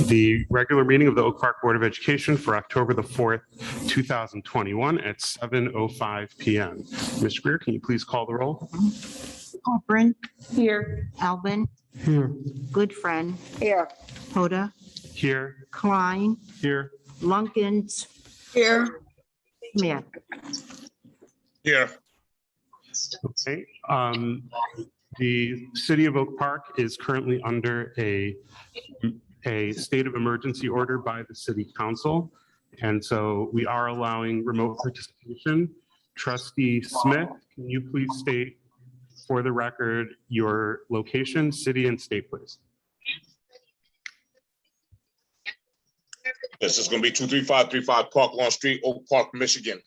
the regular meeting of the Oak Park Board of Education for October the 4th, 2021 at 7:05 p.m. Ms. Greer, can you please call the roll? Copeland, Here. Albin, Here. Goodfriend, Here. Hoda, Here. Klein, Here. Lunkins, Here. Smith. Here. Okay. The city of Oak Park is currently under a state of emergency order by the city council. And so we are allowing remote participation. Trustee Smith, can you please state for the record your location, city, and state, please? This is going to be 23535 Park Lawn Street, Oak Park, Michigan.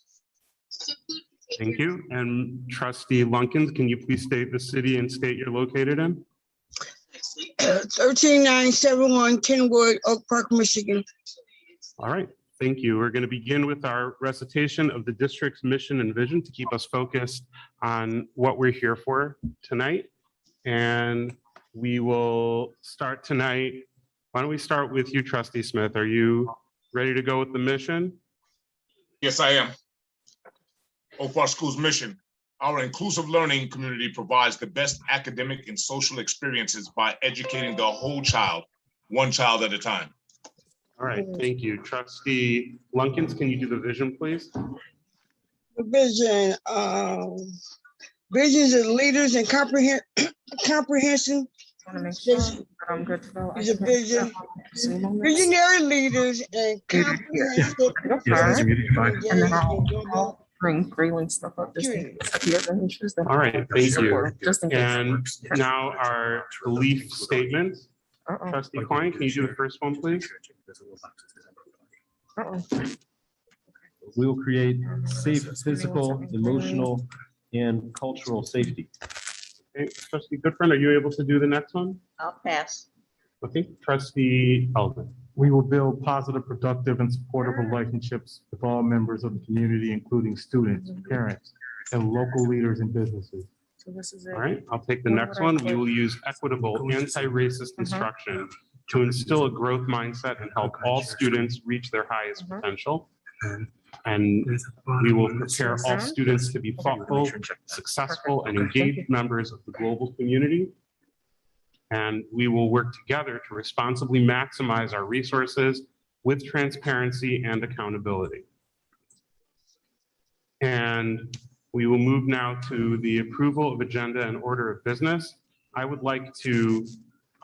Thank you. And Trustee Lunkins, can you please state the city and state you're located in? 13971 Kenwood, Oak Park, Michigan. All right, thank you. We're going to begin with our recitation of the district's mission and vision to keep us focused on what we're here for tonight. And we will start tonight. Why don't we start with you, Trustee Smith? Are you ready to go with the mission? Yes, I am. Oak Park School's mission. Our inclusive learning community provides the best academic and social experiences by educating the whole child, one child at a time. All right, thank you. Trustee Lunkins, can you do the vision, please? The vision, visions of leaders and comprehension. I'm good to go. Is a vision, visionary leaders and comprehensive. And then I'll bring Grayling stuff up just in case he has any issues. All right, thank you. Just in case. And now our belief statement. Trustee Klein, can you do the first one, please? We will create safe physical, emotional, and cultural safety. Okay, Trustee Goodfriend, are you able to do the next one? I'll pass. Okay, Trustee Eldon. We will build positive, productive, and supportive relationships with all members of the community, including students, parents, and local leaders and businesses. So this is it. All right, I'll take the next one. We will use equitable, anti-racist instruction to instill a growth mindset and help all students reach their highest potential. And we will prepare all students to be thoughtful, successful, and engaged members of the global community. And we will work together to responsibly maximize our resources with transparency and accountability. And we will move now to the approval of agenda and order of business. I would like to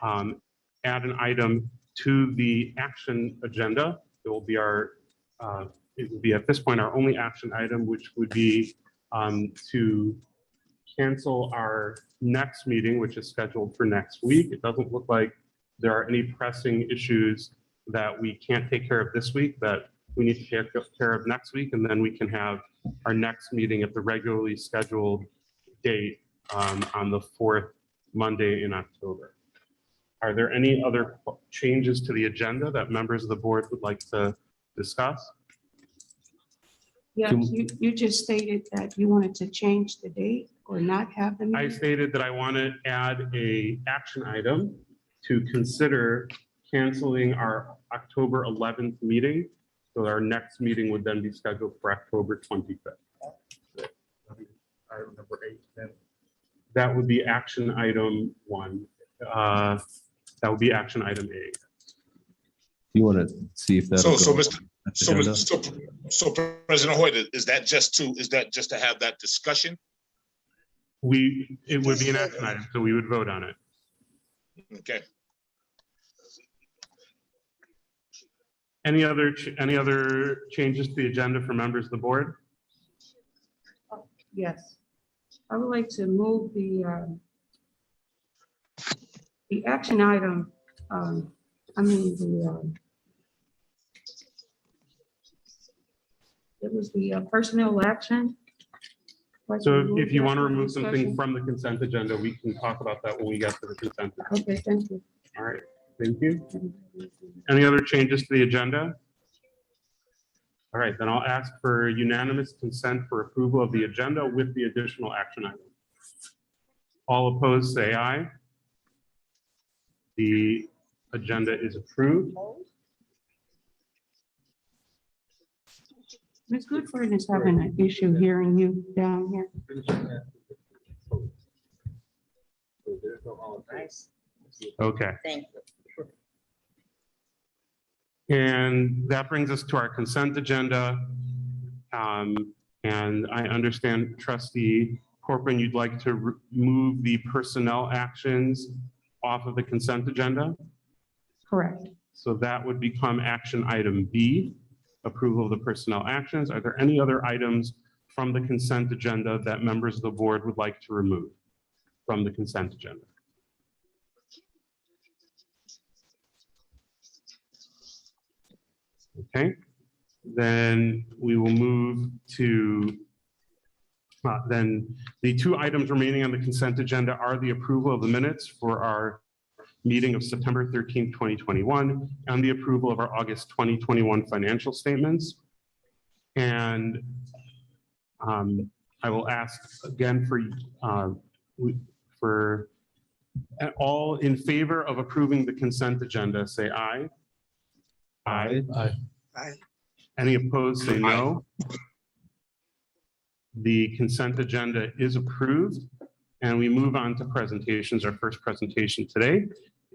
add an item to the action agenda. It will be it will be at this point our only action item, which would be to cancel our next meeting, which is scheduled for next week. It doesn't look like there are any pressing issues that we can't take care of this week that we need to take care of next week, and then we can have our next meeting at the regularly scheduled date on the 4th Monday in October. Are there any other changes to the agenda that members of the board would like to discuss? Yeah, you just stated that you wanted to change the date or not have the I meeting. stated that I want to add a action item to consider canceling our October 11th meeting. So our next meeting would then be scheduled for October 25th. Item number 8, then. That would be action item 1. That would be action item A. You want to see if that. So President Hoyt, is that just to have that discussion? It would be an action item, so we would vote on it. Okay. Any other changes to the agenda for members of the board? Yes. I would like to move the action item, it was the personnel action. So if you want to remove something from the consent agenda, we can talk about that when we get to the consent agenda. Okay, thank you. All right, thank you. Any other changes to the agenda? All right, then I'll ask for unanimous consent for approval of the agenda with the additional action item. All opposed, say aye. The agenda is approved. Ms. Goodford is having an issue hearing you down here. Okay. Thank you. And that brings us to our consent agenda. And I understand trustee Corcoran, you'd like to move the personnel actions off of the consent agenda. Correct. So that would become action item B, approval of the personnel actions. Are there any other items from the consent agenda that members of the board would like to remove from the consent agenda? Okay, then we will move to then the two items remaining on the consent agenda are the approval of the minutes for our meeting of September 13th, 2021, and the approval of our August 2021 financial statements. And I will ask again for all in favor of approving the consent agenda, say aye. Aye. Aye. Any opposed, say no. The consent agenda is approved, and we move on to presentations. Our first presentation today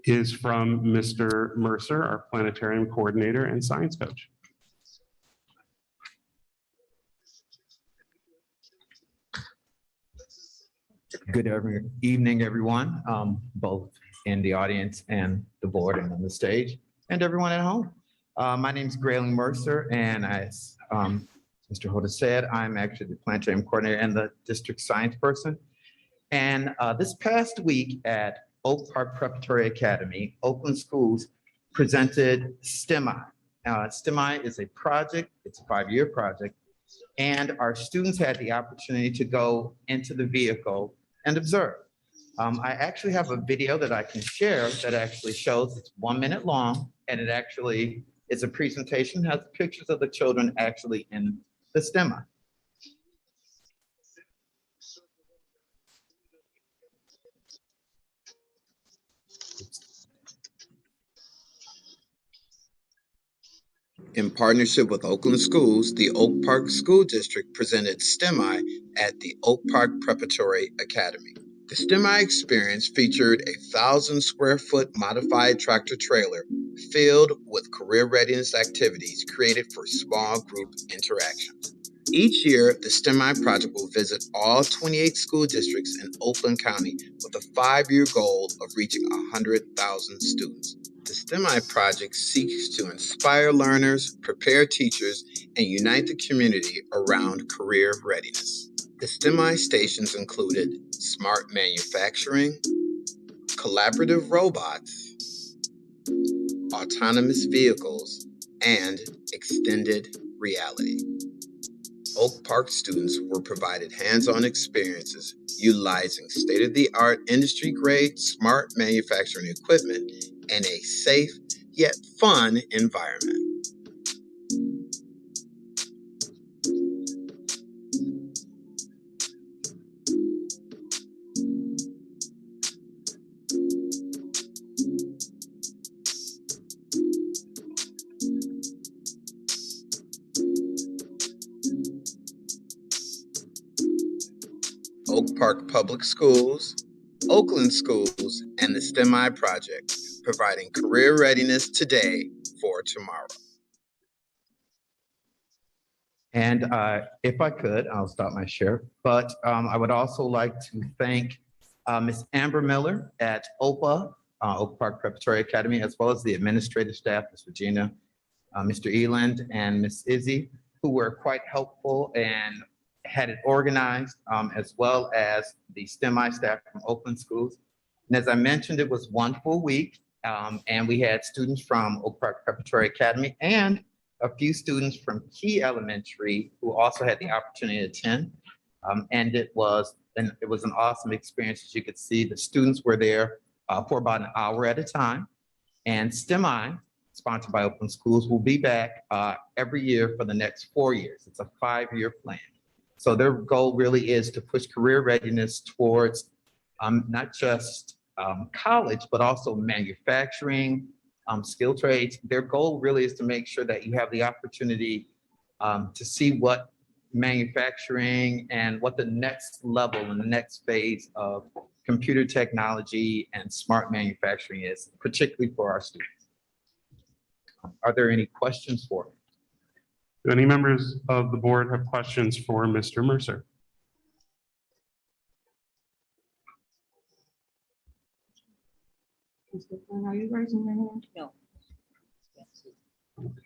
is from Mr. Mercer, our planetarium coordinator and science coach. Good evening, everyone, both in the audience and the board and on the stage, and everyone at home. My name is Grayling Mercer, and as Mr. Hoda said, I'm actually the planetarium coordinator and the district science person. And this past week at Oak Park Preparatory Academy, Oakland Schools presented STEMI. STEMI is a project, it's a 5-year project, and our students had the opportunity to go into the vehicle and observe. I actually have a video that I can share that actually shows, it's 1 minute long, and it actually is a presentation, has pictures of the children actually in the STEMI. In partnership with Oakland Schools, the Oak Park School District presented STEMI at the Oak Park Preparatory Academy. The STEMI experience featured a 1,000-square-foot modified tractor trailer filled with career readiness activities created for small group interactions. Each year, the STEMI project will visit all 28 school districts in Oakland County with a 5-year goal of reaching 100,000 students. The STEMI project seeks to inspire learners, prepare teachers, and unite the community around career readiness. The STEMI stations included smart manufacturing, collaborative robots, autonomous vehicles, and extended reality. Oak Park students were provided hands-on experiences utilizing state-of-the-art industry-grade smart manufacturing equipment in a safe yet fun environment. Oak Park Public Schools, Oakland Schools, and the STEMI Project, providing career readiness today for tomorrow. And if I could, I'll stop my share, but I would also like to thank Ms. Amber Miller at OPA, Oak Park Preparatory Academy, as well as the administrative staff, Ms. Regina, Mr. Eland, and Ms. Izzy, who were quite helpful and had it organized, as well as the STEMI staff from Oakland Schools. And as I mentioned, it was 1 full week, and we had students from Oak Park Preparatory Academy and a few students from Key Elementary who also had the opportunity to attend. And it was an awesome experience. As you could see, the students were there for about an hour at a time. And STEMI, sponsored by Oakland Schools, will be back every year for the next 4 years. It's a 5-year plan. So their goal really is to push career readiness towards not just college, but also manufacturing, skill trades. Their goal really is to make sure that you have the opportunity to see what manufacturing and what the next level and the next phase of computer technology and smart manufacturing is, particularly for our students. Are there any questions for me? Do any members of the board have questions for Mr. Mercer? Mr. Flynn, are you raising your hand? No.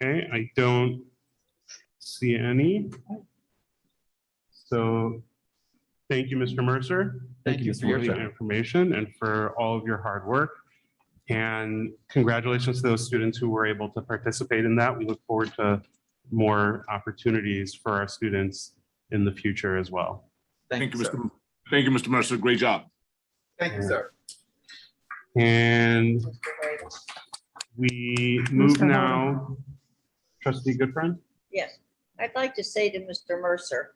Okay, I don't see any. So thank you, Mr. Mercer. Thank you, Mr. for the Mercer. information and for all of your hard work. And congratulations to those students who were able to participate in that. We look forward to more opportunities for our students in the future as well. Thank you, sir. Mr. Mercer. Great job. Thank you, sir. And we move now, Trustee Goodfriend. Yes, I'd like to say to Mr. Mercer,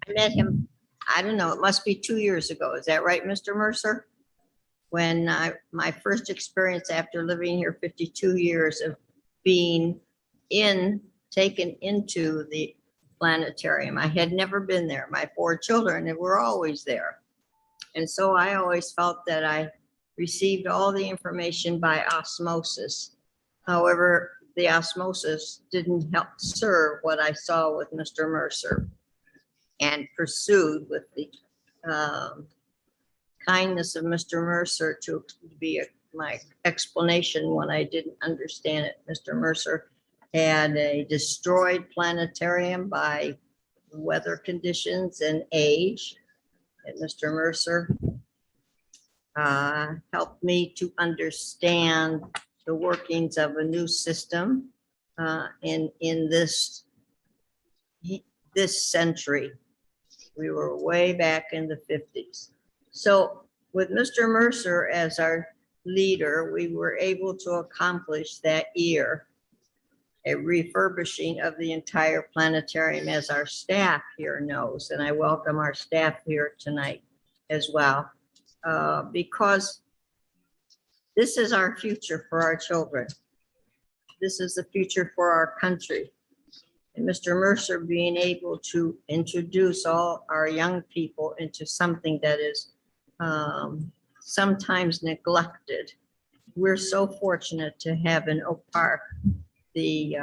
I met him, I don't know, it must be 2 years ago. Is that right, Mr. Mercer? When my first experience after living here 52 years of being taken into the planetarium. I had never been there. My 4 children were always there. And so I always felt that I received all the information by osmosis. However, the osmosis didn't help serve what I saw with Mr. Mercer and pursued with the kindness of Mr. Mercer to be my explanation when I didn't understand it. Mr. Mercer had a destroyed planetarium by weather conditions and age. And Mr. Mercer helped me to understand the workings of a new system in this century. We were way back in the 50s. So with Mr. Mercer as our leader, we were able to accomplish that year a refurbishing of the entire planetarium, as our staff here knows. And I welcome our staff here tonight as well, because this is our future for our children. This is the future for our country. And Mr. Mercer being able to introduce all our young people into something that is sometimes neglected. We're so fortunate to have in Oak Park the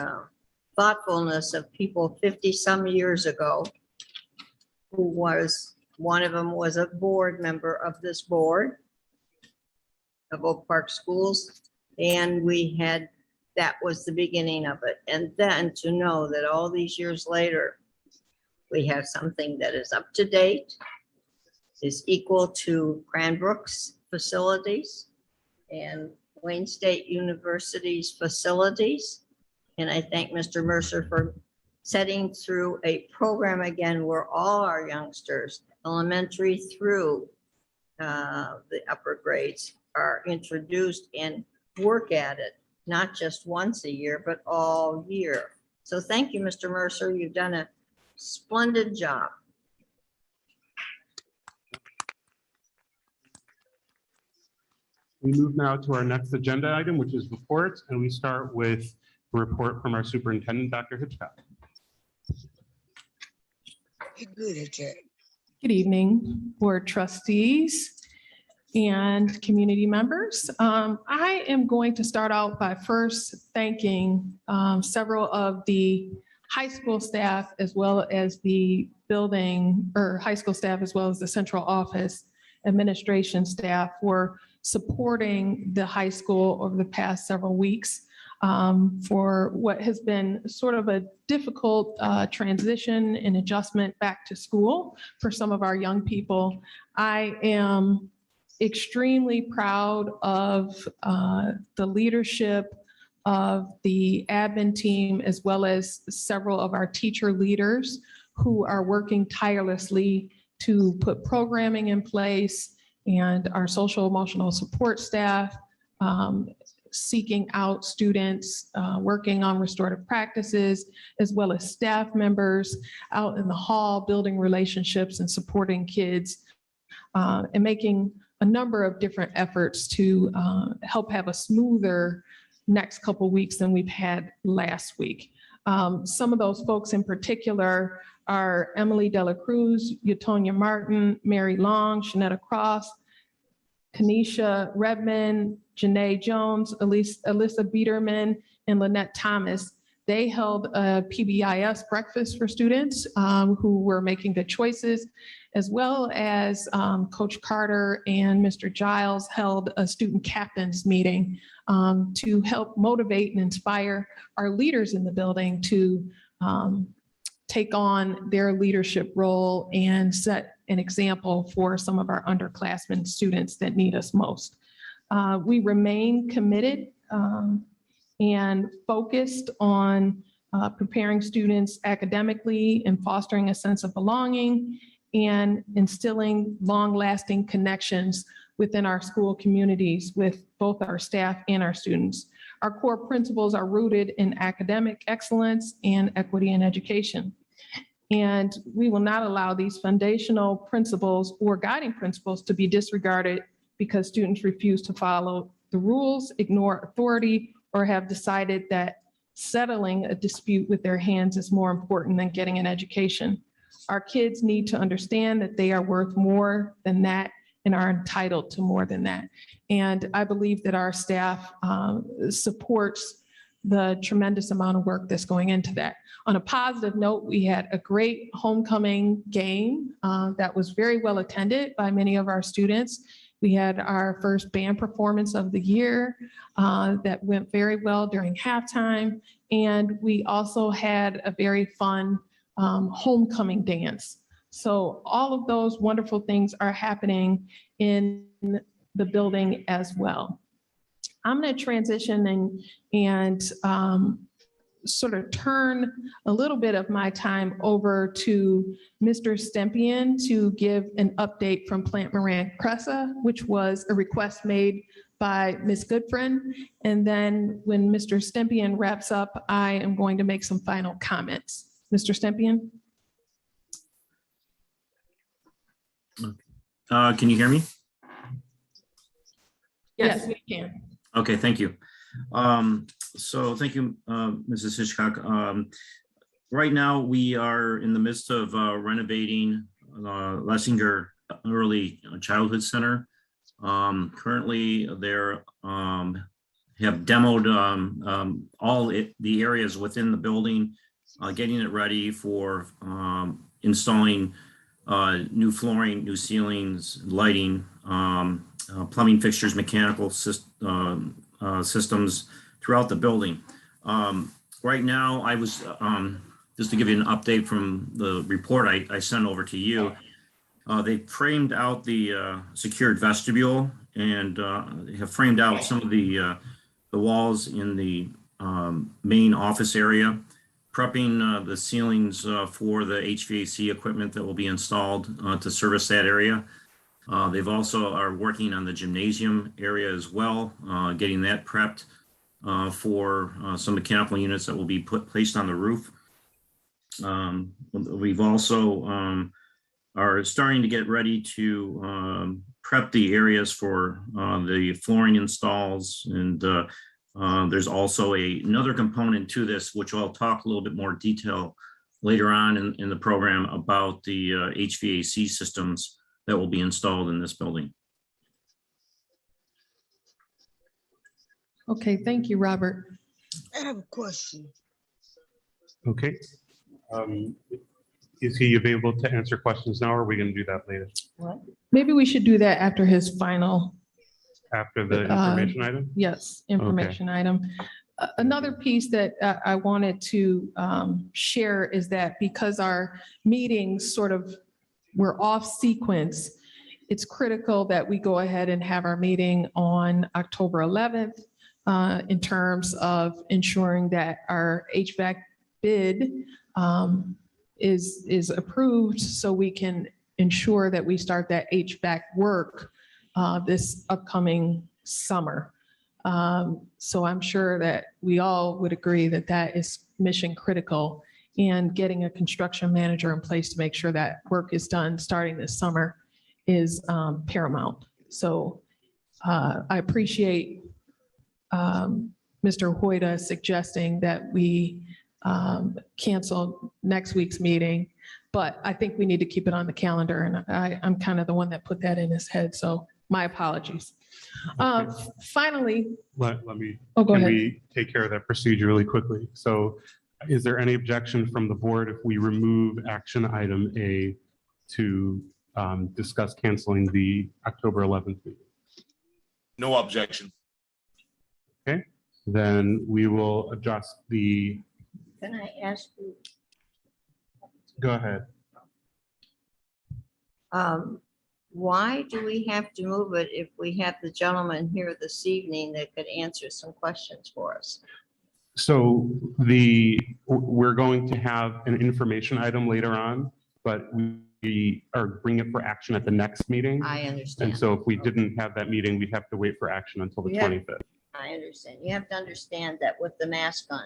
thoughtfulness of people 50 some years ago, who was, one of them was a board member of this board of Oak Park Schools. And that was the beginning of it. And then to know that all these years later, we have something that is up to date, is equal to Cranbrook's facilities and Wayne State University's facilities. And I thank Mr. Mercer for setting through a program again where all our youngsters, elementary through the upper grades, are introduced and work at it, not just once a year, but all year. So thank you, Mr. Mercer. You've done a splendid job. We move now to our next agenda item, which is reports, and we start with a report from our superintendent, Dr. Hitchcock. You're good at that. Good evening, board trustees and community members. I am going to start out by first thanking several of the high school staff, as well as the building, or high school staff, as well as the central office administration staff, for supporting the high school over the past several weeks for what has been sort of a difficult transition and adjustment back to school for some of our young people. I am extremely proud of the leadership of the admin team, as well as several of our teacher leaders who are working tirelessly to put programming in place, and our social emotional support staff seeking out students, working on restorative practices, as well as staff members out in the hall, building relationships and supporting kids, and making a number of different efforts to help have a smoother next couple of weeks than we've had last week. Some of those folks in particular are Emily Dela Cruz, Yatonia Martin, Mary Long, Shanetta Cross, Kanisha Redmond, Janae Jones, Alyssa Biederman, and Lynette Thomas. They held a PBIS breakfast for students who were making good choices, as well as Coach Carter and Mr. Giles held a student captains meeting to help motivate and inspire our leaders in the building to take on their leadership role and set an example for some of our underclassmen students that need us most. We remain committed and focused on preparing students academically and fostering a sense of belonging and instilling long-lasting connections within our school communities with both our staff and our students. Our core principles are rooted in academic excellence and equity in education. And we will not allow these foundational principles or guiding principles to be disregarded because students refuse to follow the rules, ignore authority, or have decided that settling a dispute with their hands is more important than getting an education. Our kids need to understand that they are worth more than that and are entitled to more than that. And I believe that our staff supports the tremendous amount of work that's going into that. On a positive note, we had a great homecoming game that was very well attended by many of our students. We had our first band performance of the year that went very well during halftime. And we also had a very fun homecoming dance. So all of those wonderful things are happening in the building as well. I'm going to transition and sort of turn a little bit of my time over to Mr. Stempian to give an update from Plant Moran Cressa, which was a request made by Ms. Goodfriend. And then when Mr. Stempian wraps up, I am going to make some final comments. Mr. Stempian? Can you hear me? Yes, we can. Okay, thank you. So thank you, Mrs. Hitchcock. Right now, we are in the midst of renovating Lessinger Early Childhood Center. Currently, they're have demoed all the areas within the building, getting it ready for installing new flooring, new ceilings, lighting, plumbing fixtures, mechanical systems throughout the building. Right now, I was, just to give you an update from the report I sent over to you, they framed out the secured vestibule and have framed out some of the walls in the main office area, prepping the ceilings for the HVAC equipment that will be installed to service that area. They've also are working on the gymnasium area as well, getting that prepped for some mechanical units that will be placed on the roof. We've also are starting to get ready to prep the areas for the flooring installs. And there's also another component to this, which I'll talk a little bit more detail later on in the program about the HVAC systems that will be installed in this building. Okay, thank you, Robert. I have a question. Okay. Is he available to answer questions now, or are we going to do that later? Maybe we should do that after his final. After the information item? Yes, information item. Another piece that I wanted to share is that because our meetings sort of were off sequence, it's critical that we go ahead and have our meeting on October 11th in terms of ensuring that our HVAC bid is approved so we can ensure that we start that HVAC work this upcoming summer. So I'm sure that we all would agree that that is mission critical, and getting a construction manager in place to make sure that work is done starting this summer is paramount. So I appreciate Mr. Hoyda suggesting that we cancel next week's meeting, but I think we need to keep it on the calendar, and I'm kind of the one that put that in his head, so my apologies. Finally, Let me, oh, go can ahead. we take care of that procedure really quickly? So is there any objection from the board if we remove action item A to discuss canceling the October 11th meeting? No objection. Okay, then we will adjust the, Can I ask you, go ahead. why do we have to move it if we have the gentleman here this evening that could answer some questions for us? So we're going to have an information item later on, but we are bringing it for action at the next meeting. I understand. And so if we didn't have that meeting, we'd have to wait for action until the Yeah. 25th. I understand. You have to understand that with the mask on,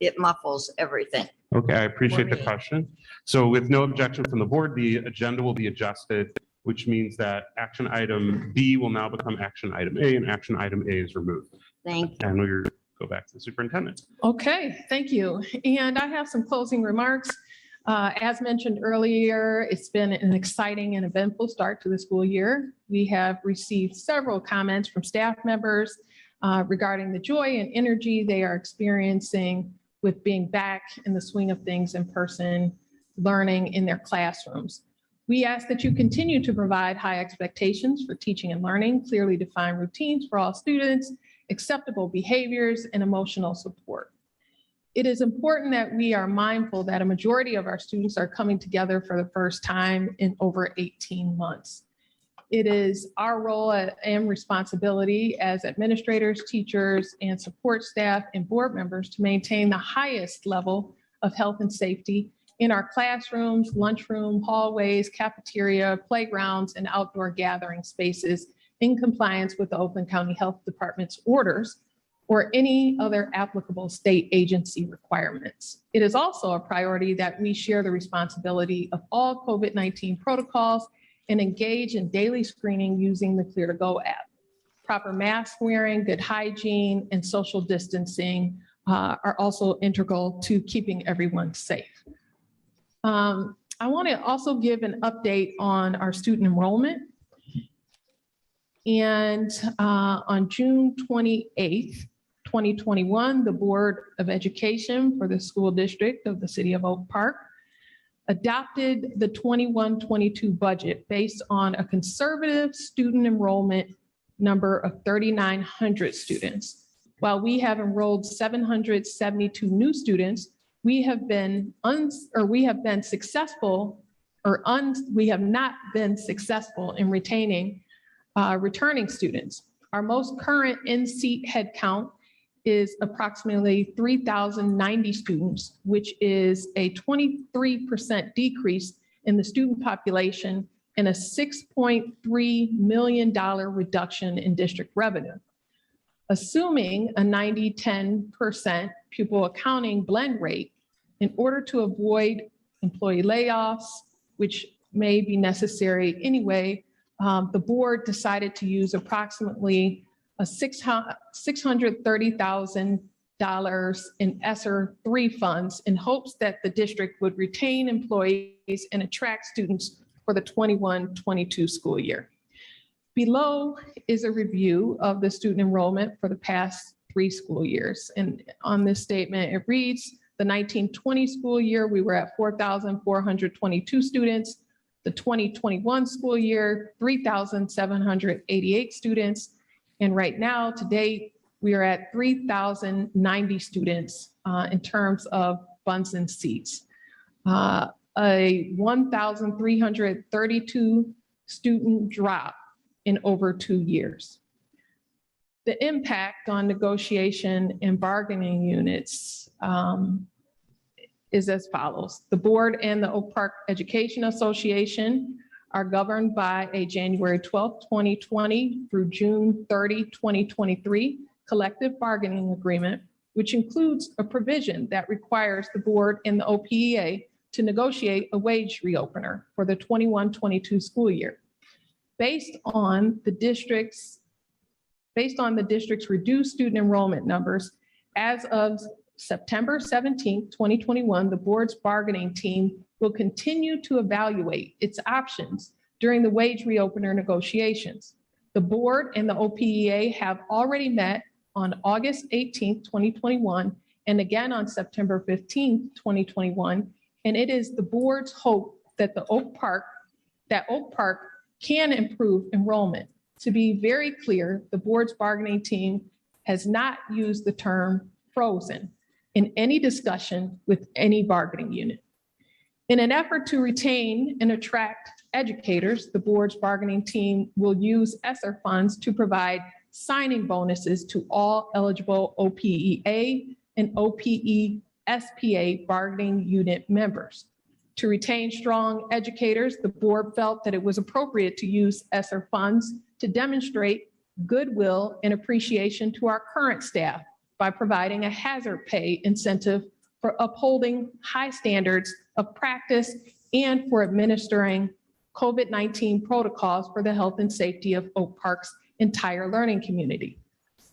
it muffles everything. Okay, I appreciate the me. question. So with no objection from the board, the agenda will be adjusted, which means that action item B will now become action item A, and action item A is removed. Thank you. And we'll go back to the superintendent. Okay, thank you. And I have some closing remarks. As mentioned earlier, it's been an exciting and eventful start to the school year. We have received several comments from staff members regarding the joy and energy they are experiencing with being back in the swing of things in person, learning in their classrooms. We ask that you continue to provide high expectations for teaching and learning, clearly defined routines for all students, acceptable behaviors, and emotional support. It is important that we are mindful that a majority of our students are coming together for the first time in over 18 months. It is our role and responsibility as administrators, teachers, and support staff and board members to maintain the highest level of health and safety in our classrooms, lunchroom, hallways, cafeteria, playgrounds, and outdoor gathering spaces in compliance with the Oakland County Health Department's orders or any other applicable state agency requirements. It is also a priority that we share the responsibility of all COVID-19 protocols and engage in daily screening using the Clear to Go app. Proper mask wearing, good hygiene, and social distancing are also integral to keeping everyone safe. I want to also give an update on our student enrollment. And on June 28th, 2021, the Board of Education for the School District of the City of Oak Park adopted the 21-22 budget based on a conservative student enrollment number of 3,900 students. While we have enrolled 772 new students, we have not been successful in retaining returning students. Our most current in-seat headcount is approximately 3,090 students, which is a 23% decrease in the student population and a $6.3 million reduction in district revenue. Assuming a 90-10% pupil accounting blend rate, in order to avoid employee layoffs, which may be necessary anyway, the board decided to use approximately $630,000 in ESSER 3 funds in hopes that the district would retain employees and attract students for the 21-22 school year. Below is a review of the student enrollment for the past 3 school years. And on this statement, it reads, the 1920 school year, we were at 4,422 students. The 2021 school year, 3,788 students. And right now, to date, we are at 3,090 students in terms of funds and seats. A 1,332 student drop in over 2 years. The impact on negotiation and bargaining units is as follows. The board and the Oak Park Education Association are governed by a January 12th, 2020 through June 30, 2023 collective bargaining agreement, which includes a provision that requires the board and the OPEA to negotiate a wage reopener for the 21-22 school year. based on the district's reduced student enrollment numbers. As of September 17th, 2021, the board's bargaining team will continue to evaluate its options during the wage reopener negotiations. The board and the OPEA have already met on August 18th, 2021, and again on September 15th, 2021. And it is the board's hope that Oak Park can improve enrollment. To be very clear, the board's bargaining team has not used the term frozen in any discussion with any bargaining unit. In an effort to retain and attract educators, the board's bargaining team will use ESSER funds to provide signing bonuses to all eligible OPEA and OPE SPA bargaining unit members. To retain strong educators, the board felt that it was appropriate to use ESSER funds to demonstrate goodwill and appreciation to our current staff by providing a hazard pay incentive for upholding high standards of practice and for administering COVID-19 protocols for the health and safety of Oak Park's entire learning community.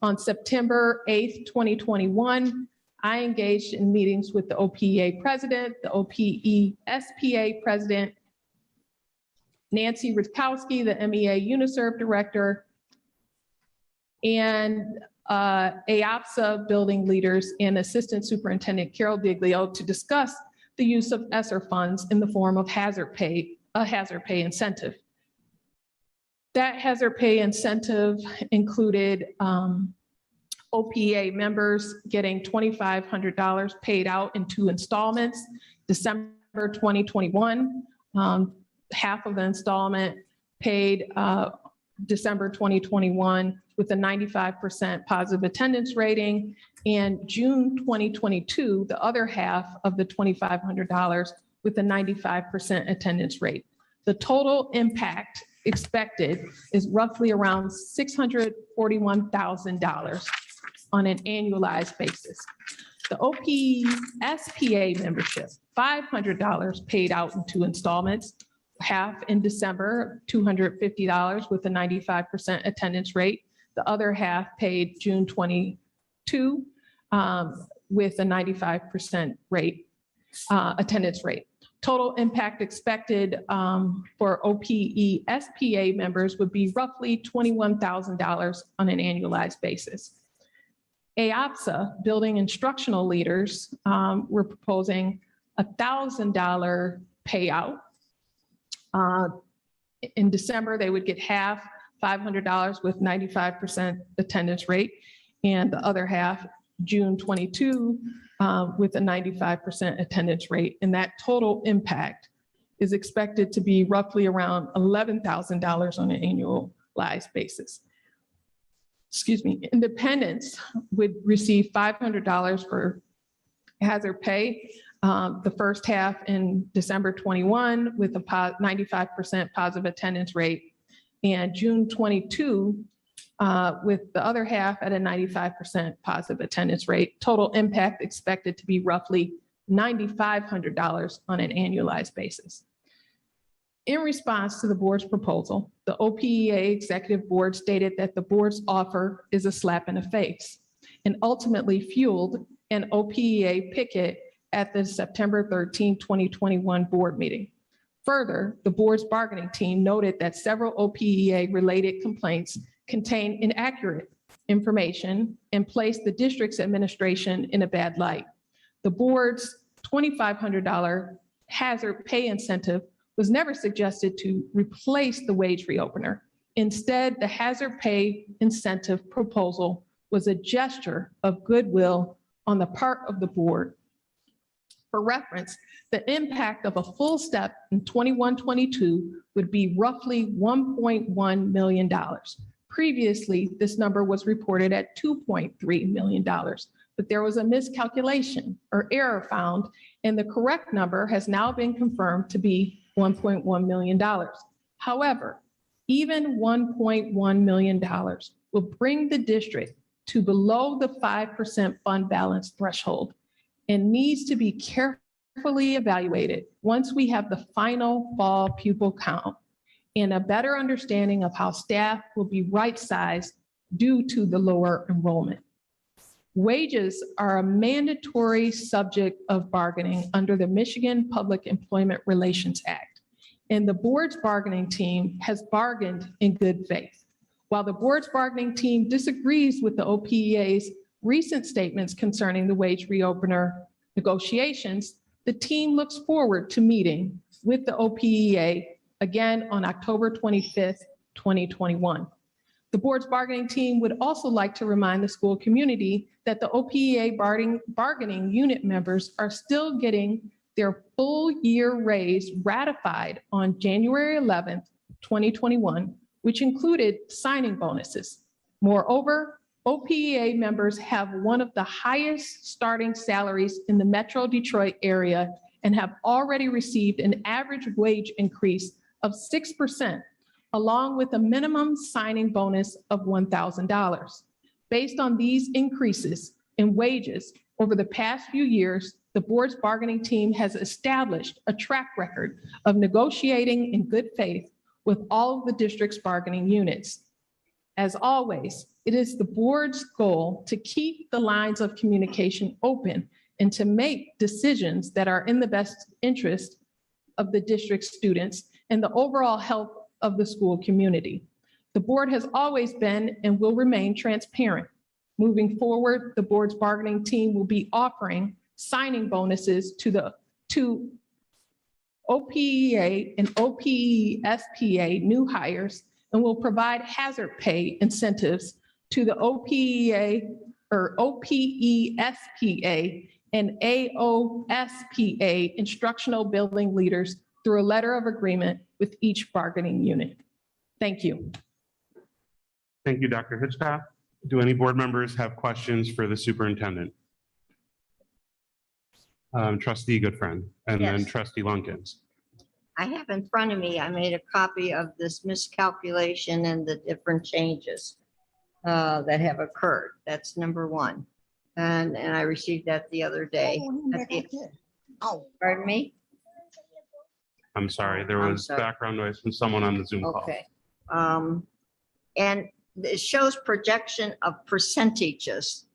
On September 8th, 2021, I engaged in meetings with the OPEA president, the OPE SPA president, Nancy Rutkowski, the MEA UNISERV director, and AOPSA building leaders and Assistant Superintendent Carol Diglio to discuss the use of ESSER funds in the form of a hazard pay incentive. That hazard pay incentive included OPEA members getting $2,500 paid out in 2 installments. December 2021, half of the installment paid December 2021 with a 95% positive attendance rating, and June 2022, the other half of the $2,500 with a 95% attendance rate. The total impact expected is roughly around $641,000 on an annualized basis. The OPE SPA membership, $500 paid out in 2 installments, half in December, $250 with a 95% attendance rate. The other half paid June 22 with a 95% rate, attendance rate. Total impact expected for OPE SPA members would be roughly $21,000 on an annualized basis. AOPSA, building instructional leaders, we're proposing $1,000 payout. In December, they would get half, $500 with 95% attendance rate, and the other half, June 22, with a 95% attendance rate. And that total impact is expected to be roughly around $11,000 on an annualized basis. Excuse me, independents would receive $500 for hazard pay, the first half in December 21 with a 95% positive attendance rate, and June 22 with the other half at a 95% positive attendance rate. Total impact expected to be roughly $9,500 on an annualized basis. In response to the board's proposal, the OPEA Executive Board stated that the board's offer is a slap in the face and ultimately fueled an OPEA picket at the September 13, 2021 board meeting. Further, the board's bargaining team noted that several OPEA-related complaints contain inaccurate information and placed the district's administration in a bad light. The board's $2,500 hazard pay incentive was never suggested to replace the wage reopener. Instead, the hazard pay incentive proposal was a gesture of goodwill on the part of the board. For reference, the impact of a full step in 21-22 would be roughly $1.1 million. Previously, this number was reported at $2.3 million, but there was a miscalculation or error found, and the correct number has now been confirmed to be $1.1 million. However, even $1.1 million will bring the district to below the 5% fund balance threshold and needs to be carefully evaluated once we have the final fall pupil count and a better understanding of how staff will be right-sized due to the lower enrollment. Wages are a mandatory subject of bargaining under the Michigan Public Employment Relations Act, and the board's bargaining team has bargained in good faith. While the board's bargaining team disagrees with the OPEA's recent statements concerning the wage reopener negotiations, the team looks forward to meeting with the OPEA again on October 25th, 2021. The board's bargaining team would also like to remind the school community that the OPEA bargaining unit members are still getting their full year raise ratified on January 11th, 2021, which included signing bonuses. Moreover, OPEA members have one of the highest starting salaries in the Metro Detroit area and have already received an average wage increase of 6%, along with a minimum signing bonus of $1,000. Based on these increases in wages over the past few years, the board's bargaining team has established a track record of negotiating in good faith with all of the district's bargaining units. As always, it is the board's goal to keep the lines of communication open and to make decisions that are in the best interest of the district's students and the overall health of the school community. The board has always been and will remain transparent. Moving forward, the board's bargaining team will be offering signing bonuses to OPEA and OPESPA new hires and will provide hazard pay incentives to the OPEA or OPESPA and AOSPA instructional building leaders through a letter of agreement with each bargaining unit. Thank you. Thank you, Dr. Hitchcock. Do any board members have questions for the superintendent? Trustee Goodfriend, and then Yes. Trustee Lunkins. I have in front of me, I made a copy of this miscalculation and the different changes that have occurred. That's number one. And I received that the other day. Oh, Pardon me? I'm sorry, there I'm was sorry. background noise from someone on the Zoom call. Okay. And it shows projection of percentages.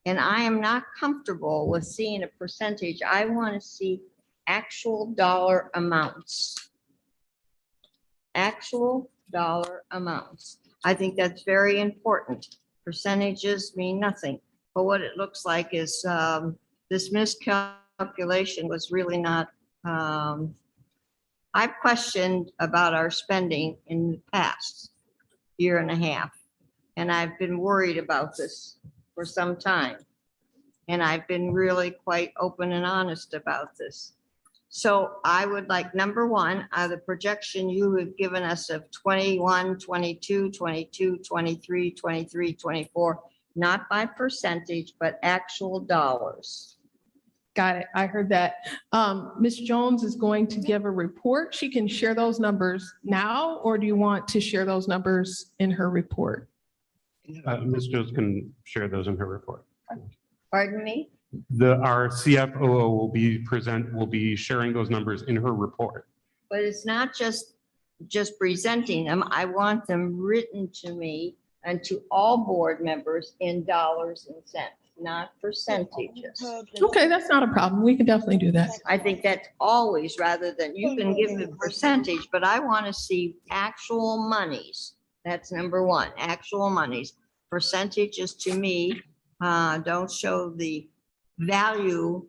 And I am not comfortable with seeing a percentage. I want to see actual dollar amounts. Actual dollar amounts. I think that's very important. Percentages mean nothing. But what it looks like is this miscalculation was really not, I've questioned about our spending in the past year and a half. And I've been worried about this for some time. And I've been really quite open and honest about this. So I would like, number one, the projection you have given us of 21, 22, 22, 23, 23, 24, not by percentage, but actual dollars. Got it. I heard that. Ms. Jones is going to give a report. She can share those numbers now, or do you want to share those numbers in her report? Ms. Jones can share those in her report. Pardon me? Our CFOO will be sharing those numbers in her report. But it's not just presenting them. I want them written to me and to all board members in dollars and cents, not percentages. Okay, that's not a problem. We can definitely do that. I think that's always, rather than, you can give the percentage, but I want to see actual monies. That's number one, actual monies. Percentages to me don't show the value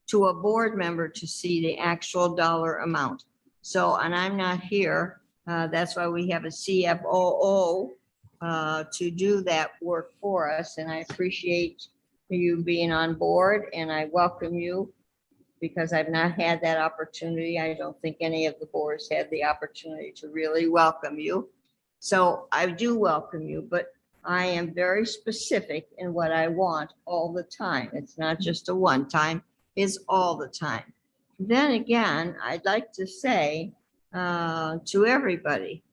to a board member to see the actual dollar amount. So, and I'm not here. That's why we have a CFOO to do that work for us. And I appreciate you being on board and I welcome you because I've not had that opportunity. I don't think any of the boards had the opportunity to really welcome you. So I do welcome you, but I am very specific in what I want all the time. It's not just a one time, it's all the time. Then again, I'd like to say to everybody,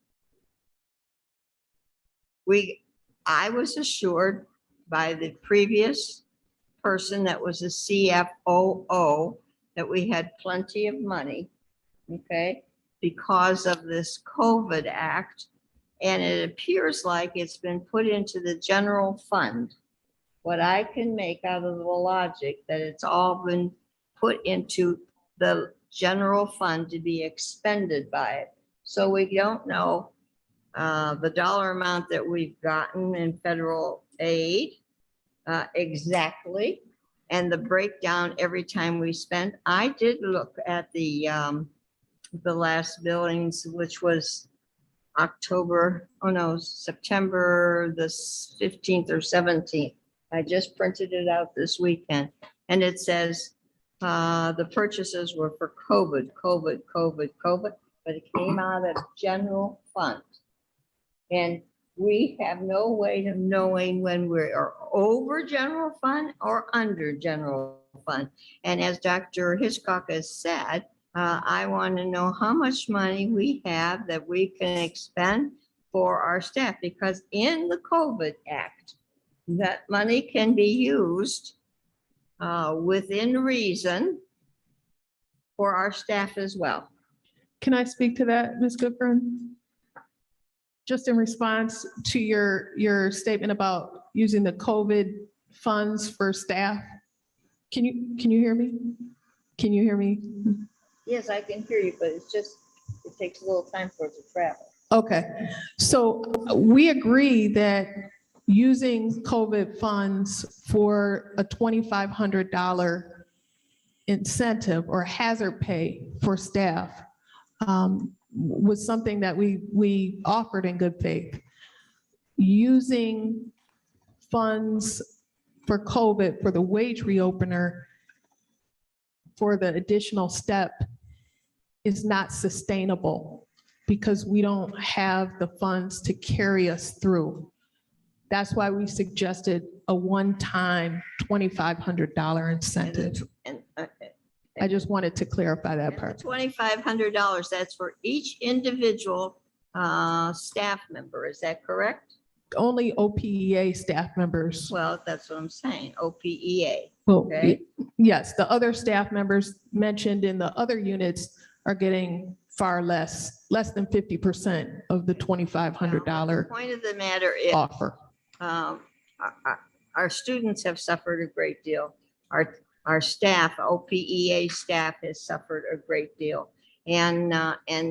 I was assured by the previous person that was a CFOO that we had plenty of money, okay? because of this COVID act. And it appears like it's been put into the general fund. What I can make out of the logic that it's all been put into the general fund to be expended by it. So we don't know the dollar amount that we've gotten in federal aid exactly, and the breakdown every time we spend. I did look at the last billings, which was September the 15th or 17th. I just printed it out this weekend, and it says the purchases were for COVID, but it came out of general fund. And we have no way of knowing when we are over general fund or under general fund. And as Dr. Hitchcock has said, I want to know how much money we have that we can expend for our staff, because in the COVID Act, that money can be used within reason for our staff as well. Can I speak to that, Ms. Goodfriend? Just in response to your statement about using the COVID funds for staff. Can you hear me? Can you hear me? Yes, I can hear you, but it takes a little time for it to travel. Okay, so we agree that using COVID funds for a $2,500 incentive or hazard pay for staff was something that we offered in good faith. Using funds for COVID, for the wage reopener, for the additional step is not sustainable because we don't have the funds to carry us through. That's why we suggested a one-time $2,500 incentive. I just wanted to clarify that part. $2,500, that's for each individual staff member, is that correct? Only OPEA staff members. Well, that's what I'm saying, OPEA. Well, Okay. yes, the other staff members mentioned in the other units are getting far less than 50% of the The $2,500 point of the matter is, offer. our students have suffered a great deal. Our staff, OPEA staff, has suffered a great deal. And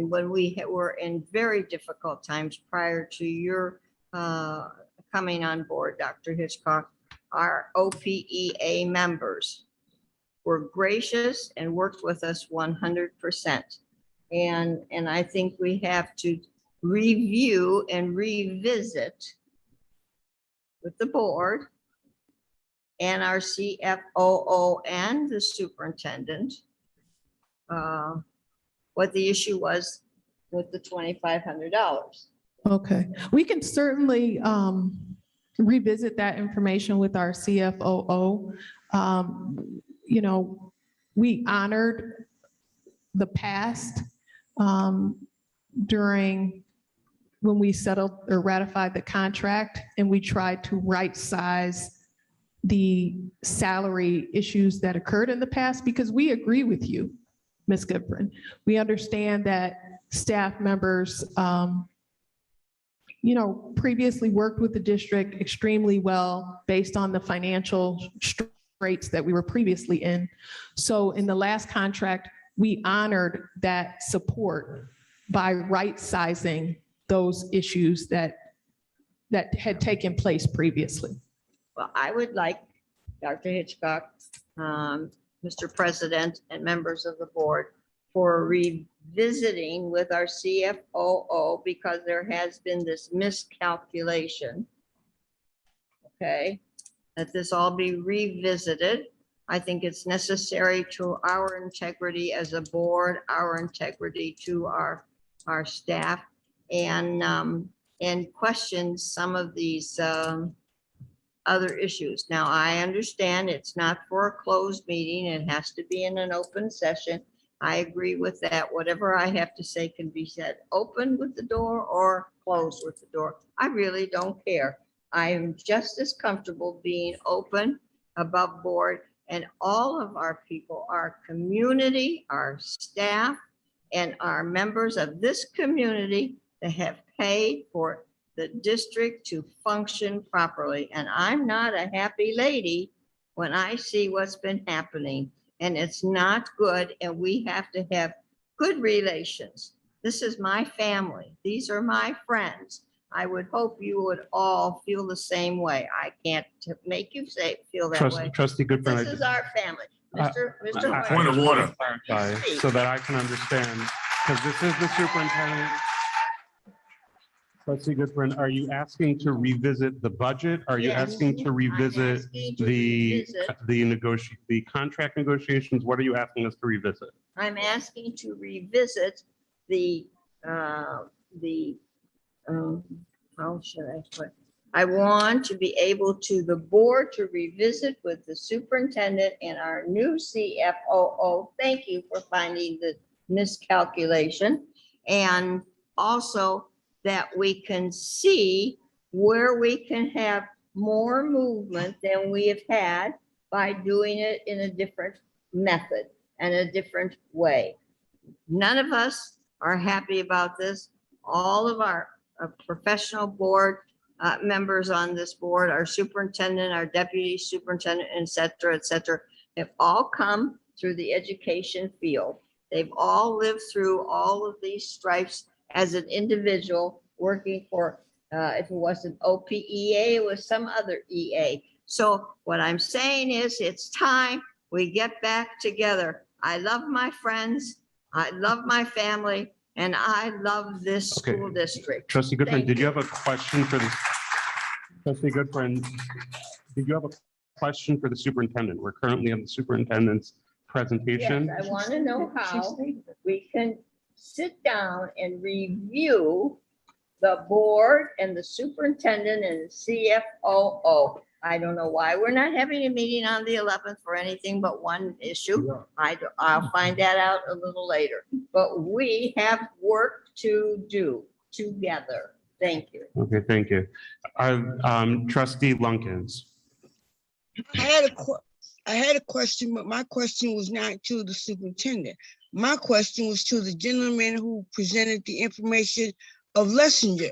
when we were in very difficult times prior to your coming on board, Dr. Hitchcock, our OPEA members were gracious and worked with us 100%. And I think we have to review and revisit with the board and our CFOO and the superintendent what the issue was with the $2,500. Okay, we can certainly revisit that information with our CFOO. You know, we honored the past during when we settled or ratified the contract, and we tried to right-size the salary issues that occurred in the past, because we agree with you, Ms. Goodfriend. We understand that staff members, you know, previously worked with the district extremely well based on the financial straits that we were previously in. So in the last contract, we honored that support by right-sizing those issues that had taken place previously. Well, I would like Dr. Hitchcock, Mr. President, and members of the board for revisiting with our CFOO, because there has been this miscalculation. Okay, that this all be revisited. I think it's necessary to our integrity as a board, our integrity to our staff, and question some of these other issues. Now, I understand it's not for a closed meeting. It has to be in an open session. I agree with that. Whatever I have to say can be said open with the door or closed with the door. I really don't care. I am just as comfortable being open, above board, and all of our people, our community, our staff, and are members of this community that have paid for the district to function properly. And I'm not a happy lady when I see what's been happening, and it's not good, and we have to have good relations. This is my family. These are my friends. I would hope you would all feel the same way. I can't make you feel that way. Trustee Goodburn. This is our family. Mr. Point of order. Clarify so that I can understand, because this is the superintendent. Trustee Goodburn, are you asking to revisit the budget? Are you Yes. asking to revisit the contract negotiations? What are you asking us to revisit? I'm asking to revisit how should I put? I want to be able to, the board to revisit with the superintendent and our new CFOO. Thank you for finding the miscalculation. And also that we can see where we can have more movement than we have had by doing it in a different method and a different way. None of us are happy about this. All of our professional board members on this board, our superintendent, our deputy superintendent, et cetera, have all come through the education field. They've all lived through all of these stripes as an individual working for, if it wasn't OPEA, it was some other EA. So what I'm saying is it's time we get back together. I love my friends. I love my family. And I love this school district. Trustee Goodburn, Thank did you have a question for the, Trustee Goodburn, did you have a question for the superintendent? We're currently on the superintendent's presentation. Yes, I want to know how we can sit down and review the board and the superintendent and CFOO. I don't know why we're not having a meeting on the 11th for anything but one issue. I'll find that out a little later, but we have work to do together. Thank you. Okay, thank you. Trustee Lunkins. I had a question, but my question was not to the superintendent. My question was to the gentleman who presented the information of Lessinger.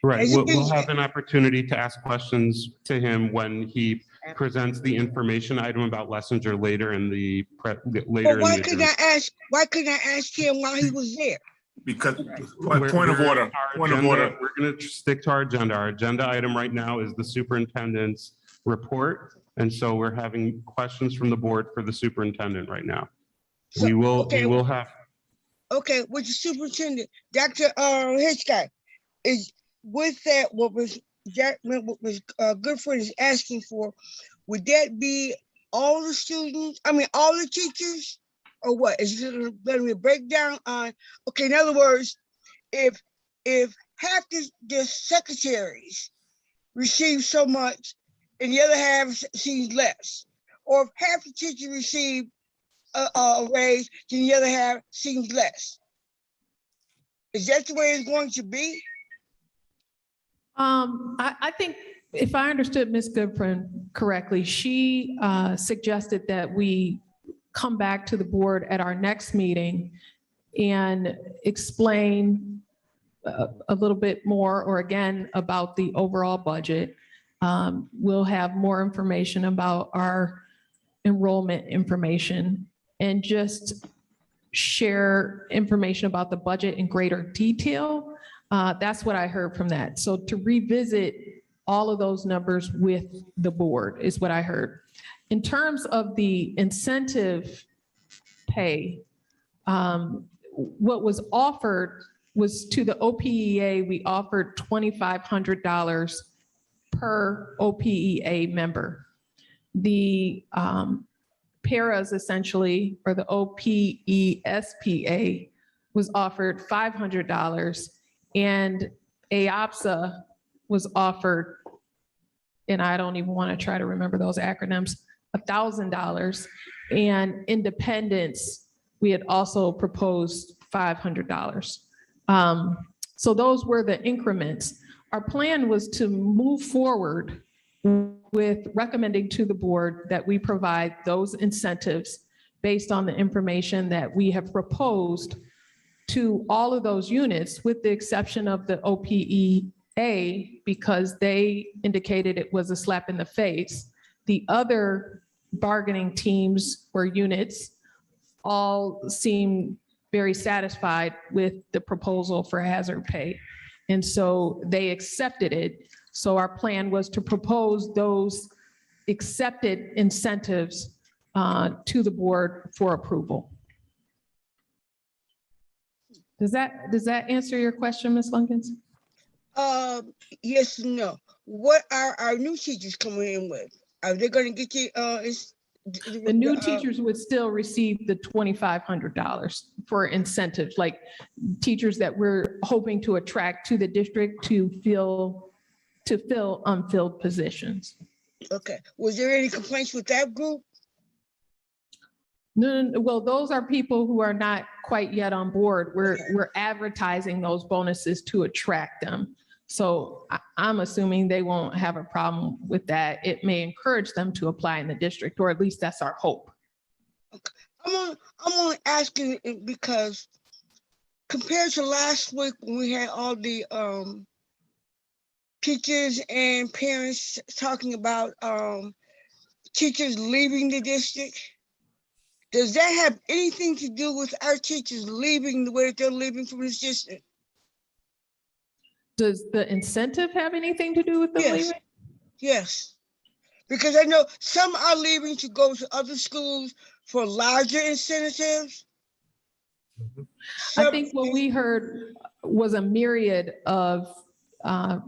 Right, we'll have an opportunity to ask questions to him when he presents the information item about Lessinger later in the But why couldn't I ask him while he was there? Because, point of order. We're going to stick to our agenda. Our agenda item right now is the superintendent's report. And so we're having questions from the board for the superintendent right now. We will have. Okay, with the superintendent, Dr. Hitchcock, is with that, what was Goodfriend is asking for, would that be all the students, all the teachers, or what? Is it going to be a breakdown on, okay, in other words, if half the secretaries receive so much and the other half receives less, or if half the teachers receive a raise, then the other half seems less. Is that the way it's going to be? I think if I understood Ms. Goodfriend correctly, she suggested that we come back to the board at our next meeting and explain a little bit more, or again, about the overall budget. We'll have more information about our enrollment information and just share information about the budget in greater detail. That's what I heard from that. So to revisit all of those numbers with the board is what I heard. In terms of the incentive pay, what was offered was to the OPEA, we offered $2,500 per OPEA member. The paras essentially, or the OPESPA, was offered $500, and AOPSA was offered, and I don't even want to try to remember those acronyms, $1,000. And independence, we had also proposed $500. So those were the increments. Our plan was to move forward with recommending to the board that we provide those incentives based on the information that we have proposed to all of those units with the exception of the OPEA because they indicated it was a slap in the face. The other bargaining teams or units all seem very satisfied with the proposal for hazard pay. And so they accepted it. So our plan was to propose those accepted incentives to the board for approval. Does that answer your question, Ms. Lunkins? Yes, and no. What are our new teachers coming in with? Are they gonna get you, The new teachers would still receive the $2,500 for incentives, like teachers that we're hoping to attract to the district to fill unfilled positions. Okay, was there any complaints with that group? No, well, those are people who are not quite yet on board. We're advertising those bonuses to attract them. So I'm assuming they won't have a problem with that. It may encourage them to apply in the district, or at least that's our hope. I'm only asking because compared to last week when we had all the teachers and parents talking about teachers leaving the district, does that have anything to do with our teachers leaving the way that they're leaving from this district? Does the incentive have anything to do with them Yes. leaving? Yes, because I know some are leaving to go to other schools for larger incentives. I think what we heard was a myriad of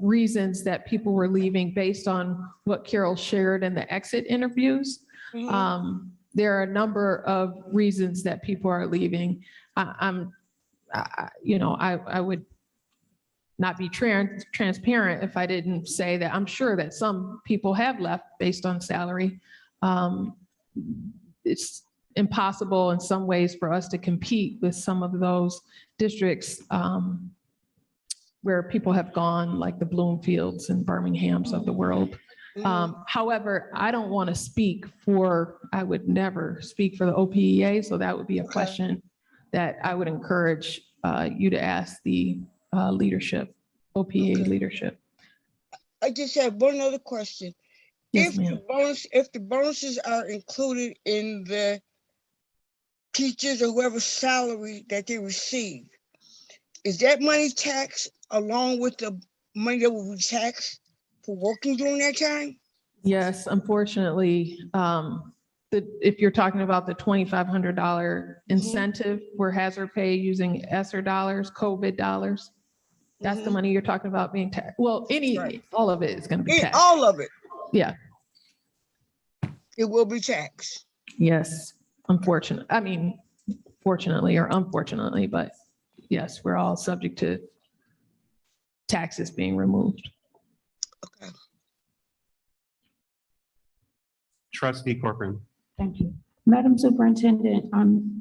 reasons that people were leaving based on what Carol shared in the exit interviews. Mhm. There are a number of reasons that people are leaving. I would not be transparent if I didn't say that I'm sure that some people have left based on salary. It's impossible in some ways for us to compete with some of those districts where people have gone, like the Bloomfields and Birminghams of the world. However, I don't want to speak for, I would never speak for the OPEA, so that would be a question that I would encourage you to ask the leadership, OPEA leadership. I just have one other question. Yes, ma'am. If the bonuses are included in the teachers or whoever's salary that they receive, is that money taxed along with the money that will be taxed for working during that time? Yes, unfortunately, if you're talking about the $2,500 incentive for hazard pay using ESSER dollars, COVID dollars, that's the money you're talking about being taxed. Well, all of it is going to be taxed. All of it. Yeah. It will be taxed. Yes, fortunately or unfortunately, but yes, we're all subject to taxes being removed. Okay. Trustee Corcoran. Thank you. Madam Superintendent,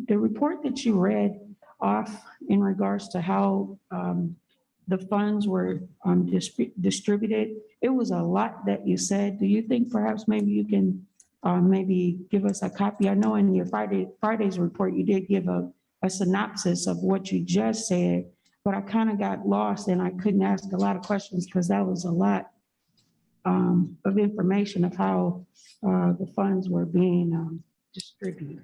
the report that you read off in regards to how the funds were distributed, it was a lot that you said. Do you think perhaps maybe you can maybe give us a copy? I know in your Friday's report, you did give a synopsis of what you just said, but I kind of got lost and I couldn't ask a lot of questions because that was a lot of information of how the funds were being distributed.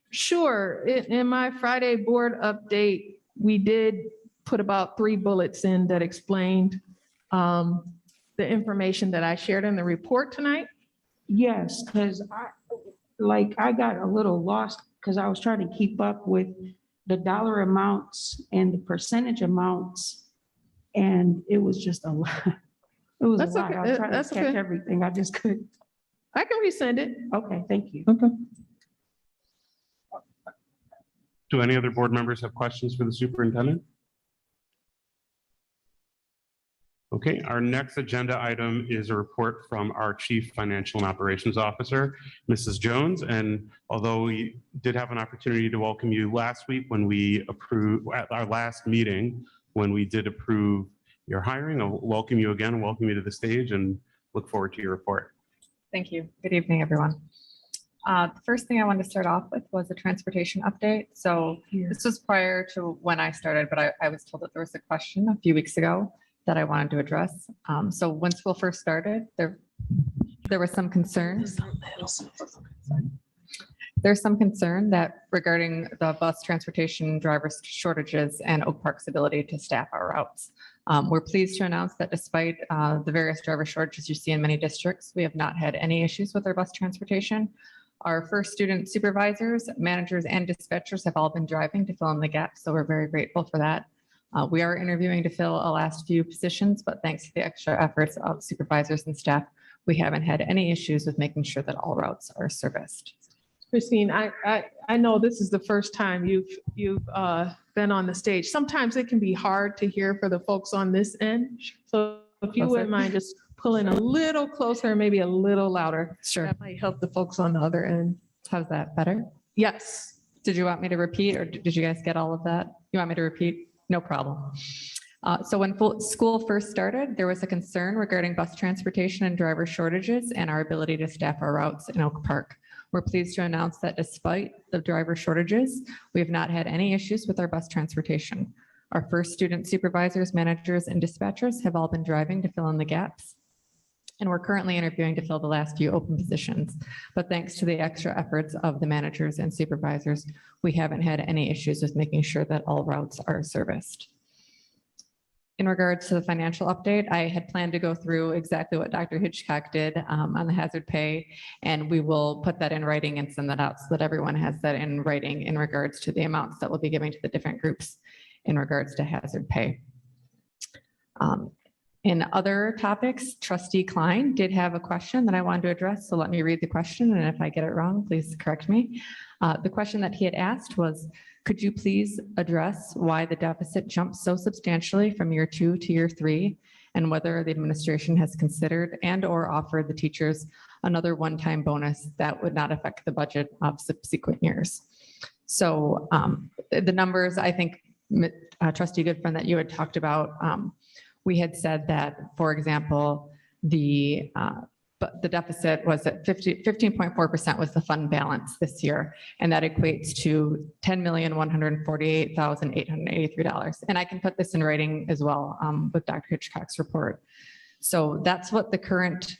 Sure. In my Friday board update, we did put about 3 bullets in that explained the information that I shared in the report tonight. Yes, because I got a little lost because I was trying to keep up with the dollar amounts and the percentage amounts, and it was just a lot. It was a That's lot. okay. I was trying That's to catch okay. everything. I just couldn't. I can resend it. Okay, thank you. Okay. Do any other board members have questions for the superintendent? Okay, our next agenda item is a report from our Chief Financial and Operations Officer, Mrs. Jones. And although we did have an opportunity to welcome you last week when we approved, at our last meeting, when we did approve your hiring, I'll welcome you again, welcome you to the stage and look forward to your report. Thank you. Good evening, everyone. The first thing I wanted to start off with was a transportation update. So this was prior to when I started, but I was told that there was a question a few weeks ago that I wanted to address. So when school first started, there was some concerns. There's some concern that regarding the bus transportation driver shortages and Oak Park's ability to staff our routes. We're pleased to announce that despite the various driver shortages you see in many districts, we have not had any issues with our bus transportation. Our first student supervisors, managers, and dispatchers have all been driving to fill in the gaps, so we're very grateful for that. We are interviewing to fill a last few positions, but thanks to the extra efforts of supervisors and staff, we haven't had any issues with making sure that all routes are serviced. Christine, I know this is the first time you've been on the stage. Sometimes it can be hard to hear for the folks on this end. So if you wouldn't mind just pulling a little closer, maybe a little louder. Sure. That might help the folks on the other end. How's that better? Yes. Did you want me to repeat, or did you guys get all of that? You want me to repeat? No problem. So when school first started, there was a concern regarding bus transportation and driver shortages and our ability to staff our routes in Oak Park. We're pleased to announce that despite the driver shortages, we have not had any issues with our bus transportation. Our first student supervisors, managers, and dispatchers have all been driving to fill in the gaps. And we're currently interviewing to fill the last few open positions. But thanks to the extra efforts of the managers and supervisors, we haven't had any issues with making sure that all routes are serviced. In regards to the financial update, I had planned to go through exactly what Dr. Hitchcock did on the hazard pay, and we will put that in writing and send that out so that everyone has that in writing in regards to the amounts that we'll be giving to the different groups in regards to hazard pay. In other topics, Trustee Klein did have a question that I wanted to address, so let me read the question, and if I get it wrong, please correct me. The question that he had asked was, could you please address why the deficit jumped so substantially from year 2 to year 3, and whether the administration has considered and or offered the teachers another one-time bonus that would not affect the budget of subsequent years? So the numbers, I think, Trustee Goodfriend, that you had talked about, we had said that, for example, the deficit was at 15.4% was the fund balance this year, and that equates to $10,148,883. And I can put this in writing as well with Dr. Hitchcock's report. So that's what the current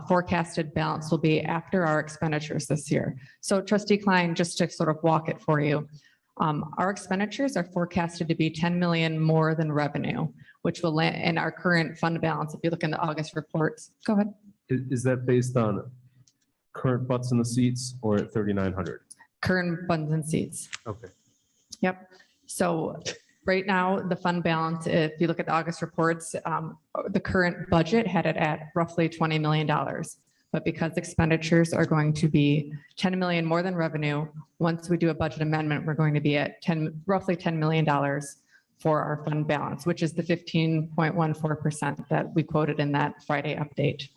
forecasted balance will be after our expenditures this year. So Trustee Klein, just to sort of walk it for you, our expenditures are forecasted to be 10 million more than revenue, which will land in our current fund balance. If you look in the August reports, go ahead. Is that based on current butts in the seats or at 3,900? Current funds and seats. Okay. Yep. So right now, the fund balance, if you look at the August reports, the current budget had it at roughly $20 million. But because expenditures are going to be 10 million more than revenue, once we do a budget amendment, we're going to be at roughly $10 million for our fund balance, which is the 15.14% that we quoted in that Friday update.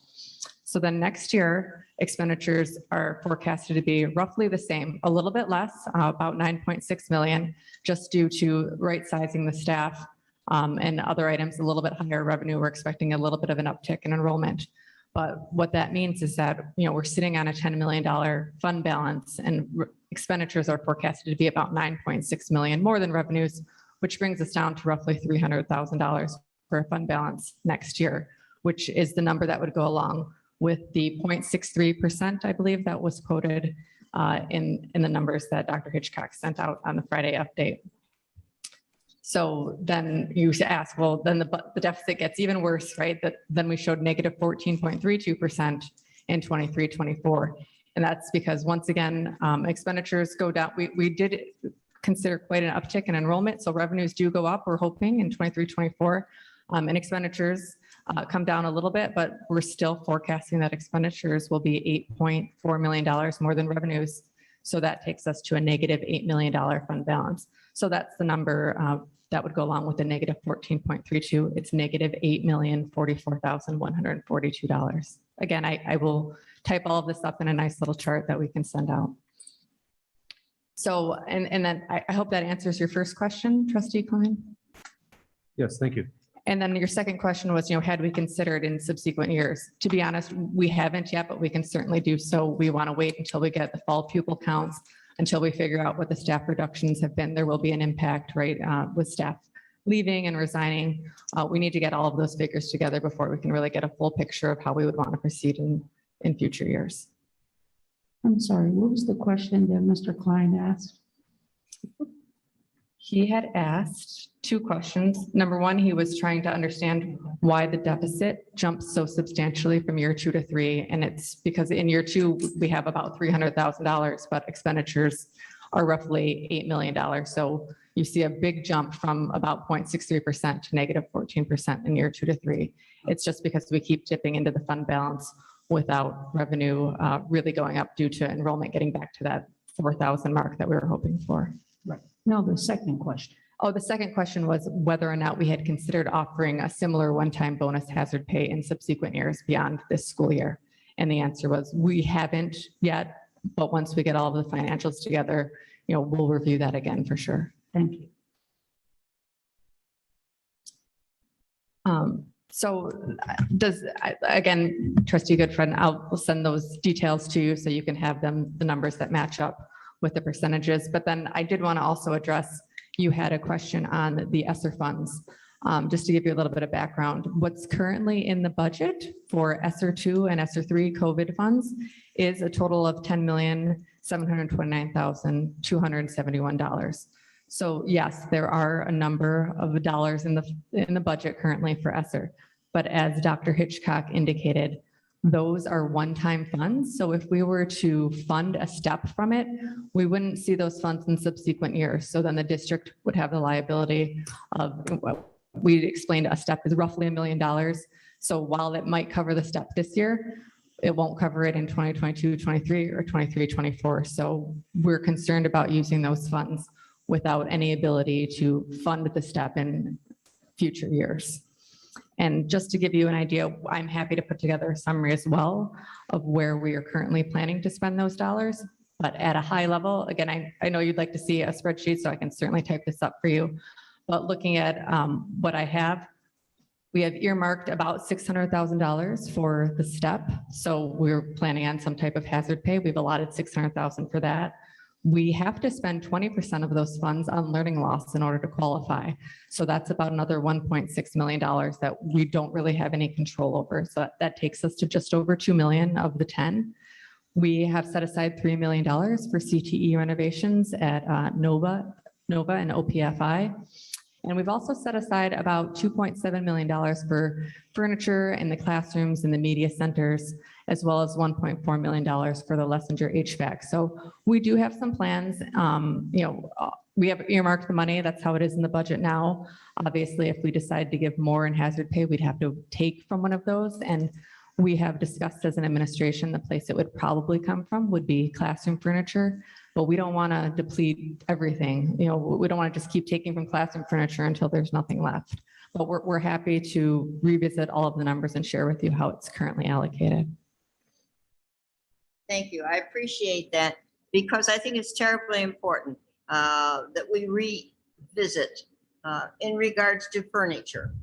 So then next year, expenditures are forecasted to be roughly the same, a little bit less, about 9.6 million, just due to right sizing the staff and other items, a little bit higher revenue. We're expecting a little bit of an uptick in enrollment. But what that means is that, we're sitting on a $10 million fund balance, and expenditures are forecasted to be about 9.6 million more than revenues, which brings us down to roughly $300,000 for a fund balance next year, which is the number that would go along with the 0.63%, I believe, that was quoted in the numbers that Dr. Hitchcock sent out on the Friday update. So then you ask, well, then the deficit gets even worse, right? Then we showed negative 14.32% in 23-24. And that's because, once again, expenditures go down. We did consider quite an uptick in enrollment. So revenues do go up, we're hoping, in 23-24. And expenditures come down a little bit, but we're still forecasting that expenditures will be $8.4 million more than revenues. So that takes us to a negative $8 million fund balance. So that's the number that would go along with the negative 14.32. It's negative $8,044,142. Again, I will type all of this up in a nice little chart that we can send out. So, and then I hope that answers your first question, Trustee Klein. Yes, thank you. And then your second question was, had we considered in subsequent years? To be honest, we haven't yet, but we can certainly do so. We want to wait until we get the fall pupil counts, until we figure out what the staff reductions have been. There will be an impact, right, with staff leaving and resigning. We need to get all of those figures together before we can really get a full picture of how we would want to proceed in future years. I'm sorry, what was the question that Mr. Klein asked? He had asked two questions. Number one, he was trying to understand why the deficit jumped so substantially from year 2 to 3. And it's because in year 2, we have about $300,000, but expenditures are roughly $8 million. So you see a big jump from about 0.63% to negative 14% in year 2 to 3. It's just because we keep dipping into the fund balance without revenue really going up due to enrollment getting back to that 4,000 mark that we were hoping for. Right. No, the second question. Oh, the second question was whether or not we had considered offering a similar one-time bonus hazard pay in subsequent years beyond this school year. And the answer was we haven't yet, but once we get all of the financials together, we'll review that again for sure. Thank you. So again, Trustee Goodfriend, I'll send those details to you so you can have them, the numbers that match up with the percentages. But then I did want to also address, you had a question on the ESSER funds. Just to give you a little bit of background, what's currently in the budget for ESSER 2 and ESSER 3 COVID funds is a total of $10,729,271. So yes, there are a number of dollars in the budget currently for ESSER, but as Dr. Hitchcock indicated, those are one-time funds. So if we were to fund a step from it, we wouldn't see those funds in subsequent years. So then the district would have the liability of, we explained a step is roughly $1 million. So while it might cover the step this year, it won't cover it in 2022, 23, or 23, 24. So we're concerned about using those funds without any ability to fund the step in future years. And just to give you an idea, I'm happy to put together a summary as well of where we are currently planning to spend those dollars. But at a high level, again, I know you'd like to see a spreadsheet, so I can certainly type this up for you. But looking at what I have, we have earmarked about $600,000 for the step. So we're planning on some type of hazard pay. We've allotted $600,000 for that. We have to spend 20% of those funds on learning loss in order to qualify. So that's about another $1.6 million that we don't really have any control over. So that takes us to just over 2 million of the 10. We have set aside $3 million for CTE renovations at Nova and OPFI. And we've also set aside about $2.7 million for furniture in the classrooms and the media centers, as well as $1.4 million for the Lessinger HVAC. So we do have some plans. We have earmarked the money. That's how it is in the budget now. Obviously, if we decide to give more in hazard pay, we'd have to take from one of those. And we have discussed as an administration, the place it would probably come from would be classroom furniture. But we don't want to deplete everything. We don't want to just keep taking from classroom furniture until there's nothing left. But we're happy to revisit all of the numbers and share with you how it's currently allocated. Thank you. I appreciate that because I think it's terribly important that we revisit in regards to furniture.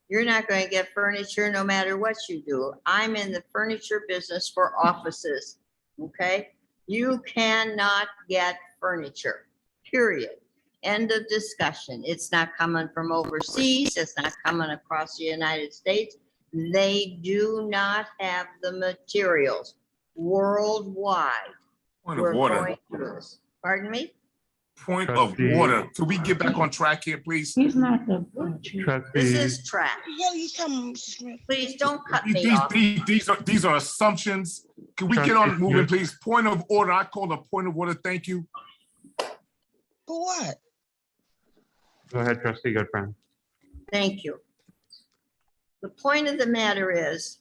You're not going to get furniture no matter what you do. I'm in the furniture business for offices, okay? You cannot get furniture, period. End of discussion. It's not coming from overseas. It's not coming across the United States. They do not have the materials worldwide. Point We're of order. going through this. Pardon me? Point of order. Could we get back on track here, please? He's not the. This Trustee, is track. Yeah, he's coming, Mr. Smith. Please don't cut me off. These are assumptions. Can we get on moving, please? Point of order. I called a point of order. Thank you. For what? Go ahead, Trustee Goodfriend. Thank you. The point of the matter is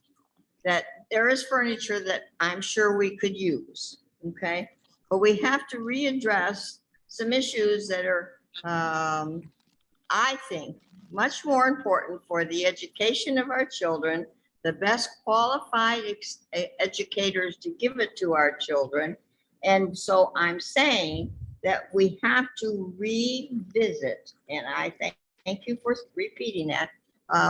that there is furniture that I'm sure we could use, okay? But we have to readdress some issues that are, I think, much more important for the education of our children, the best qualified educators to give it to our children. And so I'm saying that we have to revisit, and I thank you for repeating that.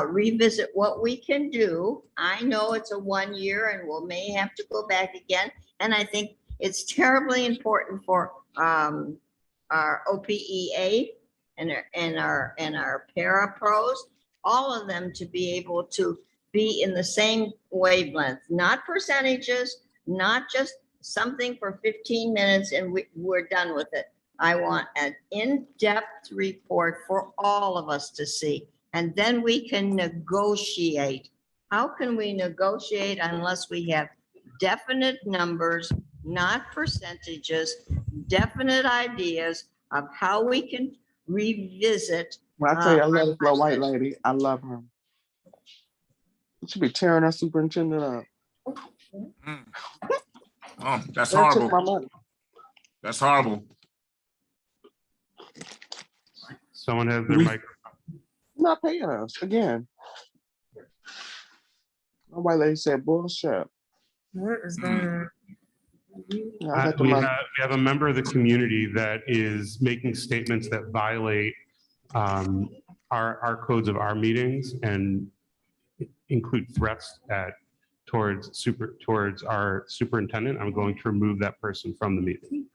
revisit what we can do. I know it's a 1 year and we'll may have to go back again. And I think it's terribly important for our OPEA and our parapros, all of them to be able to be in the same wavelength, not percentages, not just something for 15 minutes and we're done with it. I want an in-depth report for all of us to see. And then we can negotiate. How can we negotiate unless we have definite numbers, not percentages, definite ideas of how we can revisit? Well, I tell you, I love the white lady. I love her. You should be tearing our superintendent up. Oh, that's They took my horrible. money. That's horrible. Someone has their mic. Not paying us again. My white lady said bullshit. What is that? Yeah, I got the We money. have a member of the community that is making statements that violate our codes of our meetings and include threats towards our superintendent. I'm going to remove that person from the meeting.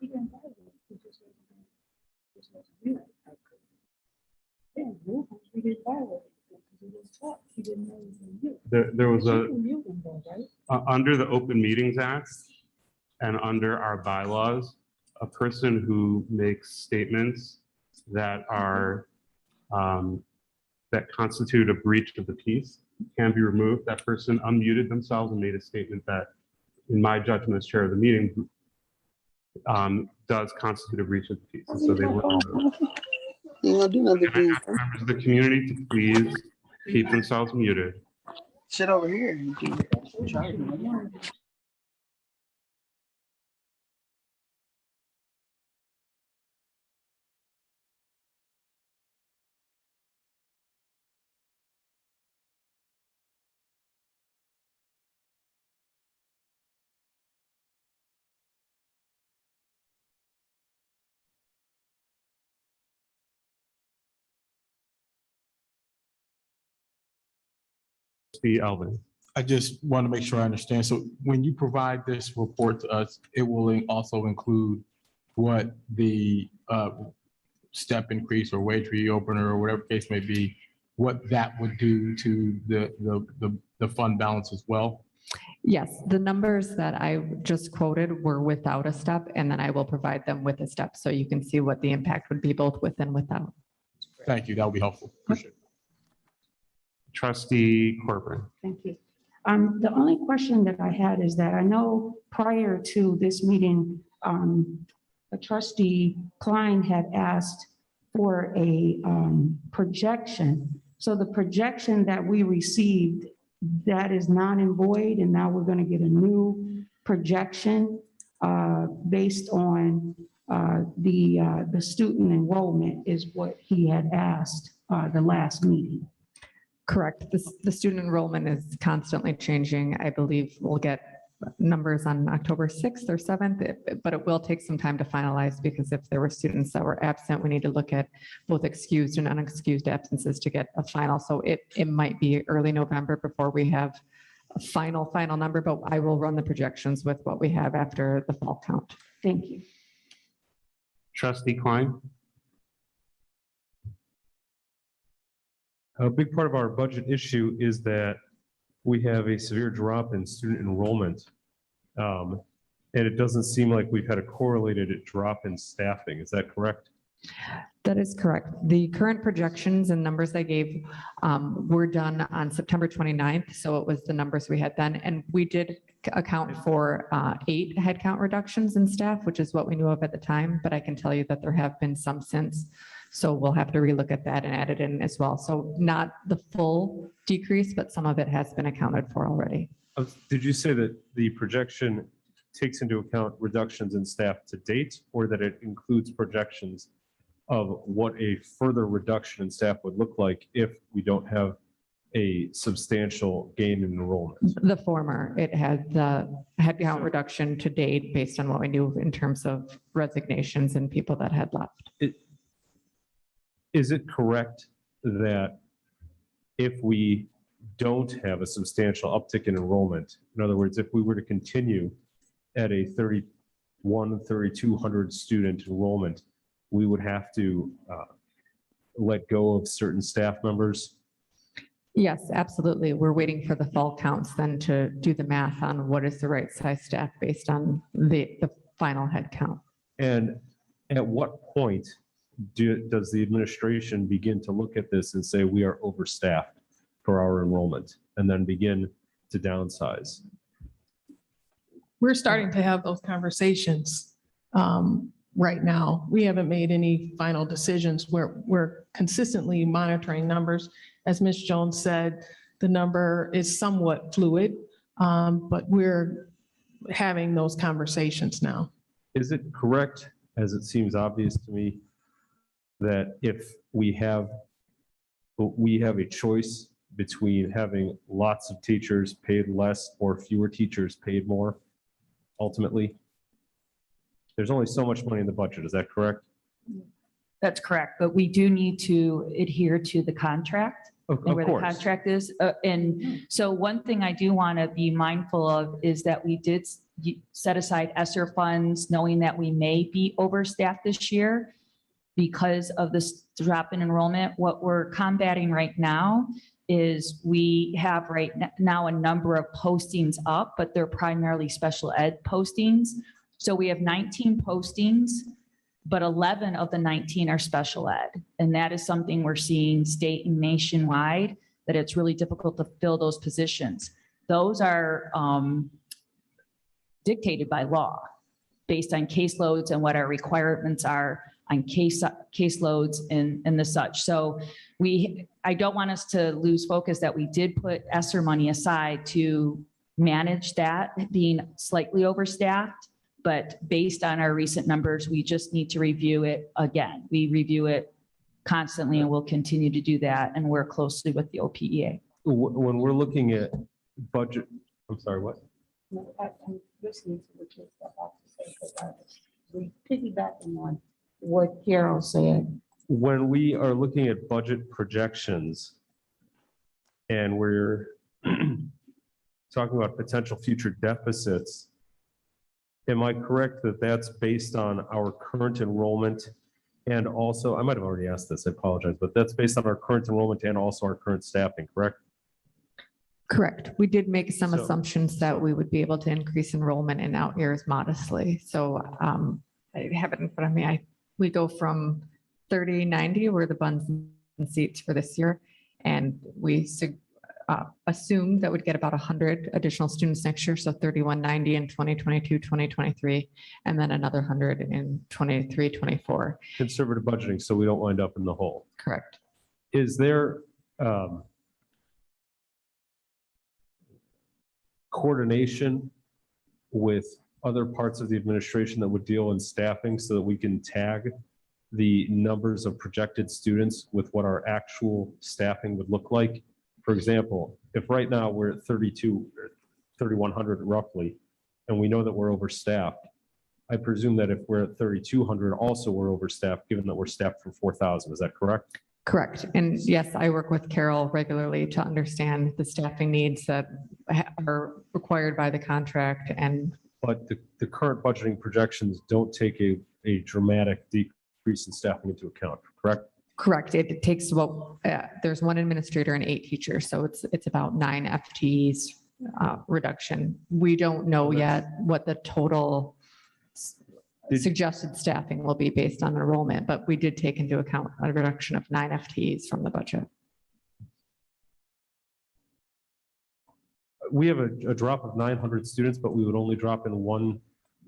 There was under the Open Meetings Act and under our bylaws, a person who makes statements that are that constitute a breach of the peace can be removed. That person unmuted themselves and made a statement that, in my judgment as chair of the meeting, does constitute a breach of the peace. And so they were removed. You gonna do nothing, And I ask members of the community to please keep themselves muted. shit over here. Trustee Elvin. I just want to make sure I understand. So when you provide this report to us, it will also include what the step increase or wage reopener or whatever case may be, what that would do to the fund balance as well? Yes, the numbers that I just quoted were without a step, and then I will provide them with a step so you can see what the impact would be both with and without. Thank you. That would be helpful. Appreciate it. Trustee Corbin. Thank you. The only question that I had is that I know prior to this meeting, a trustee Klein had asked for a projection. So the projection that we received, that is non and void, and now we're going to get a new projection based on the student enrollment is what he had asked the last meeting. Correct. The student enrollment is constantly changing. I believe we'll get numbers on October 6th or 7th, but it will take some time to finalize because if there were students that were absent, we need to look at both excused and unexcused absences to get a final. So it might be early November before we have a final number, but I will run the projections with what we have after the fall count. Thank you. Trustee Klein. A big part of our budget issue is that we have a severe drop in student enrollment. And it doesn't seem like we've had a correlated drop in staffing. Is that correct? That is correct. The current projections and numbers I gave were done on September 29th. So it was the numbers we had then. And we did account for 8 headcount reductions in staff, which is what we knew of at the time. But I can tell you that there have been some since. So we'll have to relook at that and add it in as well. So not the full decrease, but some of it has been accounted for already. Did you say that the projection takes into account reductions in staff to date, or that it includes projections of what a further reduction in staff would look like if we don't have a substantial gain in enrollment? The former, it had the headcount reduction to date based on what we knew in terms of resignations and people that had left. Is it correct that if we don't have a substantial uptick in enrollment, in other words, if we were to continue at a 3,200 student enrollment, we would have to let go of certain staff members. Yes, absolutely. We're waiting for the fall counts then to do the math on what is the right size staff based on the final head count. And at what point does the administration begin to look at this and say we are overstaffed for our enrollment and then begin to downsize? We're starting to have those conversations right now. We haven't made any final decisions. We're consistently monitoring numbers. As Ms. Jones said, the number is somewhat fluid, but we're having those conversations now. Is it correct, as it seems obvious to me, that if we have a choice between having lots of teachers paid less or fewer teachers paid more, ultimately? There's only so much money in the budget, is that correct? That's correct, but we do need to adhere to the contract. Of and where the course. contract is. And so one thing I do want to be mindful of is that we did set aside ESSER funds, knowing that we may be overstaffed this year because of this drop in enrollment. What we're combating right now is we have right now a number of postings up, but they're primarily special ed postings. So we have 19 postings, but 11 of the 19 are special ed. And that is something we're seeing state and nationwide, that it's really difficult to fill those positions. Those are dictated by law based on caseloads and what our requirements are on caseloads and the such. So I don't want us to lose focus that we did put ESSER money aside to manage that being slightly overstaffed. But based on our recent numbers, we just need to review it again. We review it constantly and we'll continue to do that and work closely with the OPEA. When we're looking at budget, I'm sorry, what? I'm listening to what you're about to say, because I was piggybacking on what Carol said. When we are looking at budget projections and we're talking about potential future deficits, am I correct that that's based on our current enrollment? And also, I might have already asked this, I apologize, but that's based on our current enrollment and also our current staffing, correct? Correct. We did make some So- assumptions that we would be able to increase enrollment in out years modestly. So I have it in front of me. We go from 3090 were the buns and seats for this year. And we assumed that we'd get about 100 additional students next year. So 3190 in 2022, 2023, and then another 100 in 23, 24. Conservative budgeting, so we don't wind up in the hole. Correct. Is there coordination with other parts of the administration that would deal in staffing so that we can tag the numbers of projected students with what our actual staffing would look like? For example, if right now we're at 32 or 3,100 roughly, and we know that we're overstaffed, I presume that if we're at 3,200, also we're overstaffed, given that we're staffed for 4,000. Is that correct? Correct. And yes, I work with Carol regularly to understand the staffing needs that are required by the contract. And But the current budgeting projections don't take a dramatic decrease in staffing into account, correct? correct. It takes about, there's one administrator and 8 teachers. So it's about 9 FTEs reduction. We don't know yet what the total suggested staffing will be based on enrollment, but we did take into account a reduction of 9 FTEs from the budget. We have a drop of 900 students, but we would only drop in 1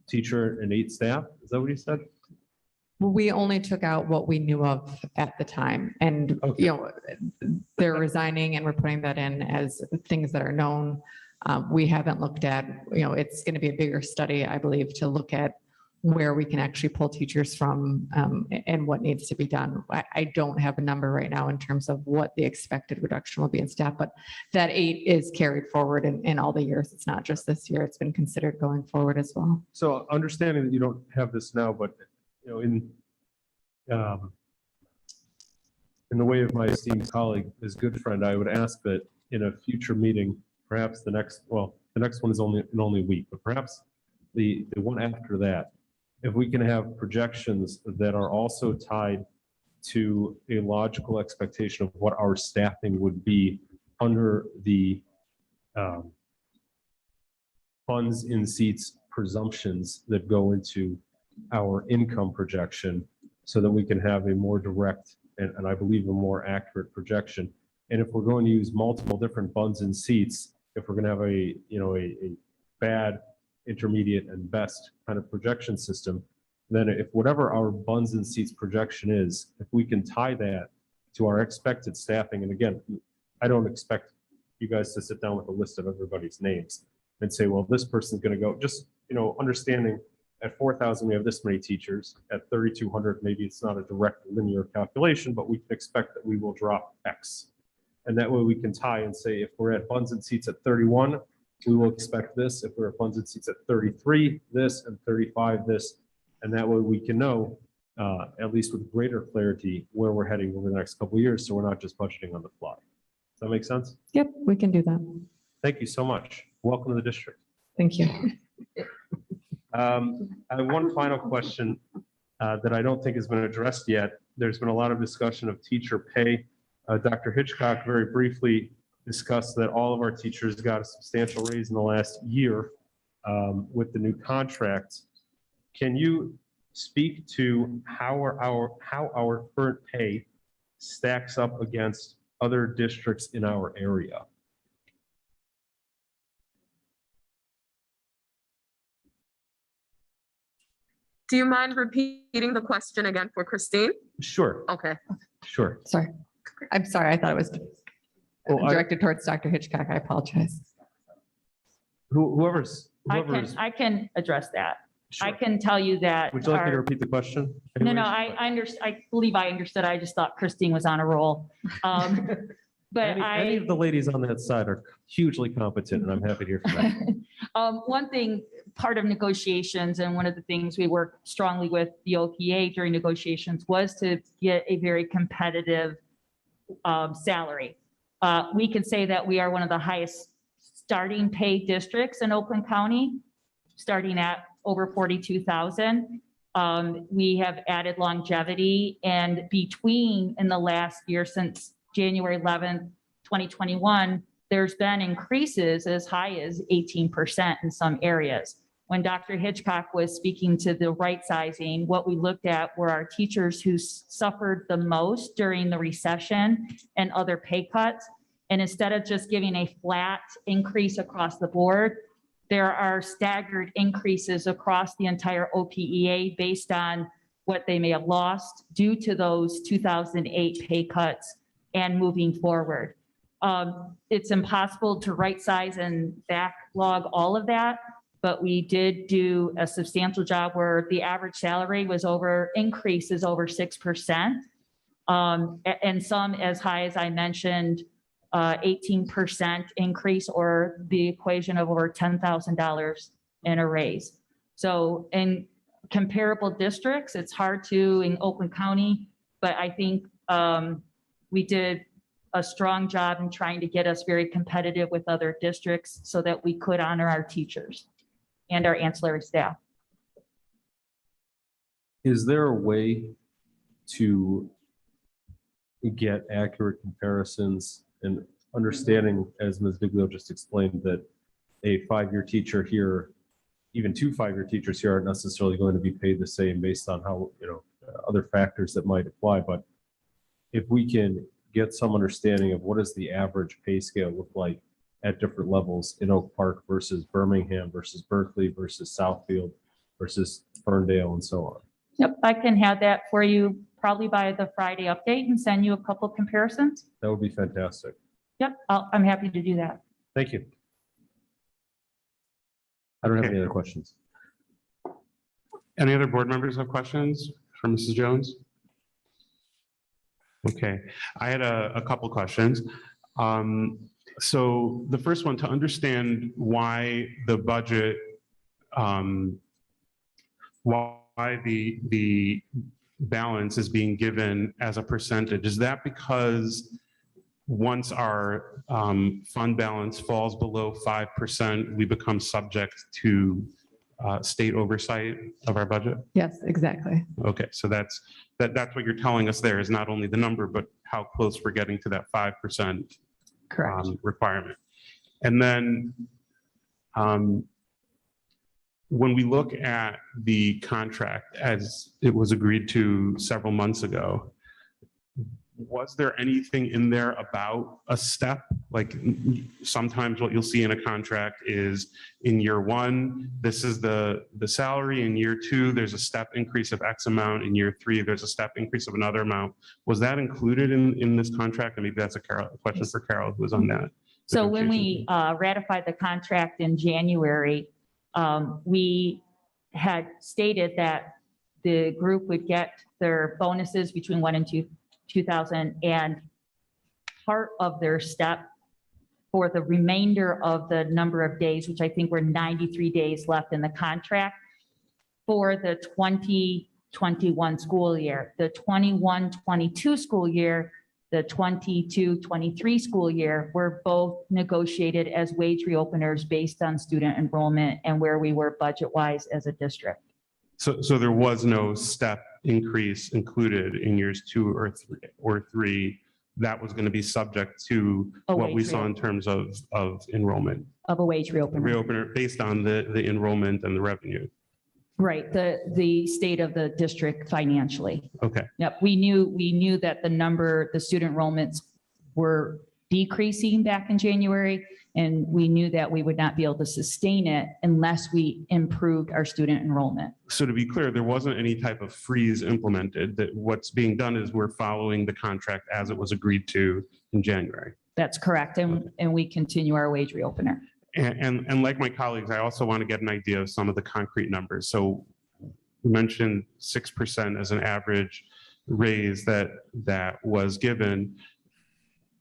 teacher and 8 staff. Is that what you said? Well, we only took out what we knew of at the time, and Okay. you know, they're resigning and we're putting that in as things that are known. We haven't looked at, you know, it's going to be a bigger study, I believe, to look at where we can actually pull teachers from and what needs to be done. I don't have a number right now in terms of what the expected reduction will be in staff, but that 8 is carried forward in all the years. It's not just this year. It's been considered going forward as well. So understanding that you don't have this now, but you know, in in the way of my esteemed colleague, his good friend, I would ask that in a future meeting, perhaps the next one is only in only a week, but perhaps the one after that, if we can have projections that are also tied to a logical expectation of what our staffing would be under the funds in seats presumptions that go into our income projection, so that we can have a more direct and I believe a more accurate projection. And if we're going to use multiple different funds in seats, if we're going to have a bad, intermediate, and best kind of projection system, then if whatever our buns and seats projection is, if we can tie that to our expected staffing, and again, I don't expect you guys to sit down with a list of everybody's names and say, well, this person's going to go, just, understanding at 4,000, we have this many teachers. At 3,200, maybe it's not a direct linear calculation, but we can expect that we will drop X. And that way we can tie and say, if we're at buns and seats at 31, we will expect this. If we're at buns and seats at 33, this, and 35, this. And that way we can know, at least with greater clarity, where we're heading over the next couple of years, so we're not just budgeting on the fly. Does that make sense? Yep, we can do that. Thank you so much. Welcome to the district. Thank you. I have one final question that I don't think has been addressed yet. There's been a lot of discussion of teacher pay. Dr. Hitchcock very briefly discussed that all of our teachers got a substantial raise in the last year with the new contract. Can you speak to how our current pay stacks up against other districts in our area? Do you mind repeating the question again for Christine? Sure, Okay. sure. Sorry. I'm sorry. I thought it was Well, directed towards Dr. Hitchcock. I apologize. Whoever's. I can address that. I Sure. can tell you that. Would you like me to our- repeat the question? No, anyways? I believe I understood. I just thought Christine was on a roll. But Any of the ladies on that side are hugely competent, and I'm happy to hear from them. One thing, part of negotiations, and one of the things we worked strongly with the OPA during negotiations was to get a very competitive salary. We can say that we are one of the highest starting pay districts in Oakland County, starting at over 42,000. We have added longevity, and between in the last year, since January 11th, 2021, there's been increases as high as 18% in some areas. When Dr. Hitchcock was speaking to the right sizing, what we looked at were our teachers who suffered the most during the recession and other pay cuts. And instead of just giving a flat increase across the board, there are staggered increases across the entire OPEA based on what they may have lost due to those 2008 pay cuts and moving forward. It's impossible to right size and backlog all of that, but we did do a substantial job where the average salary was increases over 6%. And some as high as I mentioned, 18% increase, or the equation of over $10,000 in a raise. So in comparable districts, it's hard to in Oakland County, but I think we did a strong job in trying to get us very competitive with other districts so that we could honor our teachers and our ancillary staff. Is there a way to get accurate comparisons and understanding, as Ms. Viglio just explained, that a 5-year teacher here, even 2 5-year teachers here aren't necessarily going to be paid the same based on how, other factors that might apply. But if we can get some understanding of what does the average pay scale look like at different levels in Oak Park versus Birmingham versus Berkeley versus Southfield versus Ferndale and so on. Yep, I can have that for you probably by the Friday update and send you a couple comparisons. That would be fantastic. Yep, I'm happy to do that. Thank you. I don't have any other questions. Any other board members have questions for Mrs. Jones? Okay, I had a couple questions. So the first one, to understand why the budget, why the balance is being given as a percentage. Is that because once our fund balance falls below 5%, we become subject to state oversight of our budget? Yes, exactly. Okay, so that's what you're telling us there, is not only the number, but how close we're getting to that 5% Correct. requirement. And then when we look at the contract as it was agreed to several months ago, was there anything in there about a step? Like sometimes what you'll see in a contract is in year one, this is the salary. In year two, there's a step increase of X amount. In year three, there's a step increase of another amount. Was that included in this contract? And maybe that's a question for Carol, who was on that. So when we ratified the contract in January, we had stated that the group would get their bonuses between 1 and 2,000, and part of their step for the remainder of the number of days, which I think were 93 days left in the contract for the 2021 school year. The 21-22 school year, the 22-23 school year were both negotiated as wage reopeners based on student enrollment and where we were budget-wise as a district. So there was no step increase included in years 2 or 3 that was going to be subject to what we saw in terms of enrollment. Of a wage reopener. Reopener based on the enrollment and the revenue. Right, the state of the district financially. Okay. Yep, we knew that the student enrollments were decreasing back in January, and we knew that we would not be able to sustain it unless we improved our student enrollment. So to be clear, there wasn't any type of freeze implemented. That what's being done is we're following the contract as it was agreed to in January. That's correct, and we continue our wage reopener. And like my colleagues, I also want to get an idea of some of the concrete numbers. So we mentioned 6% as an average raise that was given.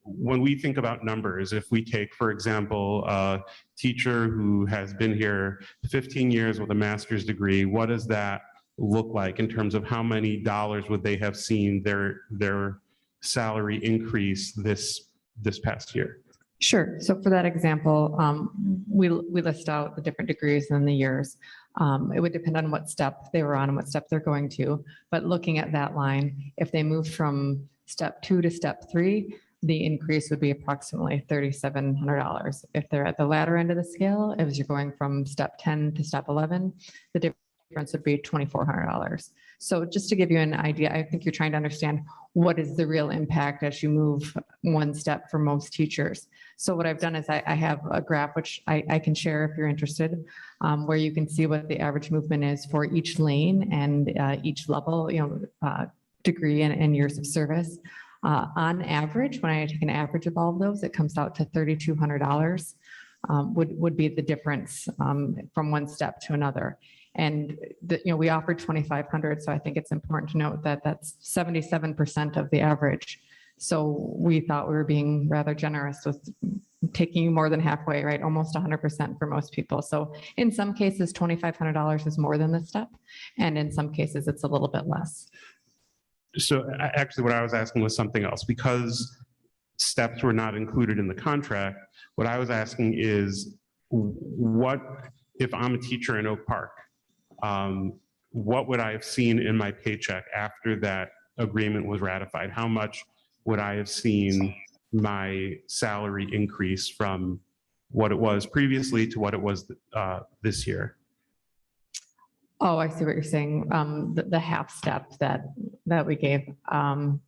When we think about numbers, if we take, for example, a teacher who has been here 15 years with a master's degree, what does that look like in terms of how many dollars would they have seen their salary increase this past year? Sure. So for that example, we list out the different degrees and the years. It would depend on what step they were on and what step they're going to. But looking at that line, if they moved from step 2 to step 3, the increase would be approximately $3,700. If they're at the latter end of the scale, if you're going from step 10 to step 11, the difference would be $2,400. So just to give you an idea, I think you're trying to understand what is the real impact as you move one step for most teachers. So what I've done is I have a graph, which I can share if you're interested, where you can see what the average movement is for each lane and each level, degree and years of service. On average, when I take an average of all of those, it comes out to $3,200 would be the difference from one step to another. And we offered 2,500, so I think it's important to note that that's 77% of the average. So we thought we were being rather generous with taking you more than halfway, right? Almost 100% for most people. So in some cases, $2,500 is more than the step, and in some cases, it's a little bit less. So actually what I was asking was something else. Because steps were not included in the contract, what I was asking is, what if I'm a teacher in Oak Park? What would I have seen in my paycheck after that agreement was ratified? How much would I have seen my salary increase from what it was previously to what it was this year? Oh, I see what you're saying. The half step that we gave. I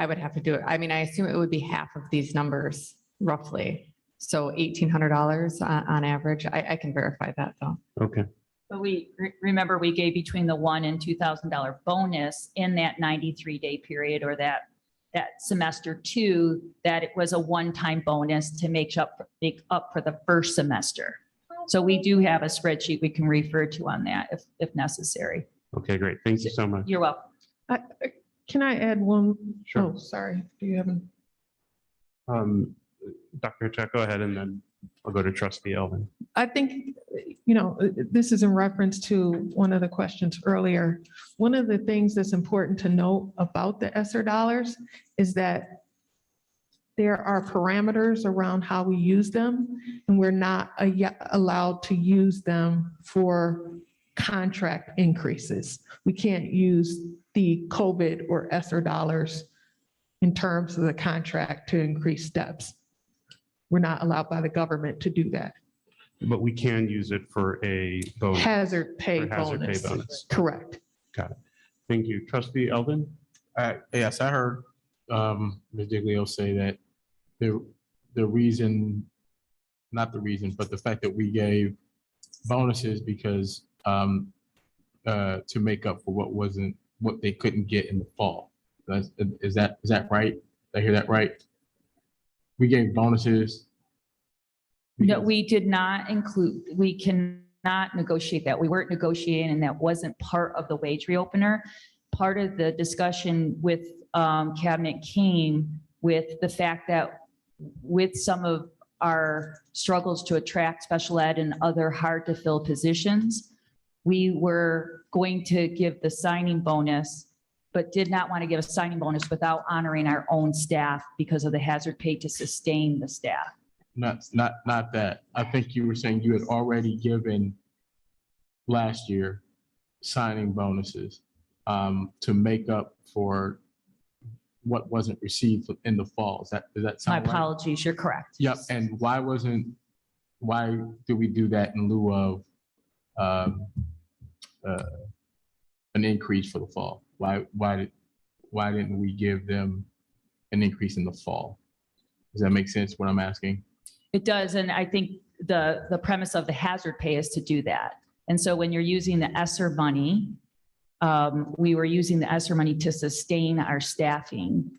would have to do it. I mean, I assume it would be half of these numbers roughly. So $1,800 on average. I can verify that though. Okay. But remember we gave between the $1,000 and $2,000 bonus in that 93-day period, or that semester 2, that it was a one-time bonus to make up for the first semester. So we do have a spreadsheet we can refer to on that if necessary. Okay, great. Thank you so much. You're welcome. Can I add one? Sure. Oh, sorry. Do you have Dr. Hitchcock, go ahead and then. I'll go to trustee Elvin. I think, this is in reference to one of the questions earlier. One of the things that's important to note about the ESSER dollars is that there are parameters around how we use them, and we're not allowed to use them for contract increases. We can't use the COVID or ESSER dollars in terms of the contract to increase steps. We're not allowed by the government to do that. But we can use it for a bonus. Hazard pay For hazard pay bonus. bonus. Correct. Got it. Thank you. Trustee Elvin? Yes, I heard Ms. Diglio say that the reason, not the reason, but the fact that we gave bonuses because to make up for what they couldn't get in the fall. Is that right? Did I hear that right? We gave bonuses. No, we did not include, we cannot negotiate that. We weren't negotiating, and that wasn't part of the wage reopener. Part of the discussion with Cabinet came with the fact that with some of our struggles to attract special ed and other hard to fill positions, we were going to give the signing bonus, but did not want to give a signing bonus without honoring our own staff because of the hazard pay to sustain the staff. Not that. I think you were saying you had already given last year signing bonuses to make up for what wasn't received in the fall. Does that My sound right? apologies, you're correct. Yep. And why did we do that in lieu of an increase for the fall? Why didn't we give them an increase in the fall? Does that make sense what I'm asking? It does, and I think the premise of the hazard pay is to do that. And so when you're using the ESSER money, we were using the ESSER money to sustain our staffing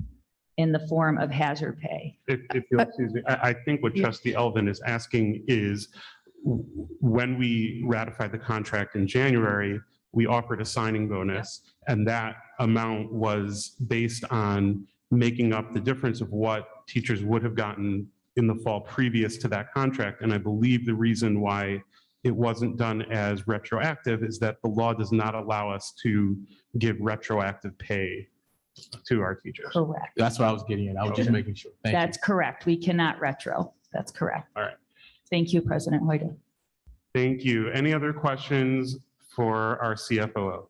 in the form of hazard pay. If you'll excuse me, I think what Trustee Elvin is asking is when we ratified the contract in January, we offered a signing bonus, and that amount was based on making up the difference of what teachers would have gotten in the fall previous to that contract. And I believe the reason why it wasn't done as retroactive is that the law does not allow us to give retroactive pay to our teachers. Correct. That's what I was getting at. I was just making sure. Thank you. That's correct. We cannot retro. That's correct. All right. Thank you, President Hoyda. Thank you. Any other questions for our CFOO?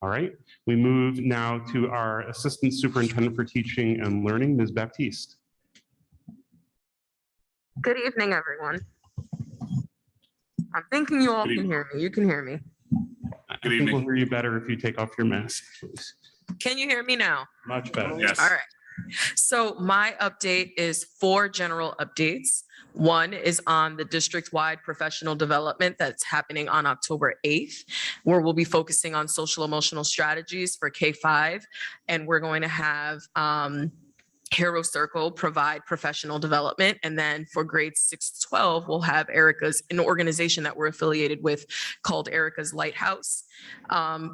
All right, we move now to our Assistant Superintendent for Teaching and Learning, Ms. Baptiste. Good evening, everyone. I'm thinking you all can hear me. You can hear me. I think we'll hear you better if you take off your mask, please. Can you hear me now? Much better. Yes. All right. So my update is 4 general updates. One is on the district-wide professional development that's happening on October 8th, where we'll be focusing on social emotional strategies for K-5. And we're going to have Hero Circle provide professional development. And then for grades 6 to 12, we'll have Erica's, an organization that we're affiliated with called Erica's Lighthouse,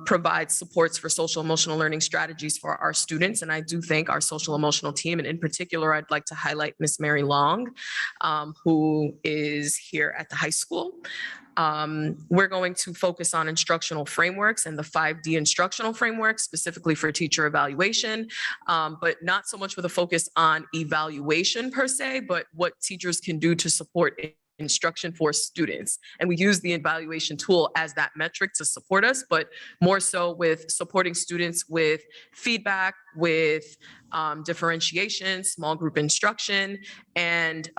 provide supports for social emotional learning strategies for our students. And I do thank our social emotional team. And in particular, I'd like to highlight Miss Mary Long, who is here at the high school. We're going to focus on instructional frameworks and the 5D instructional framework specifically for teacher evaluation, but not so much with a focus on evaluation per se, but what teachers can do to support instruction for students. And we use the evaluation tool as that metric to support us, but more so with supporting students with feedback, with differentiation, small group instruction, and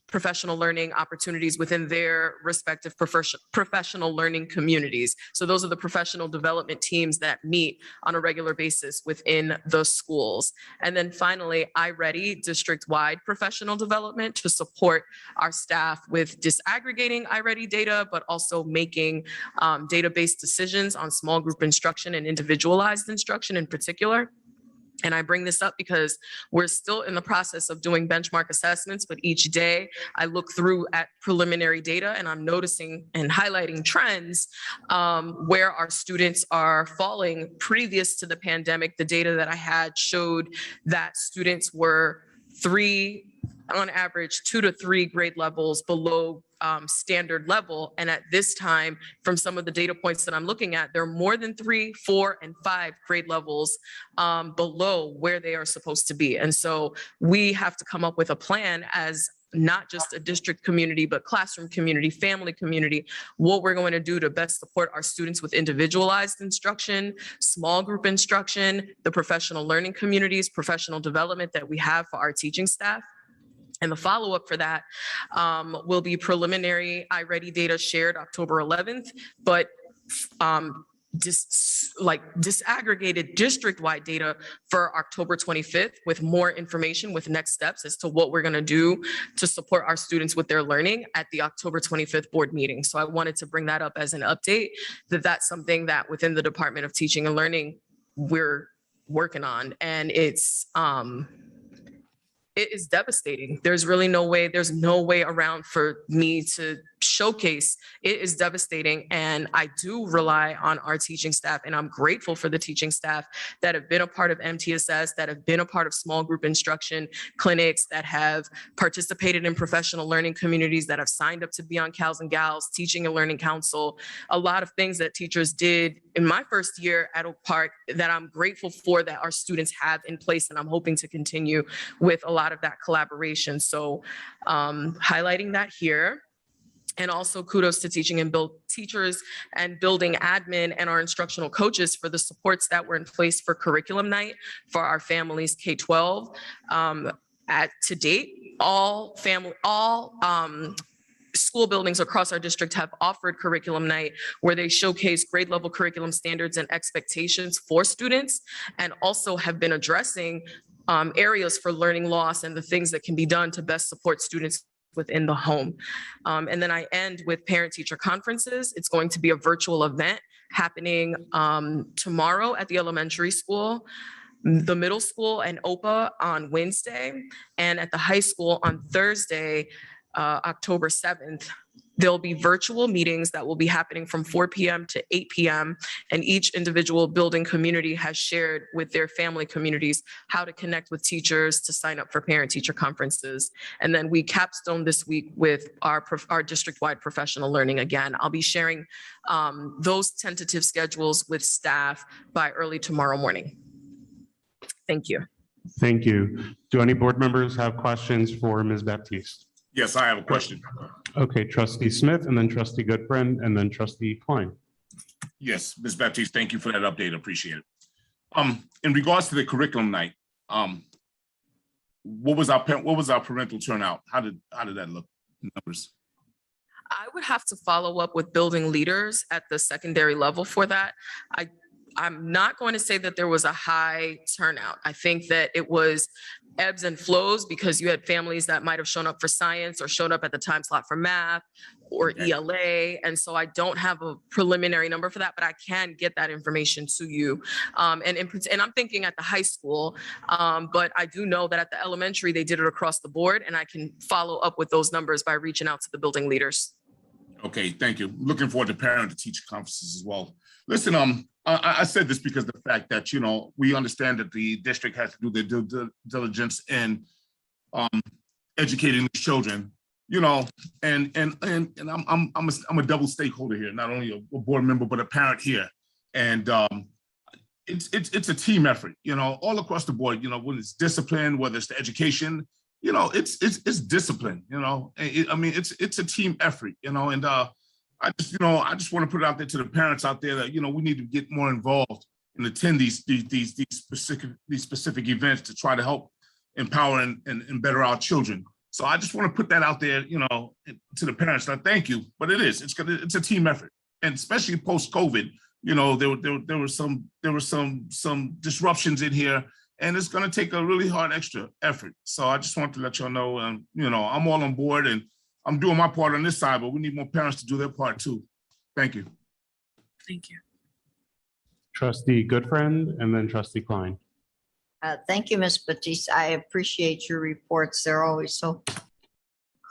professional learning opportunities within their respective professional learning communities. So those are the professional development teams that meet on a regular basis within the schools. And then finally, iReady, district-wide professional development to support our staff with disaggregating iReady data, but also making data-based decisions on small group instruction and individualized instruction in particular. And I bring this up because we're still in the process of doing benchmark assessments, but each day I look through at preliminary data and I'm noticing and highlighting trends where our students are falling. Previous to the pandemic, the data that I had showed that students were 3 on average 2 to 3 grade levels below standard level. And at this time, from some of the data points that I'm looking at, there are more than 3, 4, and 5 grade levels below where they are supposed to be. And so we have to come up with a plan as not just a district community, but classroom community, family community, what we're going to do to best support our students with individualized instruction, small group instruction, the professional learning communities, professional development that we have for our teaching staff. And the follow-up for that will be preliminary iReady data shared October 11th, but disaggregated district-wide data for October 25th with more information with next steps as to what we're going to do to support our students with their learning at the October 25th board meeting. So I wanted to bring that up as an update, that's something that within the Department of Teaching and Learning, we're working on. And it is devastating. There's no way around for me to showcase. It is devastating. And I do rely on our teaching staff, and I'm grateful for the teaching staff that have been a part of MTSS, that have been a part of small group instruction clinics, that have participated in professional learning communities, that have signed up to be on Cows and Gals, Teaching and Learning Council, a lot of things that teachers did in my first year at Oak Park that I'm grateful for that our students have in place. And I'm hoping to continue with a lot of that collaboration. So highlighting that here. And also kudos to teachers and building admin and our instructional coaches for the supports that were in place for curriculum night for our families K-12. To date, all school buildings across our district have offered curriculum night where they showcase grade level curriculum standards and expectations for students, and also have been addressing areas for learning loss and the things that can be done to best support students within the home. And then I end with parent-teacher conferences. It's going to be a virtual event happening tomorrow at the elementary school, the middle school and OPA on Wednesday, and at the high school on Thursday, October 7th. There'll be virtual meetings that will be happening from 4 p.m. to 8 p.m. And each individual building community has shared with their family communities how to connect with teachers to sign up for parent-teacher conferences. And then we capstone this week with our district-wide professional learning again. I'll be sharing those tentative schedules with staff by early tomorrow morning. Thank you. Thank you. Do any board members have questions for Ms. Baptiste? Yes, I have a question. Okay, Trustee Smith, and then Trustee Goodfriend, and then Trustee Klein. Yes, Ms. Baptiste, thank you for that update. Appreciate it. In regards to the curriculum night, what was our parental turnout? How did that look? Numbers. I would have to follow up with building leaders at the secondary level for that. I'm not going to say that there was a high turnout. I think that it was ebbs and flows because you had families that might have shown up for science or showed up at the time slot for math or ELA. And so I don't have a preliminary number for that, but I can get that information to you. And I'm thinking at the high school, but I do know that at the elementary, they did it across the board, and I can follow up with those numbers by reaching out to the building leaders. Okay, thank you. Looking forward to parent-to-teacher conferences as well. Listen, I said this because the fact that, we understand that the district has to do their due diligence in educating these children, and I'm a double stakeholder here, not only a board member, but a parent here. And it's a team effort, all across the board, when it's discipline, whether it's the education, it's discipline, it's a team effort, and I just want to put it out there to the parents out there that, we need to get more involved and attend these specific events to try to help empower and better our children. So I just want to put that out there, to the parents. Now, thank you, but it's a team effort, and especially post COVID, there were some disruptions in here, and it's going to take a really hard extra effort. So I just want to let y'all know, I'm all on board, and I'm doing my part on this side, but we need more parents to do their part too. Thank you. Thank you. Trustee Goodfriend, and then Trustee Klein. Thank you, Ms. Batiste. I appreciate your reports. They're always so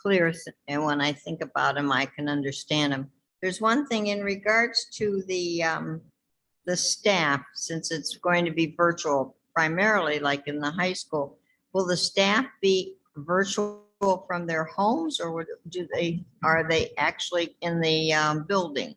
clear. And when I think about them, I can understand them. There's one thing in regards to the staff, since it's going to be virtual, primarily like in the high school. Will the staff be virtual from their homes, or are they actually in the building?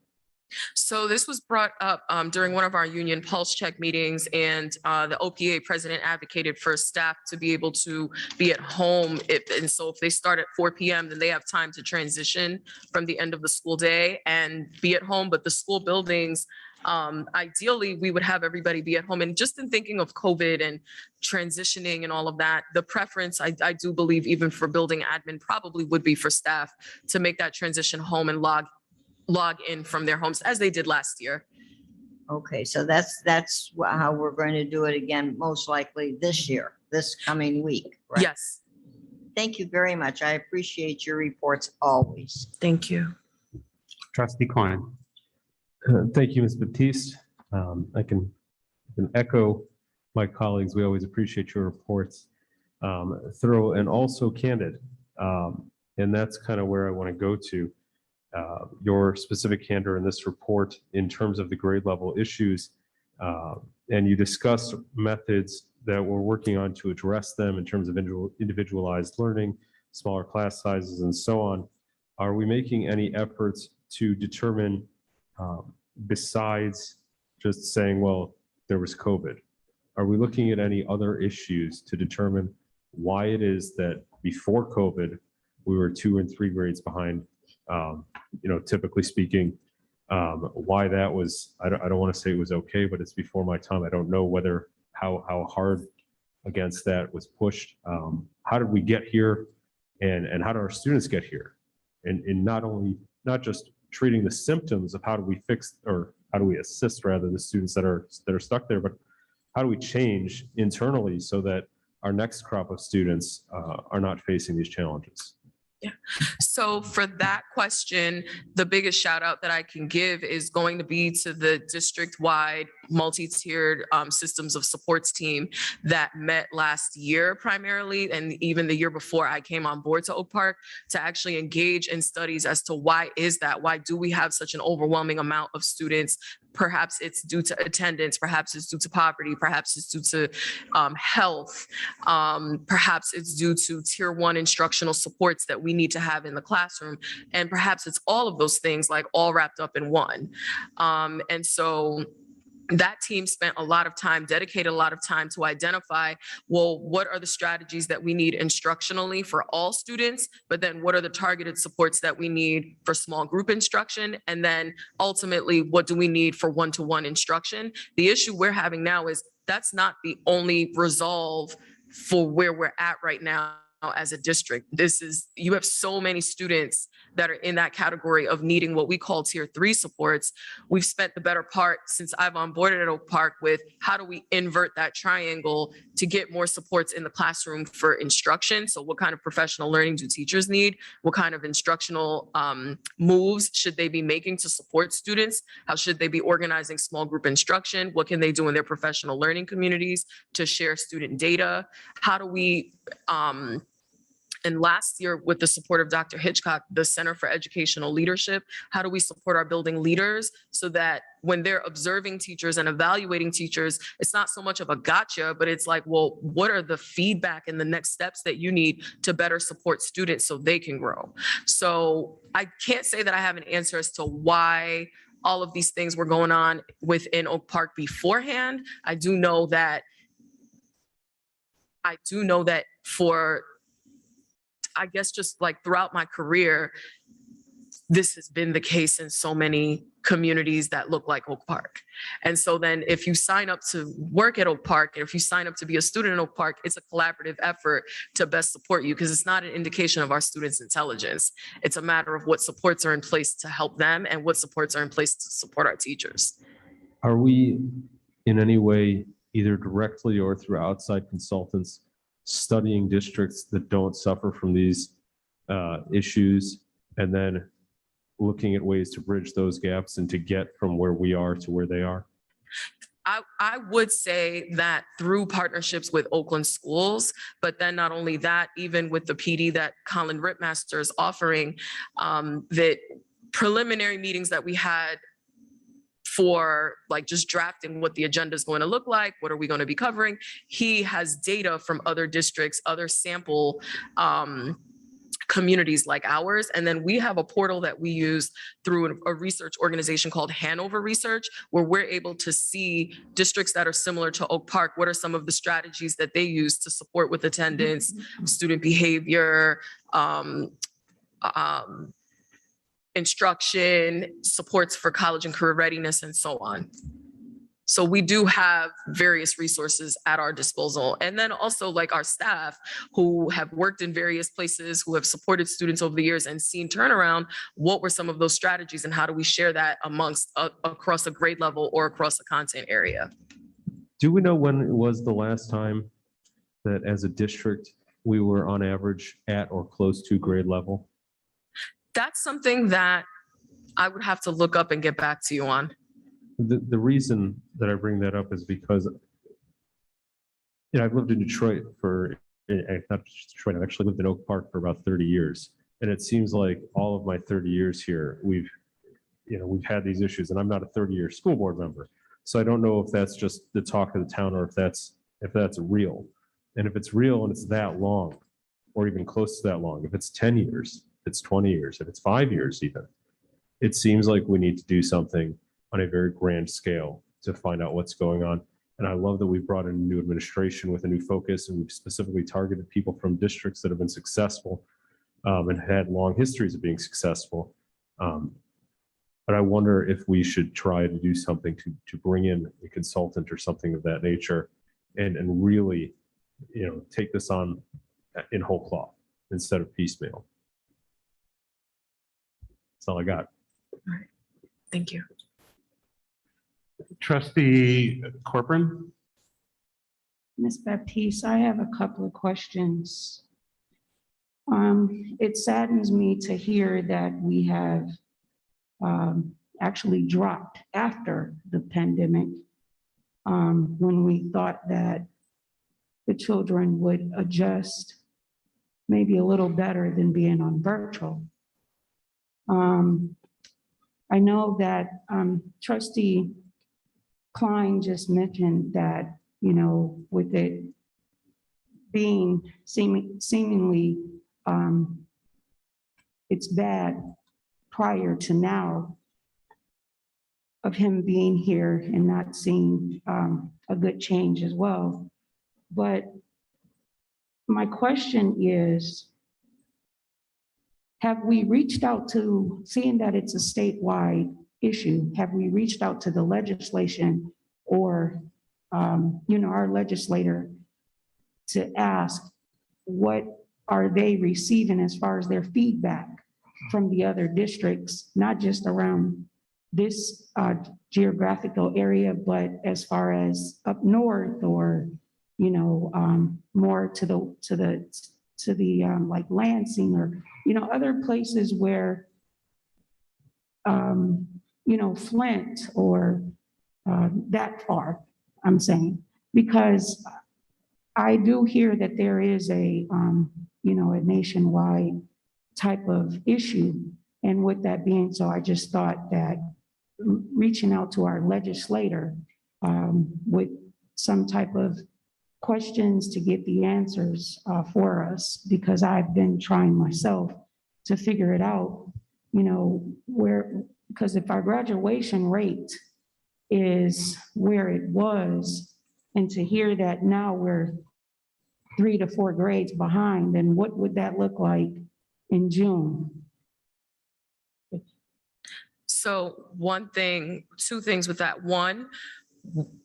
So this was brought up during one of our union pulse check meetings, and the OPA president advocated for staff to be able to be at home. And so if they start at 4 p.m., then they have time to transition from the end of the school day and be at home. But the school buildings, ideally, we would have everybody be at home. And just in thinking of COVID and transitioning and all of that, the preference, I do believe, even for building admin, probably would be for staff to make that transition home and log in from their homes as they did last year. Okay, so that's how we're going to do it again, most likely this year, this coming week, right? Yes. Thank you very much. I appreciate your reports always. Thank you. Trustee Klein. Thank you, Ms. Baptiste. I can echo my colleagues. We always appreciate your reports, thorough and also candid. And that's kind of where I want to go to. Your specific candor in this report in terms of the grade level issues. And you discussed methods that we're working on to address them in terms of individualized learning, smaller class sizes, and so on. Are we making any efforts to determine, besides just saying, well, there was COVID, are we looking at any other issues to determine why it is that before COVID, we were 2 and 3 grades behind? Typically speaking, why that was, I don't want to say it was okay, but it's before my time. I don't know whether how hard against that was pushed. How did we get here, and how do our students get here? And not just treating the symptoms of how do we fix, or how do we assist rather the students that are stuck there, but how do we change internally so that our next crop of students are not facing these challenges? Yeah. So for that question, the biggest shout out that I can give is going to be to the district-wide multi-tiered systems of supports team that met last year primarily, and even the year before I came on board to Oak Park, to actually engage in studies as to why is that? Why do we have such an overwhelming amount of students? Perhaps it's due to attendance, perhaps it's due to poverty, perhaps it's due to health, perhaps it's due to tier 1 instructional supports that we need to have in the classroom, and perhaps it's all of those things, like all wrapped up in one. And so that team spent dedicated a lot of time to identify, well, what are the strategies that we need instructionally for all students, but then what are the targeted supports that we need for small group instruction? And then ultimately, what do we need for one-to-one instruction? The issue we're having now is that's not the only resolve for where we're at right now as a district. You have so many students that are in that category of needing what we call tier 3 supports. We've spent the better part since I've onboarded at Oak Park with how do we invert that triangle to get more supports in the classroom for instruction. So what kind of professional learning do teachers need? What kind of instructional moves should they be making to support students? How should they be organizing small group instruction? What can they do in their professional learning communities to share student data? How do we and last year, with the support of Dr. Hitchcock, the Center for Educational Leadership, how do we support our building leaders so that when they're observing teachers and evaluating teachers, it's not so much of a gotcha, but it's like, well, what are the feedback and the next steps that you need to better support students so they can grow? So I can't say that I have an answer as to why all of these things were going on within Oak Park beforehand. I do know that for, I guess, just like throughout my career, this has been the case in so many communities that look like Oak Park. And so then if you sign up to work at Oak Park, and if you sign up to be a student in Oak Park, it's a collaborative effort to best support you, because it's not an indication of our students' intelligence. It's a matter of what supports are in place to help them and what supports are in place to support our teachers. Are we in any way, either directly or through outside consultants, studying districts that don't suffer from these issues, and then looking at ways to bridge those gaps and to get from where we are to where they are? I would say that through partnerships with Oakland schools, but then not only that, even with the PD that Colin Ripmaster is offering, that preliminary meetings that we had for like just drafting what the agenda is going to look like, what are we going to be covering. He has data from other districts, other sample communities like ours. And then we have a portal that we use through a research organization called Hanover Research, where we're able to see districts that are similar to Oak Park. What are some of the strategies that they use to support with attendance, student behavior, instruction, supports for college and career readiness, and so on. So we do have various resources at our disposal. And then also like our staff who have worked in various places, who have supported students over the years and seen turnaround, what were some of those strategies and how do we share that amongst across a grade level or across a content area? Do we know when it was the last time that as a district, we were on average at or close to grade level? That's something that I would have to look up and get back to you on. The reason that I bring that up is because I've lived in Detroit not just Detroit, I've actually lived in Oak Park for about 30 years. And it seems like all of my 30 years here, we've had these issues, and I'm not a 30-year school board member. So I don't know if that's just the talk of the town or if that's real. And if it's real and it's that long, or even close to that long, if it's 10 years, if it's 20 years, if it's 5 years even, it seems like we need to do something on a very grand scale to find out what's going on. And I love that we brought in a new administration with a new focus, and we've specifically targeted people from districts that have been successful and had long histories of being successful. But I wonder if we should try to do something to bring in a consultant or something of that nature and really, take this on in whole cloth instead of piecemeal. That's all I got. All right. Thank you. Trustee Corcoran? Ms. Baptiste, I have a couple of questions. It saddens me to hear that we have actually dropped after the pandemic, when we thought that the children would adjust maybe a little better than being on virtual. I know that Trustee Klein just mentioned that, with it being seemingly it's bad prior to now of him being here and not seeing a good change as well. But my question is, have we reached out to, seeing that it's a statewide issue, have we reached out to the legislation or, our legislator to ask what are they receiving as far as their feedback from the other districts, not just around this geographical area, but as far as up north or, more to the like Lansing or, other places where, Flint or that far, I'm saying, because I do hear that there is a nationwide type of issue. And with that being so, I just thought that reaching out to our legislator with some type of questions to get the answers for us, because I've been trying myself to figure it out, because if our graduation rate is where it was, and to hear that now we're 3 to 4 grades behind, then what would that look like in June? So two things with that. One,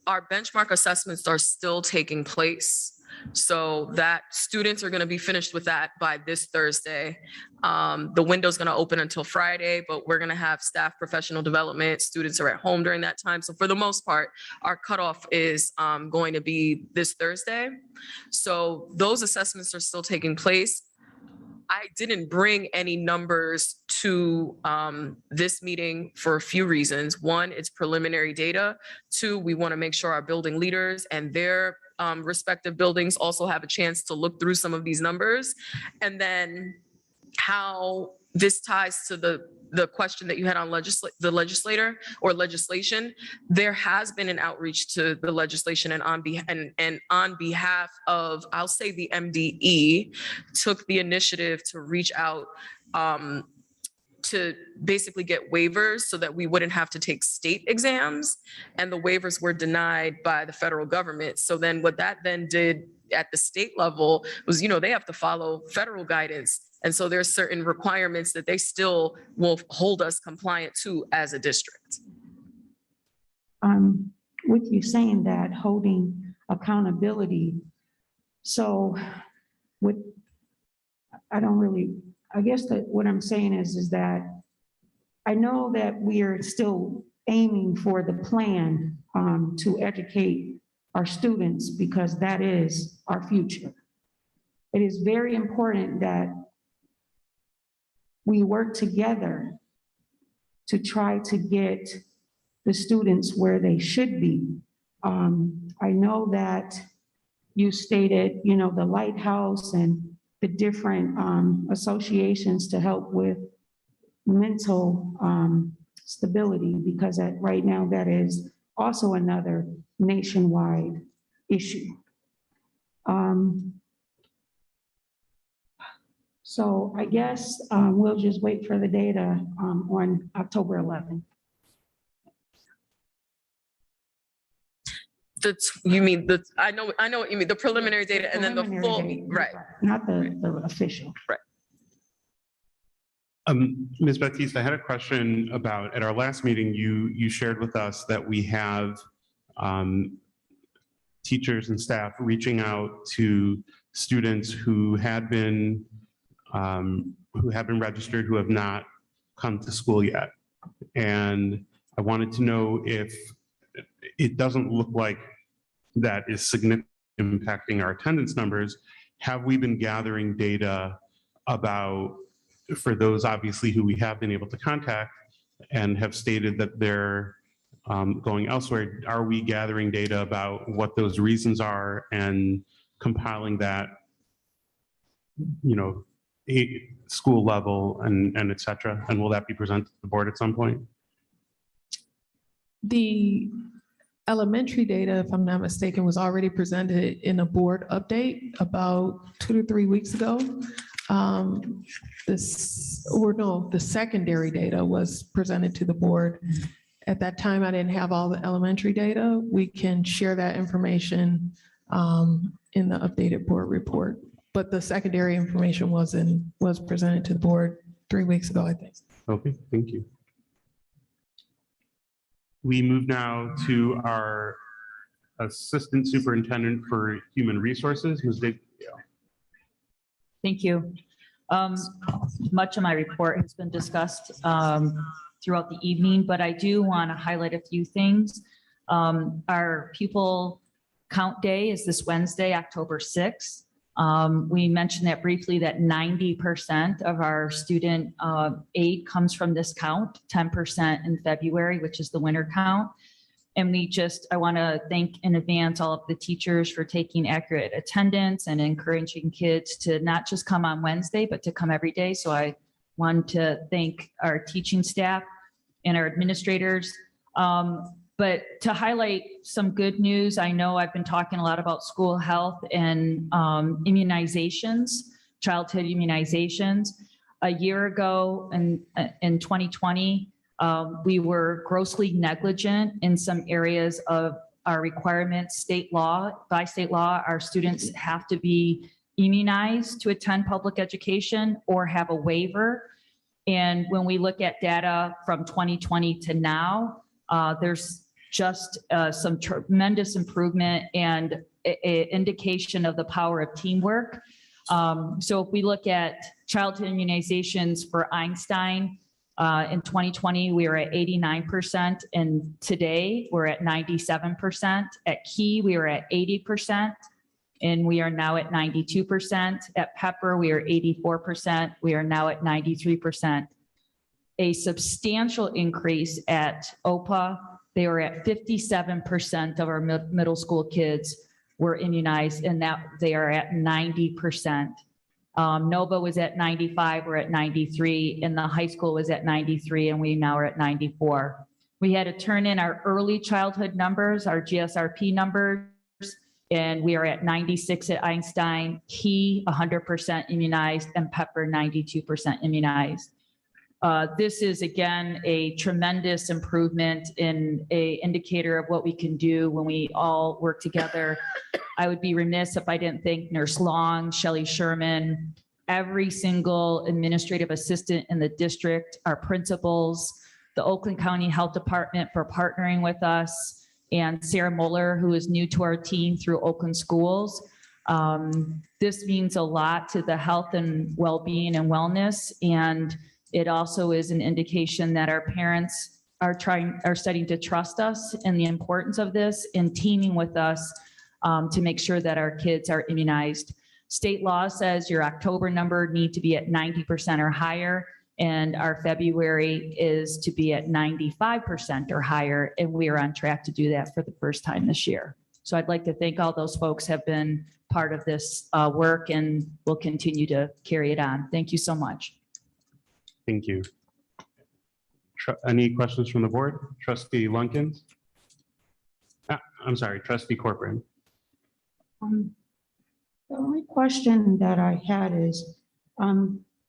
our benchmark assessments are still taking place. So that students are going to be finished with that by this Thursday. The window's going to open until Friday, but we're going to have staff professional development. Students are at home during that time. So for the most part, our cutoff is going to be this Thursday. So those assessments are still taking place. I didn't bring any numbers to this meeting for a few reasons. One, it's preliminary data. Two, we want to make sure our building leaders and their respective buildings also have a chance to look through some of these numbers. And then how this ties to the the question that you had on the legislator or legislation, there has been an outreach to the legislation and on behalf of, I'll say the MDE, took the initiative to reach out to basically get waivers so that we wouldn't have to take state exams. And the waivers were denied by the federal government. So then what that then did at the state level was, they have to follow federal guidance. And so there's certain requirements that they still will hold us compliant to as a district. With you saying that, holding accountability. So I guess that what I'm saying is that I know that we are still aiming for the plan to educate our students because that is our future. It is very important that we work together to try to get the students where they should be. I know that you stated, the Lighthouse and the different associations to help with mental stability, because right now that is also another nationwide issue. So I guess we'll just wait for the data on October 11th. I know what you mean, the preliminary data and then the full, right. Not the official. Right. Ms. Baptiste, I had a question about, at our last meeting, you shared with us that we have teachers and staff reaching out to students who had been registered, who have not come to school yet. And I wanted to know if it doesn't look like that is significantly impacting our attendance numbers. Have we been gathering data about, for those obviously who we have been able to contact and have stated that they're going elsewhere, are we gathering data about what those reasons are and compiling that, school level and et cetera? And will that be presented to the board at some point? The elementary data, if I'm not mistaken, was already presented in a board update about 2 to 3 weeks ago. The secondary data was presented to the board. At that time, I didn't have all the elementary data. We can share that information in the updated board report. But the secondary information was presented to the board 3 weeks ago, I think. Okay, thank you. We move now to our Assistant Superintendent for Human Resources, Ms. Digg. Thank you. Much of my report has been discussed throughout the evening, but I do want to highlight a few things. Our pupil count day is this Wednesday, October 6th. We mentioned that briefly, that 90% of our student aid comes from this count, 10% in February, which is the winter count. And I want to thank in advance all of the teachers for taking accurate attendance and encouraging kids to not just come on Wednesday, but to come every day. So I want to thank our teaching staff and our administrators. But to highlight some good news, I know I've been talking a lot about school health and immunizations, childhood immunizations. A year ago in 2020, we were grossly negligent in some areas of our requirements. By state law, our students have to be immunized to attend public education or have a waiver. And when we look at data from 2020 to now, there's just some tremendous improvement and an indication of the power of teamwork. So if we look at childhood immunizations for Einstein, in 2020, we were at 89%, and today we're at 97%. At Key, we were at 80%, and we are now at 92%. At Pepper, we are 84%. We are now at 93%. A substantial increase at OPA. They were at 57% of our middle school kids were immunized, and that they are at 90%. Nova was at 95, we're at 93, and the high school was at 93, and we now are at 94. We had to turn in our early childhood numbers, our GSRP numbers, and we are at 96 at Einstein, Key 100% immunized, and Pepper 92% immunized. This is again a tremendous improvement in a indicator of what we can do when we all work together. I would be remiss if I didn't thank Nurse Long, Shelley Sherman, every single administrative assistant in the district, our principals, the Oakland County Health Department for partnering with us, and Sarah Muller, who is new to our team through Oakland Schools. This means a lot to the health and well-being and wellness, and it also is an indication that our parents are starting to trust us and the importance of this and teaming with us to make sure that our kids are immunized. State law says your October number need to be at 90% or higher, and our February is to be at 95% or higher, and we are on track to do that for the first time this year. So I'd like to thank all those folks who have been part of this work and will continue to carry it on. Thank you so much. Thank you. Any questions from the board? Trustee Lunkins? I'm sorry, Trustee Corcoran. The only question that I had is,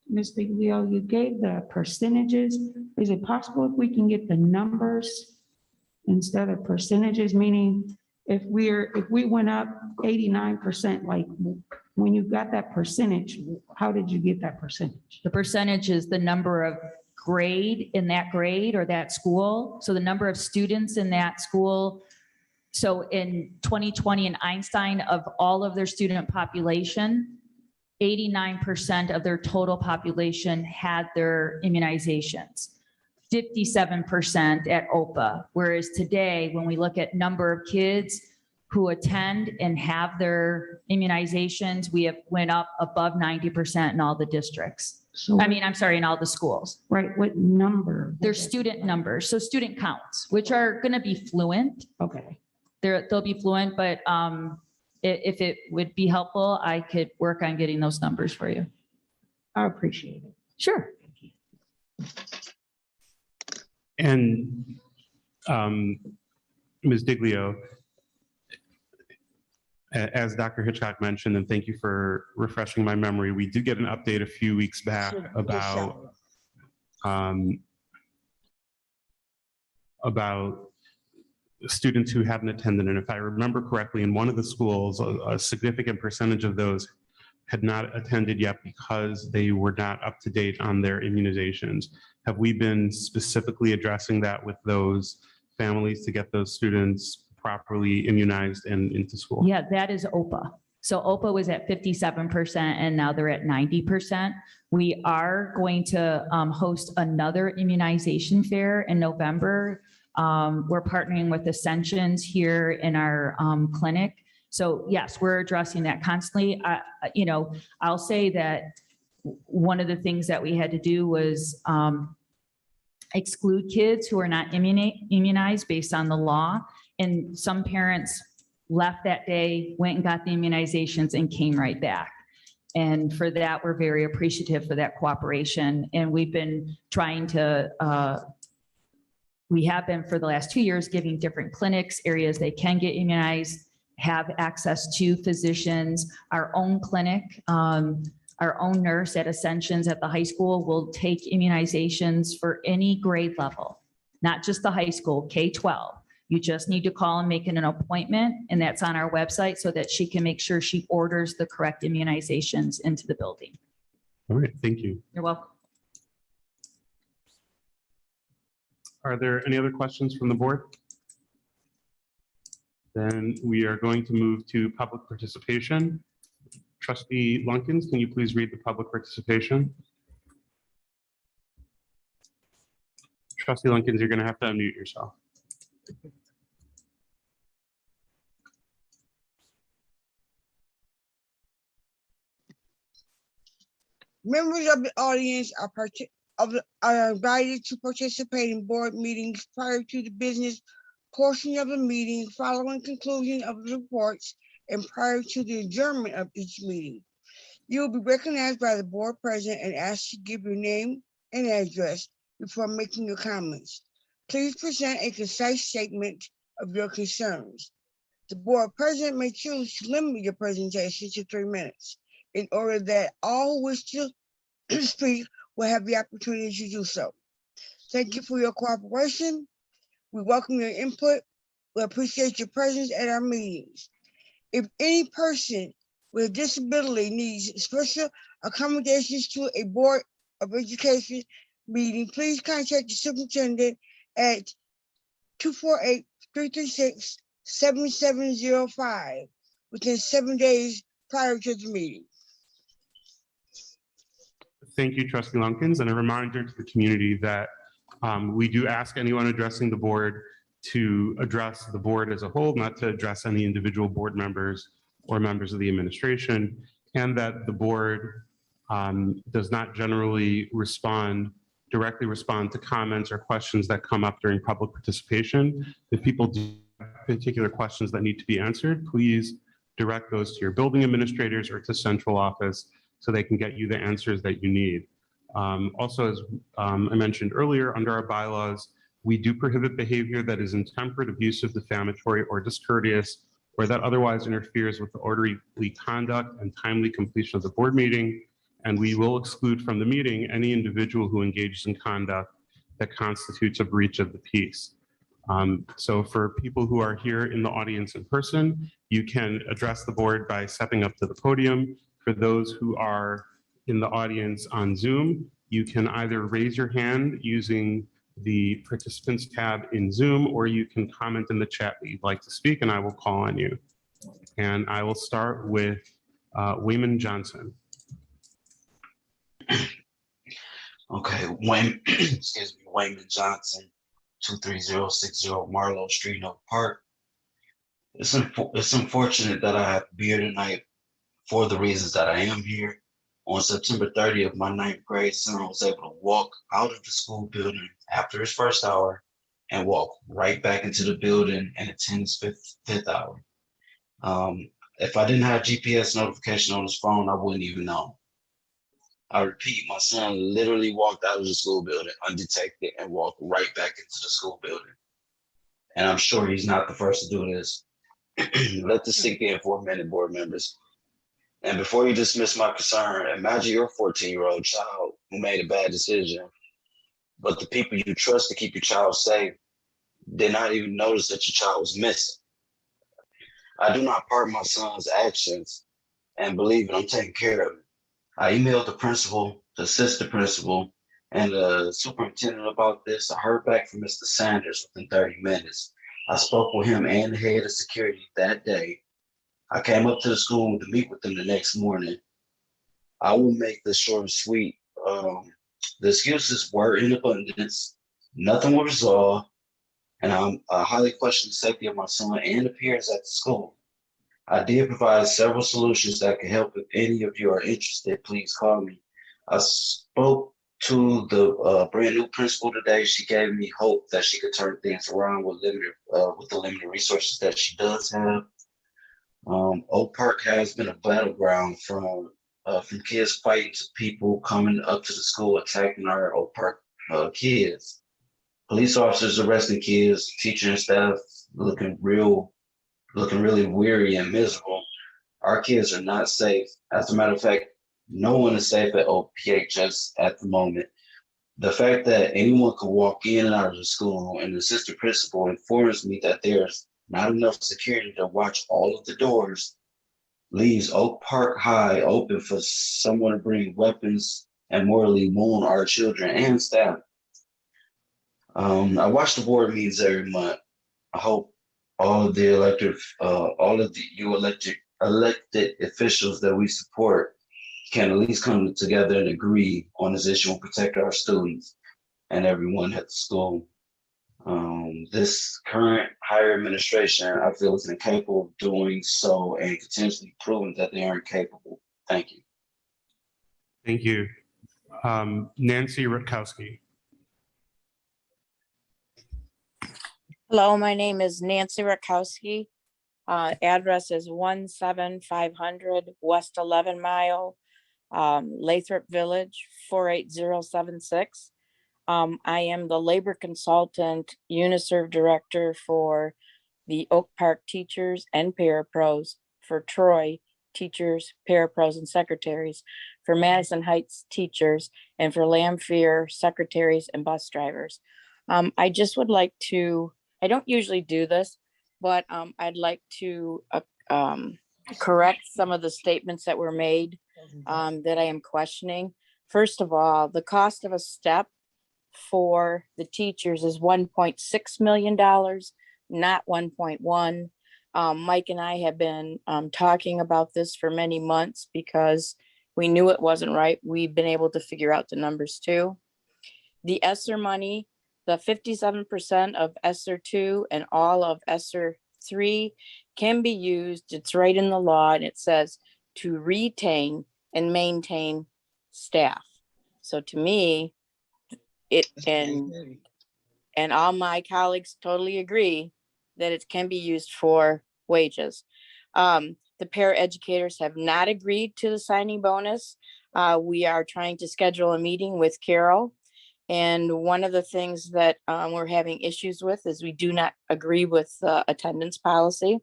Ms. Biglio, you gave the percentages. Is it possible if we can get the numbers instead of percentages? Meaning, if we went up 89%, like when you got that percentage, how did you get that percentage? The percentage is the number of grade in that grade or that school. So the number of students in that school. So in 2020 in Einstein, of all of their student population, 89% of their total population had their immunizations, 57% at OPA. Whereas today, when we look at number of kids who attend and have their immunizations, we have went up above 90% in all the districts. So, I'm sorry, in all the schools. right, what number? Their student numbers, so student counts, which are gonna be fluent. Okay. They'll be fluent, but if it would be helpful, I could work on getting those numbers for you. I appreciate it. Sure. And Ms. Diglio, as Dr. Hitchcock mentioned, and thank you for refreshing my memory, we did get an update a few weeks back about students who hadn't attended. And if I remember correctly, in one of the schools, a significant percentage of those had not attended yet because they were not up to date on their immunizations. Have we been specifically addressing that with those families to get those students properly immunized and into school? Yeah, that is OPA. So OPA was at 57% and now they're at 90%. We are going to host another immunization fair in November. We're partnering with Ascensions here in our clinic. So yes, we're addressing that constantly. I'll say that one of the things that we had to do was exclude kids who are not immunized based on the law. And some parents left that day, went and got the immunizations and came right back. And for that, we're very appreciative for that cooperation. And we've been trying to, we have been for the last 2 years giving different clinics areas they can get immunized, have access to physicians. Our own clinic, our own nurse at Ascensions at the high school will take immunizations for any grade level, not just the high school, K-12. You just need to call and make an appointment, and that's on our website so that she can make sure she orders the correct immunizations into the building. All right, thank you. You're welcome. Are there any other questions from the board? Then we are going to move to public participation. Trustee Lunkins, can you please read the public participation? Trustee Lunkins, you're going to have to unmute yourself. Members of the audience are invited to participate in board meetings prior to the business portion of the meeting, following conclusion of the reports, and prior to the adjournment of each meeting. You will be recognized by the board president and asked to give your name and address before making your comments. Please present a concise statement of your concerns. The board president may choose to limit your presentation to 3 minutes in order that all who wish to speak will have the opportunity to do so. Thank you for your cooperation. We welcome your input. We appreciate your presence at our meetings. If any person with a disability needs special accommodations to a Board of Education meeting, please contact the superintendent at 248-336-7705 within 7 days prior to the meeting. Thank you, Trustee Lumpkins, and a reminder to the community that we do ask anyone addressing the board to address the board as a whole, not to address any individual board members or members of the administration, and that the board does not generally directly respond to comments or questions that come up during public participation. If people do have particular questions that need to be answered, please direct those to your building administrators or to central office so they can get you the answers that you need. Also, as I mentioned earlier, under our bylaws, we do prohibit behavior that is intemperate, abusive, defamatory, or discourteous, or that otherwise interferes with the orderly conduct and timely completion of the board meeting. And we will exclude from the meeting any individual who engages in conduct that constitutes a breach of the peace. So for people who are here in the audience in person, you can address the board by stepping up to the podium. For those who are in the audience on Zoom, you can either raise your hand using the participants tab in Zoom, or you can comment in the chat that you'd like to speak and I will call on you. And I will start with Wayman Johnson. Okay, Wayman, excuse me, Wayman Johnson, 23060 Marlowe Street, Oak Park. It's unfortunate that I have to be here tonight for the reasons that I am here. On September 30th, my 9th grade son was able to walk out of the school building after his first hour and walk right back into the building and attend his fifth hour. If I didn't have GPS notification on his phone, I wouldn't even know. I repeat, my son literally walked out of the school building undetected and walked right back into the school building. And I'm sure he's not the first to do this. Let this sink in for a minute, board members. And before you dismiss my concern, imagine your 14-year-old child who made a bad decision, but the people you trust to keep your child safe did not even notice that your child was missing. I do not pardon my son's actions, and believe it, I'm taking care of it. I emailed the principal, the assistant principal, and the superintendent about this. I heard back from Mr. Sanders within 30 minutes. I spoke with him and the head of security that day. I came up to the school to meet with them the next morning. I will make this short and sweet. The excuses were in abundance. Nothing was resolved. And I highly question the safety of my son and the peers at the school. I did provide several solutions that could help. If any of you are interested, please call me. I spoke to the brand new principal today. She gave me hope that she could turn things around with the limited resources that she does have. Oak Park has been a battleground from kids fighting to people coming up to the school attacking our Oak Park kids. Police officers arresting kids, teachers and staff looking really weary and miserable. Our kids are not safe. As a matter of fact, no one is safe at OPHS at the moment. The fact that anyone could walk in and out of the school and the assistant principal informs me that there's not enough security to watch all of the doors leaves Oak Park High open for someone to bring weapons and mortally wound our children and staff. I watch the board meetings every month. I hope all of the elected officials that we support can at least come together and agree on this issue and protect our students and everyone at the school. This current higher administration, I feel, is incapable of doing so and continuously proving that they aren't capable. Thank you. Thank you. Nancy Rutkowski. Hello, my name is Nancy Rakowski. Address is 17500 West 11 Mile, Lathrop Village, 48076. I am the labor consultant, UNISERV director for the Oak Park teachers and parapros, for Troy teachers, parapros, and secretaries, for Madison Heights teachers, and for Lamphir secretaries and bus drivers. I just would like to, I don't usually do this, but I'd like to correct some of the statements that were made that I am questioning. First of all, the cost of a step for the teachers is $1.6 million, not 1.1. Mike and I have been talking about this for many months because we knew it wasn't right. We've been able to figure out the numbers too. The ESSER money, the 57% of ESSER 2 and all of ESSER 3 can be used. It's right in the law, and it says to retain and maintain staff. So to me, it and all my colleagues totally agree that it can be used for wages. The paraeducators have not agreed to the signing bonus. We are trying to schedule a meeting with Carol. And one of the things that we're having issues with is we do not agree with the attendance policy.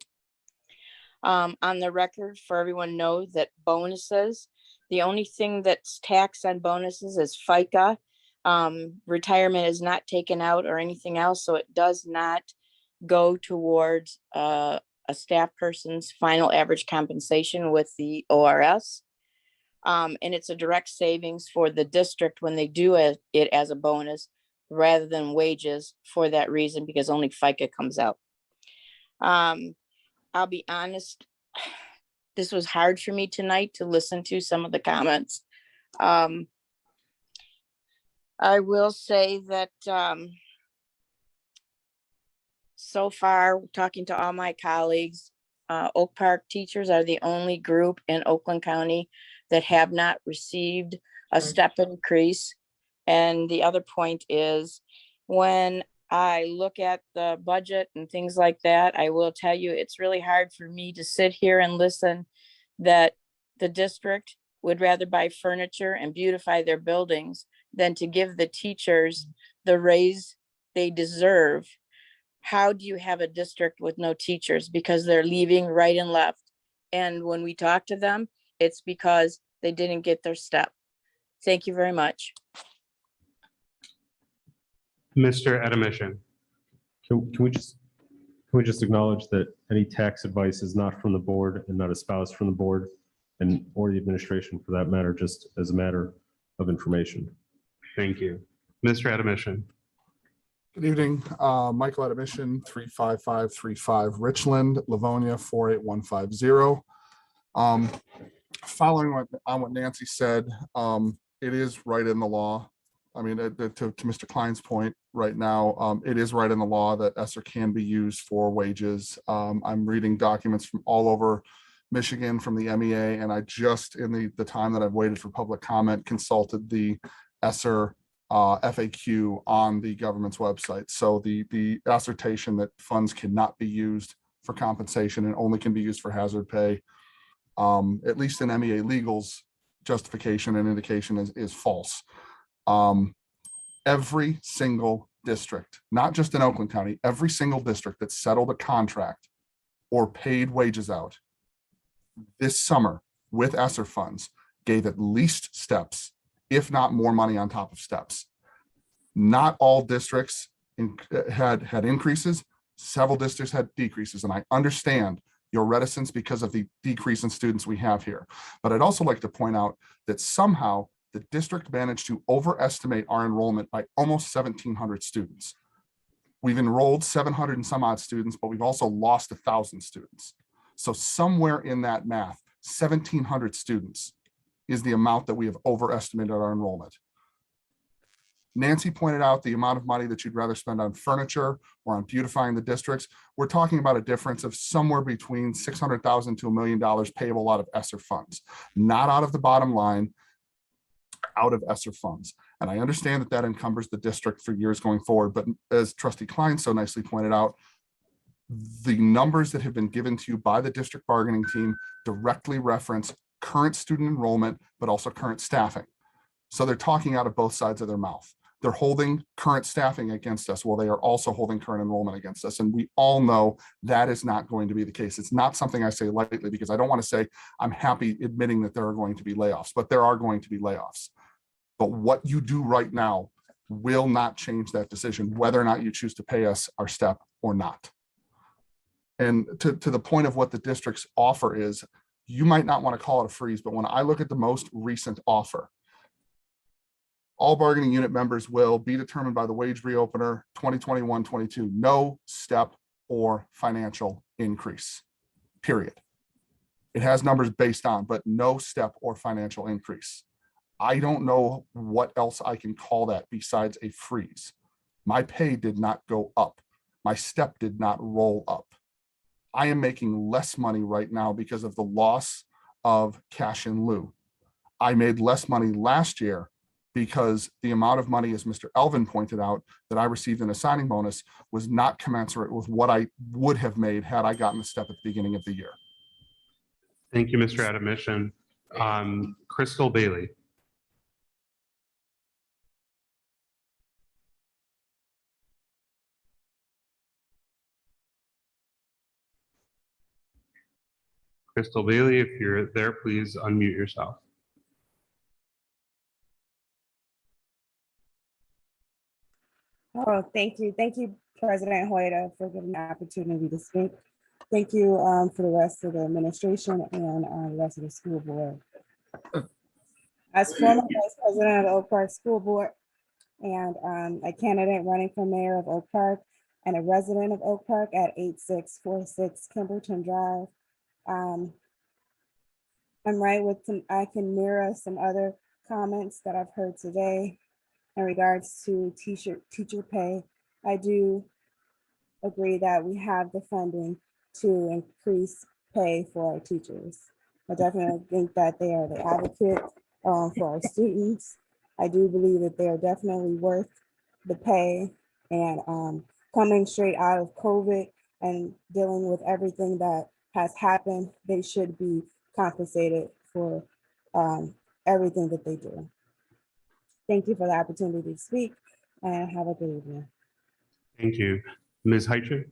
On the record, for everyone knows that bonuses, the only thing that's taxed on bonuses is FICA. Retirement is not taken out or anything else, so it does not go towards a staff person's final average compensation with the ORS. And it's a direct savings for the district when they do it as a bonus rather than wages for that reason, because only FICA comes out. I'll be honest, this was hard for me tonight to listen to some of the comments. I will say that so far, talking to all my colleagues, Oak Park teachers are the only group in Oakland County that have not received a step increase. And the other point is, when I look at the budget and things like that, I will tell you, it's really hard for me to sit here and listen that the district would rather buy furniture and beautify their buildings than to give the teachers the raise they deserve. How do you have a district with no teachers? Because they're leaving right and left. And when we talk to them, it's because they didn't get their step. Thank you very much. Mr. Adamician. Can we just acknowledge that any tax advice is not from the board and not espoused from the board and or the administration for that matter, just as a matter of information. Thank you. Mr. Adamician. Good evening, Michael Adamician, 35535 Richland, Livonia, 48150. Following on what Nancy said, it is right in the law. I mean, to Mr. Klein's point right now, it is right in the law that ESSER can be used for wages. I'm reading documents from all over Michigan from the MEA, and I just, in the time that I've waited for public comment, consulted the ESSER FAQ on the government's website. So the assertion that funds cannot be used for compensation and only can be used for hazard pay, at least in MEA Legal's justification and indication is false. Every single district, not just in Oakland County, every single district that settled a contract or paid wages out this summer with ESSER funds gave at least steps, if not more money on top of steps. Not all districts had increases. Several districts had decreases, and I understand your reticence because of the decrease in students we have here. But I'd also like to point out that somehow the district managed to overestimate our enrollment by almost 1,700 students. We've enrolled 700 and some odd students, but we've also lost 1,000 students. So somewhere in that math, 1,700 students is the amount that we have overestimated our enrollment. Nancy pointed out the amount of money that you'd rather spend on furniture or on beautifying the districts. We're talking about a difference of somewhere between $600,000 to $1 million payable out of ESSER funds, not out of the bottom line, out of ESSER funds. And I understand that that encumbers the district for years going forward, but as Trustee Klein so nicely pointed out, the numbers that have been given to you by the district bargaining team directly reference current student enrollment, but also current staffing. So they're talking out of both sides of their mouth. They're holding current staffing against us while they are also holding current enrollment against us. And we all know that is not going to be the case. It's not something I say lightly because I don't want to say I'm happy admitting that there are going to be layoffs, but there are going to be layoffs. But what you do right now will not change that decision, whether or not you choose to pay us our step or not. And to the point of what the district's offer is, you might not want to call it a freeze, but when I look at the most recent offer, all bargaining unit members will be determined by the wage reopener 2021-22, no step or financial increase, period. It has numbers based on, but no step or financial increase. I don't know what else I can call that besides a freeze. My pay did not go up. My step did not roll up. I am making less money right now because of the loss of cash in lieu. I made less money last year because the amount of money, as Mr. Elvin pointed out, that I received in a signing bonus was not commensurate with what I would have made had I gotten the step at the beginning of the year. Thank you, Mr. Adamishan. Crystal Bailey. Crystal Bailey, if you're there, please unmute yourself. Oh, thank you. Thank you, President Hoyta, for giving the opportunity to speak. Thank you for the rest of the administration and the rest of the school board. As former Vice President of the Oak Park School Board and a candidate running for mayor of Oak Park and a resident of Oak Park at 8646 Kimberton Drive, I'm right with some, I can mirror some other comments that I've heard today in regards to teacher pay. I do agree that we have the funding to increase pay for our teachers. I definitely think that they are the advocate for our students. I do believe that they are definitely worth the pay, and coming straight out of COVID and dealing with everything that has happened, they should be compensated for everything that they do. Thank you for the opportunity to speak, and have a good evening. Thank you. Ms. Heicher?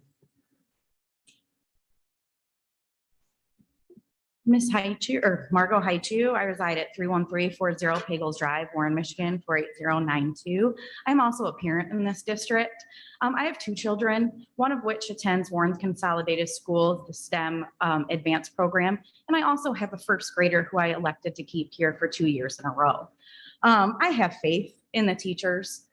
Ms. Haichu, or Margot Haichu, I reside at 31340 Pagels Drive, Warren, Michigan, 48092. I'm also a parent in this district. I have two children, one of which attends Warren Consolidated Schools, the STEM advanced program. And I also have a first grader who I elected to keep here for 2 years in a row. I have faith in the teachers.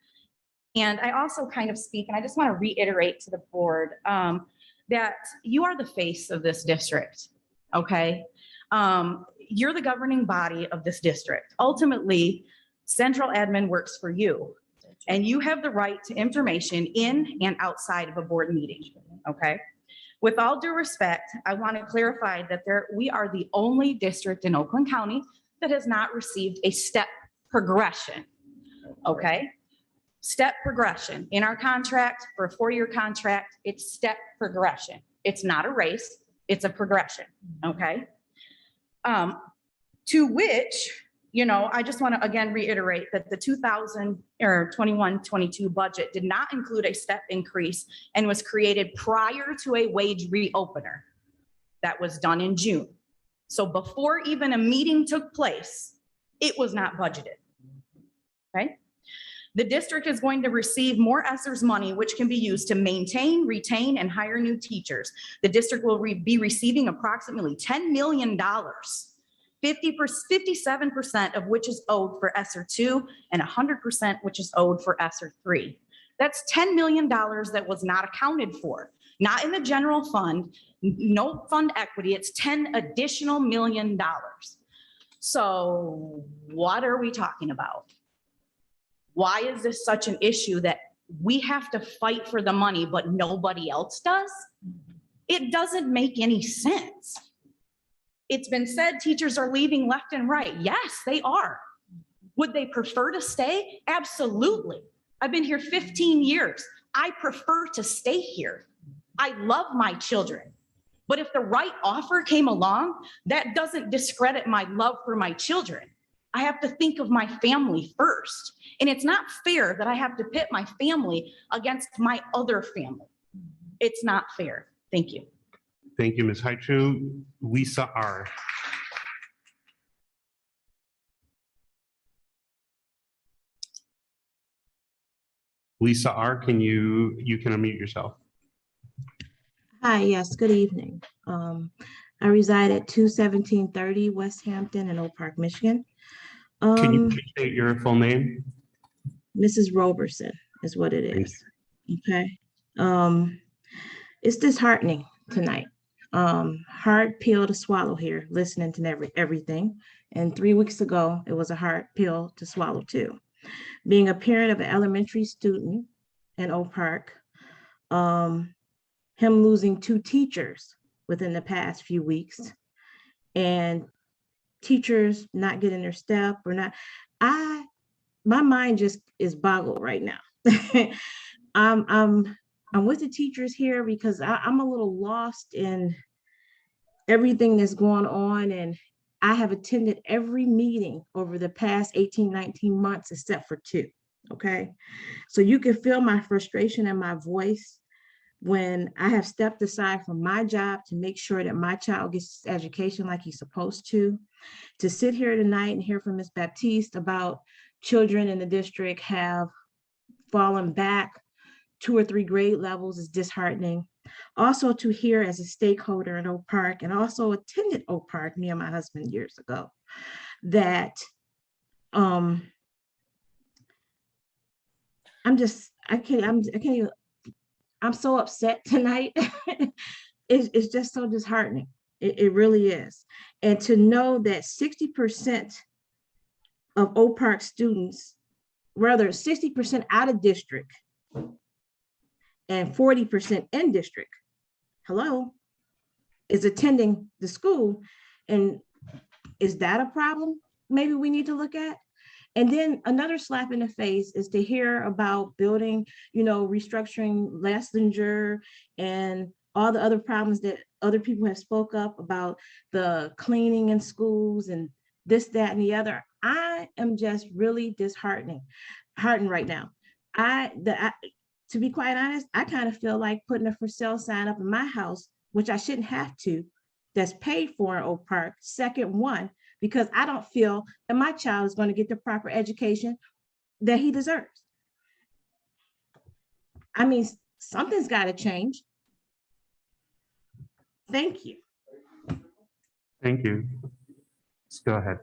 And I also kind of speak, and I just want to reiterate to the board that you are the face of this district, okay? You're the governing body of this district. Ultimately, central admin works for you, and you have the right to information in and outside of a board meeting, okay? With all due respect, I want to clarify that we are the only district in Oakland County that has not received a step progression, okay? Step progression in our contract for a 4-year contract, it's step progression. It's not a race, it's a progression, okay? To which, you know, I just want to again reiterate that the 2021-22 budget did not include a step increase and was created prior to a wage reopener that was done in June. So before even a meeting took place, it was not budgeted, okay? The district is going to receive more ESSER's money, which can be used to maintain, retain, and hire new teachers. The district will be receiving approximately $10 million, 57% of which is owed for ESSER 2 and 100% which is owed for ESSER 3. That's $10 million that was not accounted for, not in the general fund, no fund equity, it's $10 additional million. So what are we talking about? Why is this such an issue that we have to fight for the money, but nobody else does? It doesn't make any sense. It's been said teachers are leaving left and right. Yes, they are. Would they prefer to stay? Absolutely. I've been here 15 years. I prefer to stay here. I love my children. But if the right offer came along, that doesn't discredit my love for my children. I have to think of my family first. And it's not fair that I have to pit my family against my other family. It's not fair. Thank you. Thank you, Ms. Haichu. Lisa R. Lisa R, you can unmute yourself. Hi, yes, good evening. I reside at 21730 West Hampton in Oak Park, Michigan. Can you please state your full name? Mrs. Roberson is what it is. Okay. It's disheartening tonight. Hard pill to swallow here, listening to everything. And 3 weeks ago, it was a hard pill to swallow too. Being a parent of an elementary student in Oak Park, him losing 2 teachers within the past few weeks, and teachers not getting their step or not. My mind just is boggled right now. I'm with the teachers here because I'm a little lost in everything that's going on, and I have attended every meeting over the past 18, 19 months except for 2. Okay. So you can feel my frustration in my voice when I have stepped aside from my job to make sure that my child gets education like he's supposed to sit here tonight and hear from Ms. Baptiste about children in the district have fallen back 2 or 3 grade levels is disheartening. Also to hear as a stakeholder in Oak Park, and also attended Oak Park, me and my husband years ago, that I'm so upset tonight. It's just so disheartening. It really is. And to know that 60% of Oak Park students, rather 60% out of district and 40% in district, is attending the school. And is that a problem? Maybe we need to look at. And then another slap in the face is to hear about building, restructuring Lessinger and all the other problems that other people have spoke up about, the cleaning in schools and this, that, and the other. I am just really disheartened right now. To be quite honest, I kind of feel like putting a for sale sign up in my house, which I shouldn't have to, that's paid for in Oak Park, second one, because I don't feel that my child is going to get the proper education that he deserves. I mean, something's got to change. Thank you. Thank you. Let's go ahead.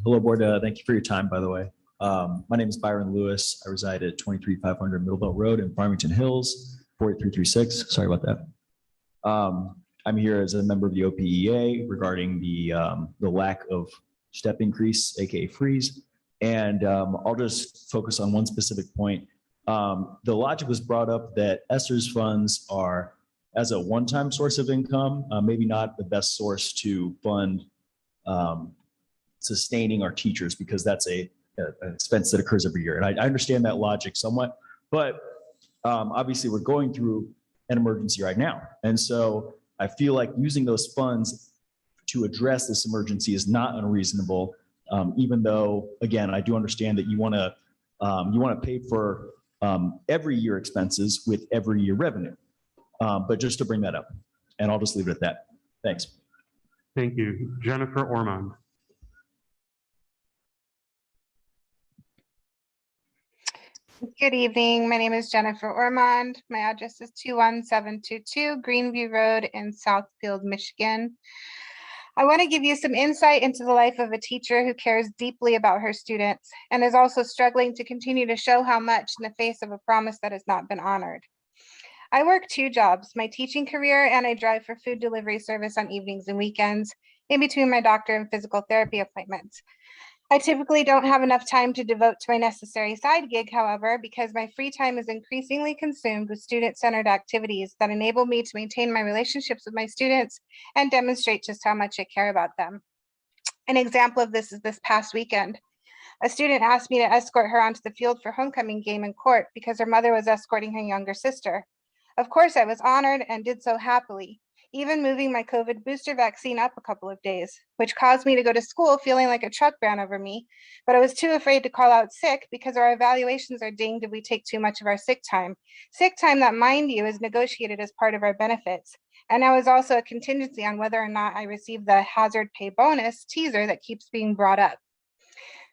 Hello, board. Thank you for your time, by the way. My name is Byron Lewis. I reside at 23500 Middlebelt Road in Farmington Hills, 48336. Sorry about that. I'm here as a member of the OPEA regarding the lack of step increase, aka freeze. And I'll just focus on one specific point. The logic was brought up that ESSER's funds are, as a one-time source of income, maybe not the best source to fund sustaining our teachers, because that's an expense that occurs every year. And I understand that logic somewhat, but obviously we're going through an emergency right now. And so I feel like using those funds to address this emergency is not unreasonable, even though, again, I do understand that you want to pay for every year expenses with every year revenue. But just to bring that up, and I'll just leave it at that. Thanks. Thank you. Jennifer Ormond. Good evening. My name is Jennifer Ormond. My address is 21722 Greenview Road in Southfield, Michigan. I want to give you some insight into the life of a teacher who cares deeply about her students and is also struggling to continue to show how much in the face of a promise that has not been honored. I work 2 jobs, my teaching career, and I drive for food delivery service on evenings and weekends in between my doctor and physical therapy appointments. I typically don't have enough time to devote to my necessary side gig, however, because my free time is increasingly consumed with student-centered activities that enable me to maintain my relationships with my students and demonstrate just how much I care about them. An example of this is this past weekend. A student asked me to escort her onto the field for homecoming game in court because her mother was escorting her younger sister. Of course, I was honored and did so happily, even moving my COVID booster vaccine up a couple of days, which caused me to go to school feeling like a truck ran over me. But I was too afraid to call out sick because our evaluations are dinged if we take too much of our sick time. Sick time that, mind you, is negotiated as part of our benefits. And now is also a contingency on whether or not I receive the hazard pay bonus teaser that keeps being brought up.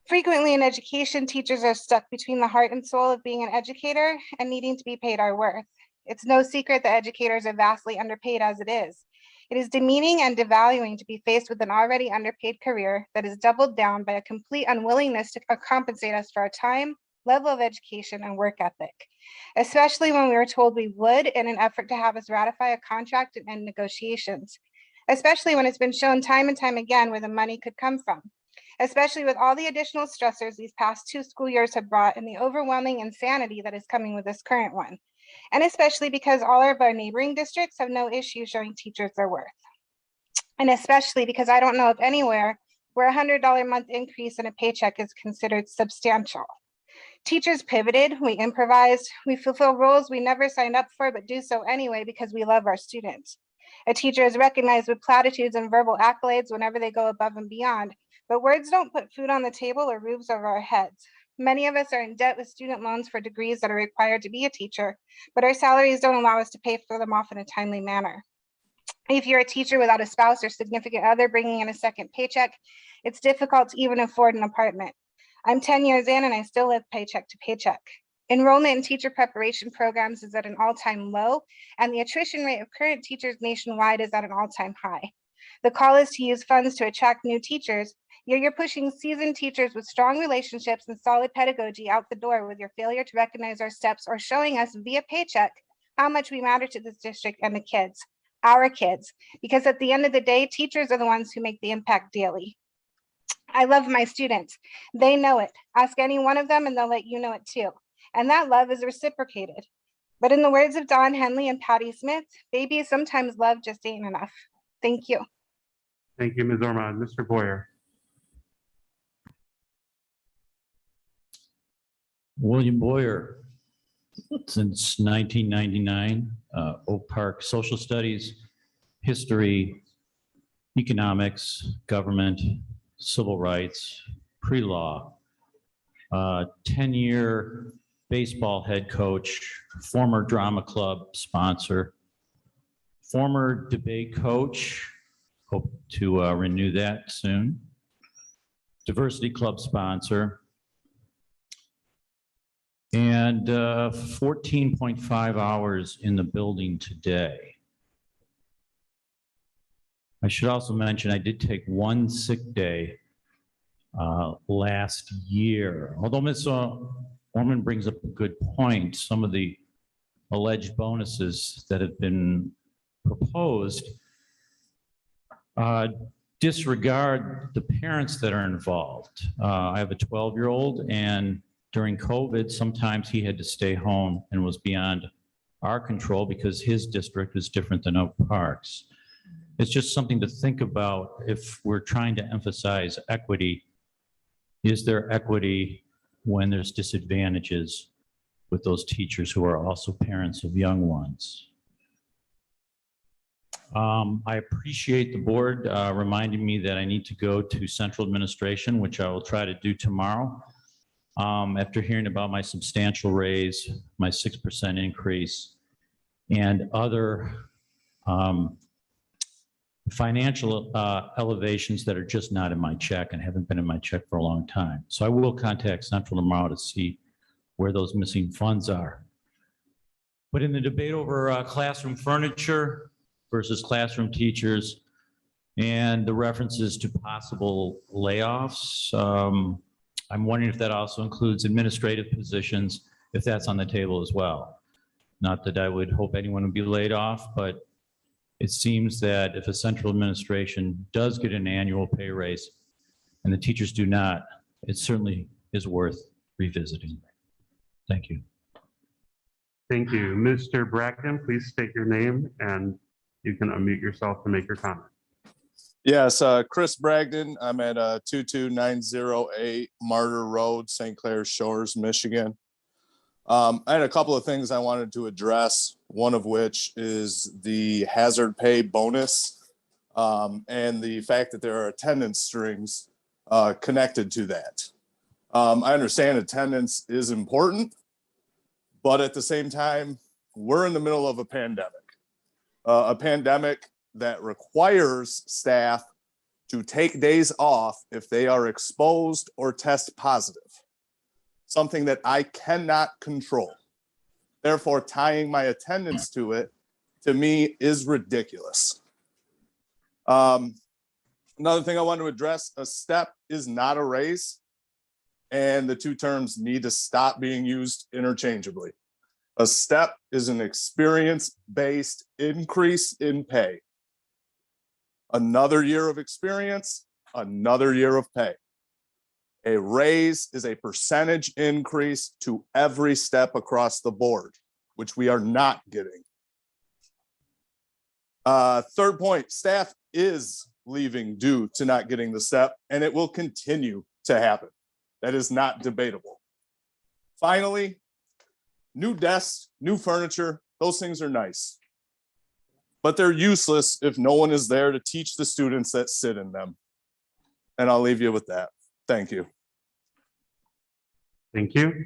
Frequently in education, teachers are stuck between the heart and soul of being an educator and needing to be paid our worth. It's no secret that educators are vastly underpaid as it is. It is demeaning and devaluing to be faced with an already underpaid career that is doubled down by a complete unwillingness to compensate us for our time, level of education, and work ethic, especially when we were told we would in an effort to have us ratify a contract and end negotiations, especially when it's been shown time and time again where the money could come from, especially with all the additional stressors these past 2 school years have brought and the overwhelming insanity that is coming with this current one. And especially because all of our neighboring districts have no issue showing teachers their worth. And especially because I don't know of anywhere where a $100 a month increase in a paycheck is considered substantial. Teachers pivoted, we improvised, we fulfill roles we never signed up for, but do so anyway because we love our students. A teacher is recognized with platitudes and verbal accolades whenever they go above and beyond, but words don't put food on the table or roofs over our heads. Many of us are in debt with student loans for degrees that are required to be a teacher, but our salaries don't allow us to pay for them off in a timely manner. If you're a teacher without a spouse or significant other bringing in a second paycheck, it's difficult to even afford an apartment. I'm 10 years in and I still live paycheck to paycheck. Enrollment in teacher preparation programs is at an all-time low, and the attrition rate of current teachers nationwide is at an all-time high. The call is to use funds to attract new teachers, yet you're pushing seasoned teachers with strong relationships and solid pedagogy out the door with your failure to recognize our steps or showing us via paycheck how much we matter to this district and the kids, our kids, because at the end of the day, teachers are the ones who make the impact daily. I love my students. They know it. Ask any one of them and they'll let you know it too. And that love is reciprocated. But in the words of Don Henley and Patti Smith, baby, sometimes love just ain't enough. Thank you. Thank you, Ms. Ormond. Mr. Boyer. William Boyer, since 1999, Oak Park Social Studies, History, Economics, Government, Civil Rights, Pre-Law, 10-year baseball head coach, former drama club sponsor, former debate coach, hope to renew that soon, diversity club sponsor, and 14.5 hours in the building today. I should also mention I did take 1 sick day last year. Although Ms. Ormond brings up a good point, some of the alleged bonuses that have been proposed disregard the parents that are involved. I have a 12-year-old, and during COVID, sometimes he had to stay home and was beyond our control because his district is different than Oak Park's. It's just something to think about if we're trying to emphasize equity. Is there equity when there's disadvantages with those teachers who are also parents of young ones? I appreciate the board reminding me that I need to go to central administration, which I will try to do tomorrow. After hearing about my substantial raise, my 6% increase, and other financial elevations that are just not in my check and haven't been in my check for a long time. So I will contact Central tomorrow to see where those missing funds are. But in the debate over classroom furniture versus classroom teachers and the references to possible layoffs, I'm wondering if that also includes administrative positions, if that's on the table as well. Not that I would hope anyone would be laid off, but it seems that if a central administration does get an annual pay raise and the teachers do not, it certainly is worth revisiting. Thank you. Thank you. Mr. Bracken, please state your name and you can unmute yourself to make your comment. Yes, Chris Bragdon. I'm at 22908 Martyr Road, St. Clair Shores, Michigan. I had a couple of things I wanted to address, one of which is the hazard pay bonus and the fact that there are attendance strings connected to that. I understand attendance is important, but at the same time, we're in the middle of a pandemic that requires staff to take days off if they are exposed or test positive, something that I cannot control. Therefore, tying my attendance to it, to me, is ridiculous. Another thing I want to address, a step is not a raise, and the two terms need to stop being used interchangeably. A step is an experience-based increase in pay. Another year of experience, another year of pay. A raise is a percentage increase to every step across the board, which we are not getting. Third point, staff is leaving due to not getting the step, and it will continue to happen. That is not debatable. Finally, new desks, new furniture, those things are nice, but they're useless if no one is there to teach the students that sit in them. And I'll leave you with that. Thank you. Thank you.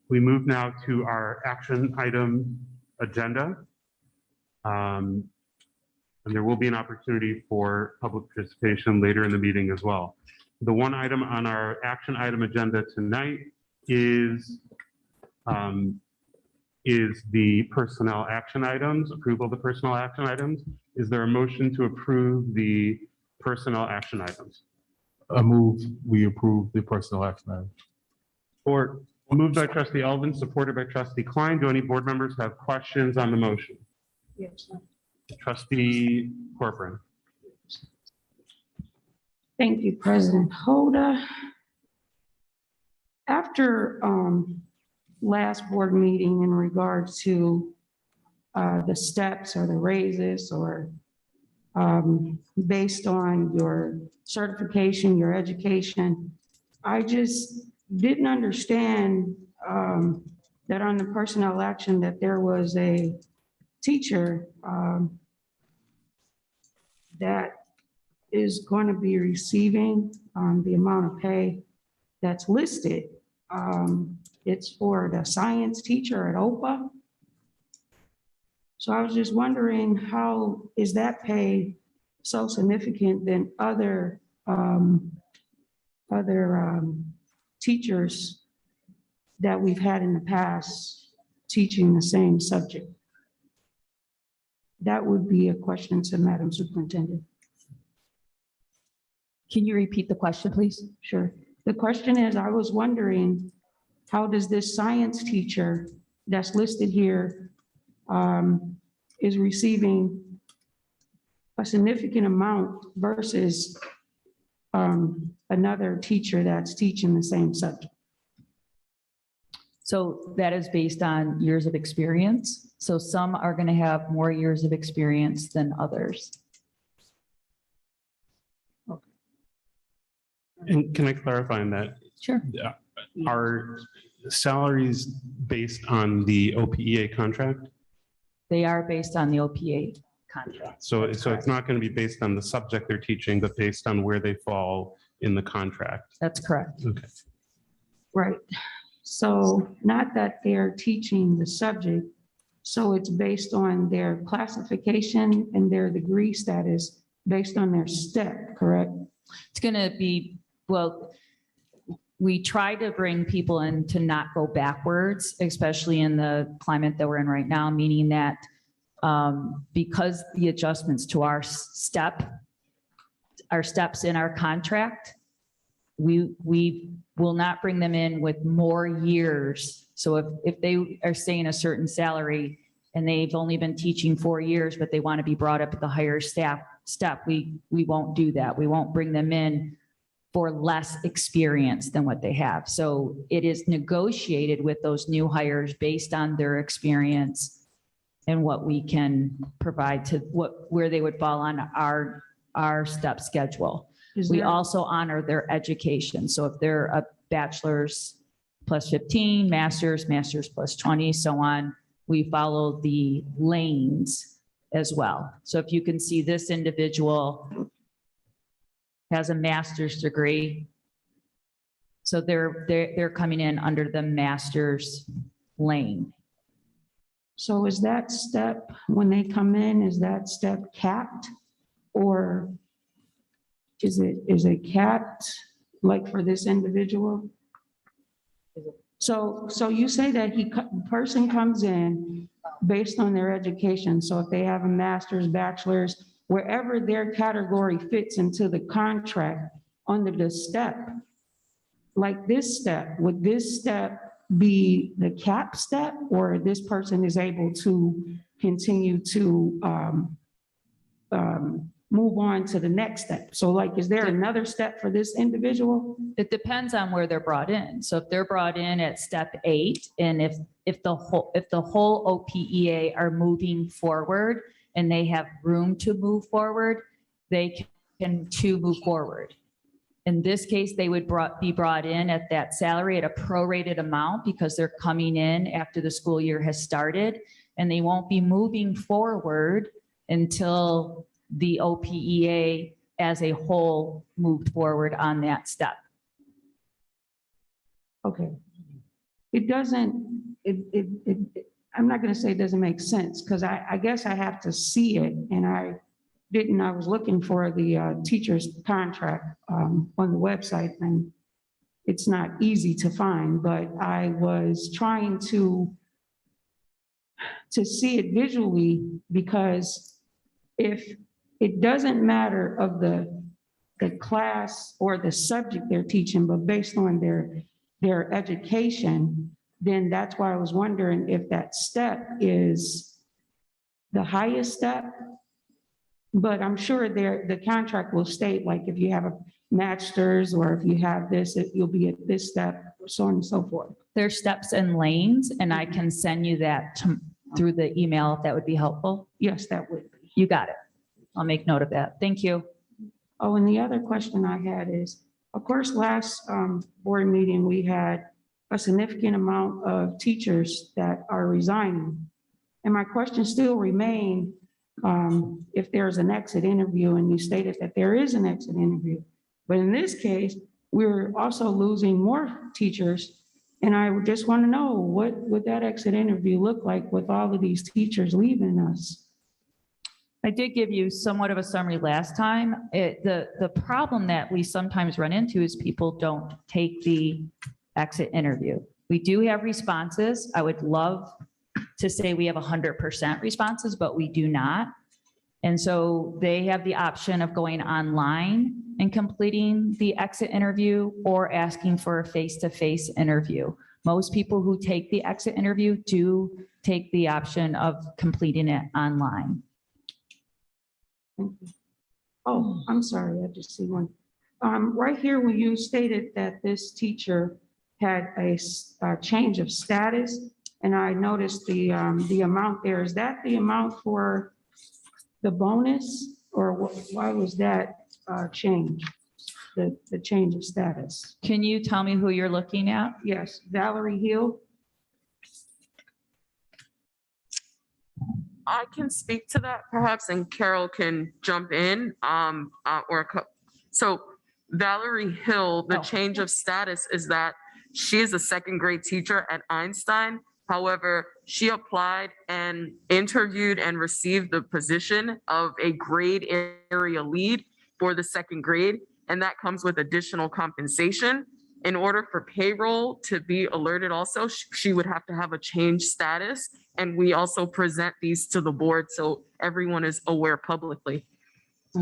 We move now to our action item agenda. And there will be an opportunity for public participation later in the meeting as well. The one item on our action item agenda tonight is the personnel action items, approval of the personnel action items. Is there a motion to approve the personnel action items? I move we approve the personnel action item. Or moved by trustee Elvin, supported by trustee Klein. Do any board members have questions on the motion? Yes. Trustee Corcoran. Thank you, President Hoda. After last board meeting in regards to the steps or the raises or based on your certification, your education, I just didn't understand that on the personnel action that there was a teacher that is going to be receiving the amount of pay that's listed. It's for the science teacher at OPA. So I was just wondering, how is that pay so significant than other teachers that we've had in the past teaching the same subject? That would be a question to Madam Superintendent. Can you repeat the question, please? Sure. The question is, I was wondering, how does this science teacher that's listed here is receiving a significant amount versus another teacher that's teaching the same subject? So that is based on years of experience. So some are going to have more years of experience than others. And can I clarify on that? Sure. Are salaries based on the OPEA contract? They are based on the OPA contract. So it's not going to be based on the subject they're teaching, but based on where they fall in the contract. That's correct. Okay. Right. So not that they're teaching the subject, so it's based on their classification and their degree status based on their step, correct? It's going to be, well, we try to bring people in to not go backwards, especially in the climate that we're in right now, meaning that because the adjustments to our steps in our contract, we will not bring them in with more years. So if they are saying a certain salary and they've only been teaching 4 years, but they want to be brought up at the higher step, we won't do that. We won't bring them in for less experience than what they have. So it is negotiated with those new hires based on their experience and what we can provide to where they would fall on our step schedule. We also honor their education. So if they're a bachelor's plus 15, master's, master's plus 20, so on. We follow the lanes as well. So if you can see, this individual has a master's degree. So they're coming in under the master's lane. So is that step, when they come in, is that step capped? Or is it capped, like for this individual? So you say that person comes in based on their education. So if they have a master's, bachelor's, wherever their category fits into the contract under the step, like this step, would this step be the cap step, or this person is able to continue to move on to the next step? So like, is there another step for this individual? It depends on where they're brought in. So if they're brought in at step 8, and if the whole OPEA are moving forward and they have room to move forward, they can move forward. In this case, they would be brought in at that salary at a prorated amount because they're coming in after the school year has started, and they won't be moving forward until the OPEA as a whole moved forward on that step. Okay. It doesn't, I'm not going to say it doesn't make sense, because I guess I have to see it, and I was looking for the teacher's contract on the website, and it's not easy to find, but I was trying to see it visually, because if it doesn't matter of the class or the subject they're teaching, but based on their education, then that's why I was wondering if that step is the highest step. But I'm sure the contract will state, like, if you have a master's, or if you have this, you'll be at this step, so on and so forth. There's steps and lanes, and I can send you that through the email if that would be helpful. Yes, that would be. You got it. I'll make note of that. Thank you. Oh, and the other question I had is, of course, last board meeting, we had a significant amount of teachers that are resigning. And my question still remains, if there's an exit interview, and you stated that there is an exit interview. But in this case, we're also losing more teachers. And I would just want to know, what would that exit interview look like with all of these teachers leaving us? I did give you somewhat of a summary last time. The problem that we sometimes run into is people don't take the exit interview. We do have responses. I would love to say we have 100% responses, but we do not. And so they have the option of going online and completing the exit interview, or asking for a face-to-face interview. Most people who take the exit interview do take the option of completing it online. Oh, I'm sorry, I just see one. Right here, when you stated that this teacher had a change of status, and I noticed the amount there, is that the amount for the bonus, or why was that change, the change of status? Can you tell me who you're looking at? Yes, Valerie Hill. I can speak to that perhaps, and Carol can jump in. So Valerie Hill, the change of status is that she is a second grade teacher at Einstein. However, she applied and interviewed and received the position of a grade area lead for the second grade, and that comes with additional compensation. In order for payroll to be alerted also, she would have to have a change status, and we also present these to the board so everyone is aware publicly.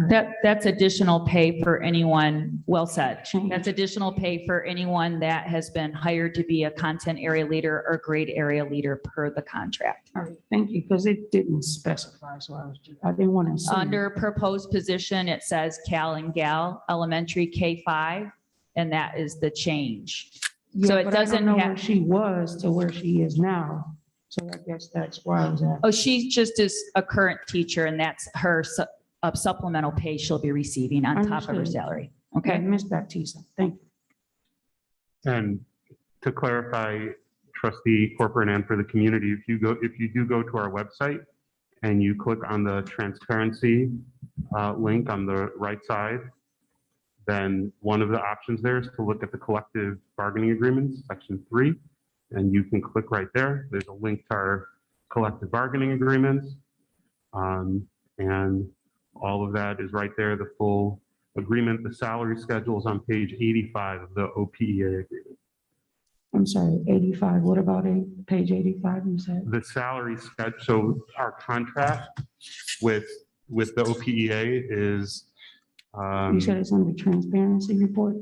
That's additional pay for anyone, well said. That's additional pay for anyone that has been hired to be a content area leader or grade area leader per the contract. All right, thank you, because it didn't specify, so I didn't want to. Under proposed position, it says Cal and Gal, elementary K-5, and that is the change. So it doesn't know have. where she was to where she is now, so I guess that's why I was asking. Oh, she just is a current teacher, and that's her supplemental pay she'll be receiving on top of her Understood. salary. Okay, Okay. Ms. Baptista, thank you. And to clarify, trustee Corcoran, and for the community, if you do go to our website and you click on the transparency link on the right side, then one of the options there is to look at the collective bargaining agreements, section 3, and you can click right there. There's a link to our collective bargaining agreements, and all of that is right there, the full agreement. The salary schedule is on page 85 of the OPEA agreement. I'm sorry, 85. What about page 85 you said? The salary schedule, so our contract with the OPEA is, You said it's under transparency report?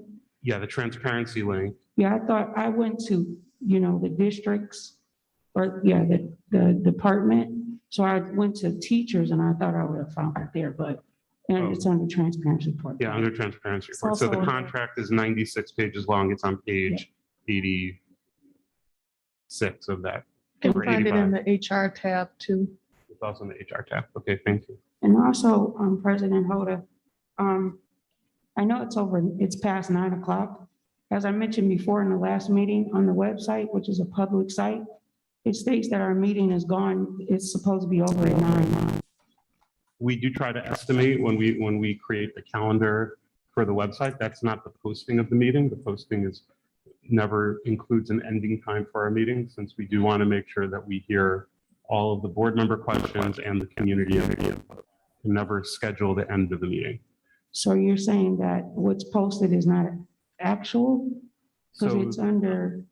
yeah, the transparency link. Yeah, I thought I went to, the districts or, the department. So I went to teachers and I thought I would have found it there, but and it's under transparency report. Yeah, under transparency report. So the contract is 96 pages long. It's on page 86 of that. Can or find it 85. in the HR tab too. It's also in the HR tab. Okay, thank you. And also, President Hoda, I know it's past 9 o'clock. As I mentioned before in the last meeting on the website, which is a public site, it states that our meeting is gone. It's supposed to be over at 9. We do try to estimate when we create the calendar for the website. That's not the posting of the meeting. The posting never includes an ending time for our meeting, since we do want to make sure that we hear all of the board member questions and the community input. We never schedule the end of the meeting. So you're saying that what's posted is not actual? Because So- it's under,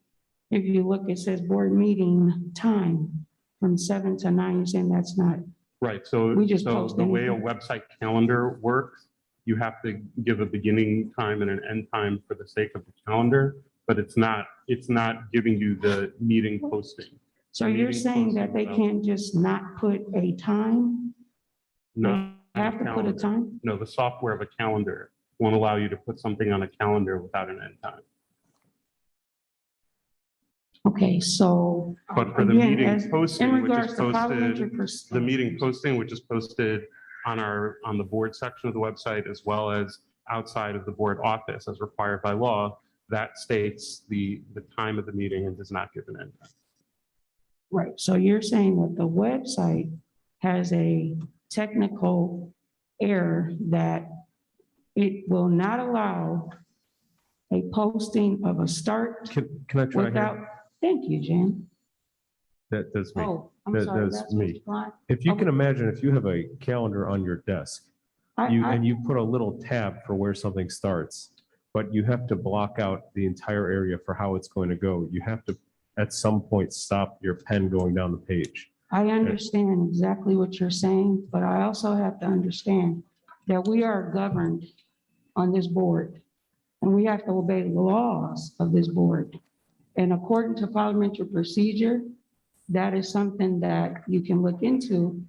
if you look, it says board meeting time from 7 to 9. You're saying that's not, Right, so, We just so post the way a anything. website calendar works, you have to give a beginning time and an end time for the sake of the calendar, but it's not giving you the meeting posting. so The you're meeting saying that they posting can't just not put a time? No. They have to put a time? No, the software of a calendar won't allow you to put something on a calendar without an end time. Okay, so. But for the again, meeting as- in posting, which regards is to parliamentary posted, the meeting posting, which is posted on the board section of the website, as well as outside of the board office as required by law, that states the time of the meeting and does not give an end time. Right, so you're saying that the website has a technical error that it will not allow a posting of a start Can I try without, here? thank you, Jen. That's me. Oh, I'm That- sorry, that's that's me. Mr. Klein. If you Okay. can imagine, if you have a calendar on your desk, and you put a little tab for where something starts, but you have to block out the entire area for how it's going to go. You have to, at some point, stop your pen going down the page. I understand exactly what you're saying, but I also have to understand that we are governed on this board and we have to obey the laws of this board. And according to parliamentary procedure, that is something that you can look into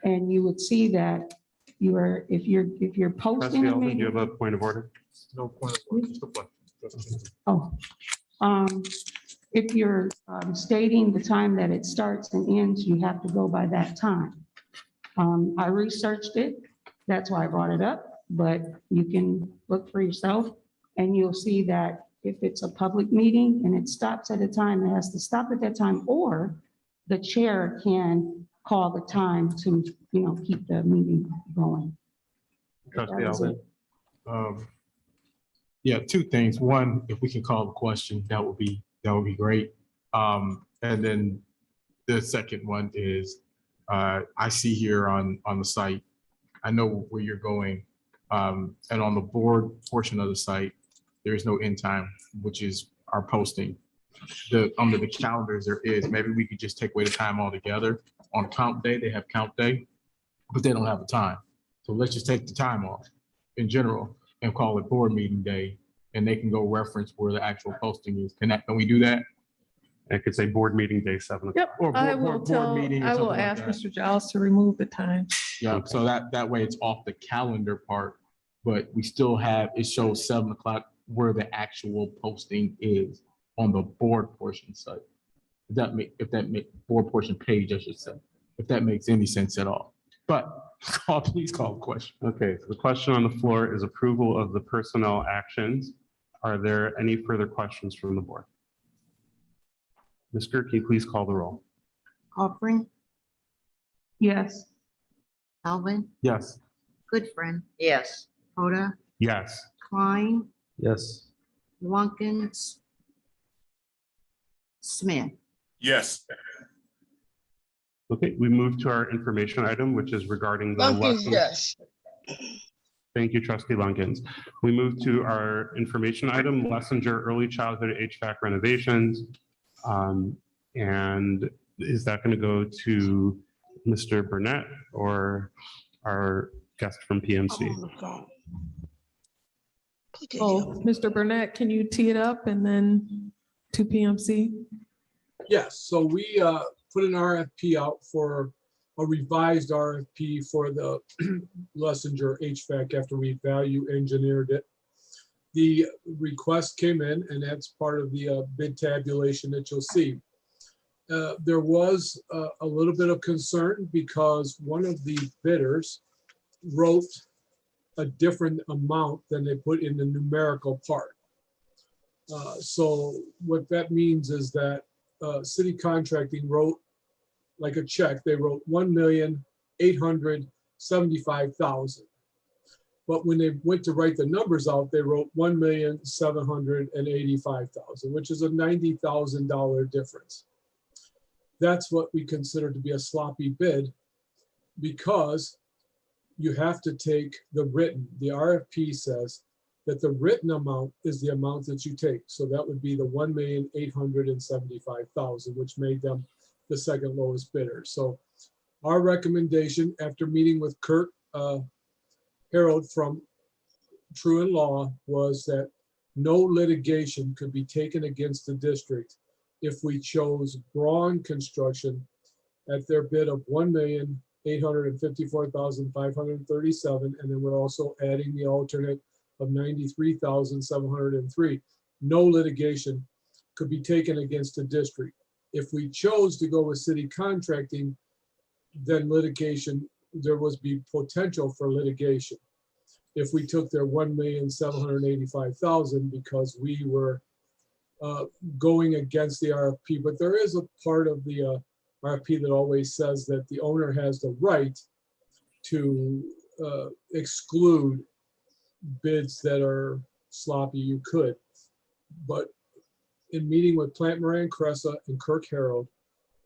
and you would see that if you're posting Trustee a Elvin, do you meeting. have a point of order? No point of order, just a question. Oh, if you're stating the time that it starts and ends, you have to go by that time. I researched it, that's why I brought it up, but you can look for yourself and you'll see that if it's a public meeting and it stops at a time, it has to stop at that time, or the chair can call the time to, keep the meeting going. Trustee That was Elvin? it. Yeah, two things. One, if we can call the question, that would be great. And then the second one is, I see here on the site, I know where you're going. And on the board portion of the site, there is no end time, which is our posting. Under the calendars there is, maybe we could just take away the time altogether. On count day, they have count day, but they don't have a time. So let's just take the time off in general and call it board meeting day, and they can go reference where the actual posting is. Can we do that? I could say board meeting day 7 o'clock. Yep, Or I board- will board tell, meeting or I will something like ask that. Mr. Giles to remove the time. Yeah, so that way it's off the calendar part, but we still have, it shows 7 o'clock where the actual posting is on the board portion site. If that board portion page, I should say, if that makes any sense at all. But please call the question. Okay, so the question on the floor is approval of the personnel actions. Are there any further questions from the board? Ms. Gerke, please call the roll. Offering, Yes. Alvin, Yes. Goodfriend. Yes. Hoda, Yes. Klein, Yes. Lunkins, Smith. Yes. Okay, we move to our information item, which is regarding the Lunkins, lesson. yes. Thank you, trustee Lunkins. We move to our information item, Lessinger Early Childhood HVAC renovations. And is that going to go to Mr. Burnett or our guest from PMC? Oh, Mr. Burnett, can you tee it up and then to PMC? Yes, so we put an RFP out for a revised RFP for the Lessinger HVAC after we value engineered it. The request came in and that's part of the bid tabulation that you'll see. There was a little bit of concern because one of the bidders wrote a different amount than they put in the numerical part. So what that means is that city contracting wrote like a check. They wrote $1,875,000. But when they went to write the numbers out, they wrote $1,785,000, which is a $90,000 difference. That's what we consider to be a sloppy bid because you have to take the RFP says that the written amount is the amount that you take. So that would be the $1,875,000, which made them the second lowest bidder. So our recommendation after meeting with Kirk Harold from True and Law was that no litigation could be taken against the district if we chose Braun Construction at their bid of $1,854,537, and then we're also adding the alternate of $93,703. No litigation could be taken against the district. If we chose to go with city contracting, then litigation, there was be potential for litigation. If we took their $1,785,000 because we were going against the RFP, but there is a part of the RFP that always says that the owner has the right to exclude bids that are sloppy. You could, but in meeting with Plant Moran Cressa and Kirk Harold,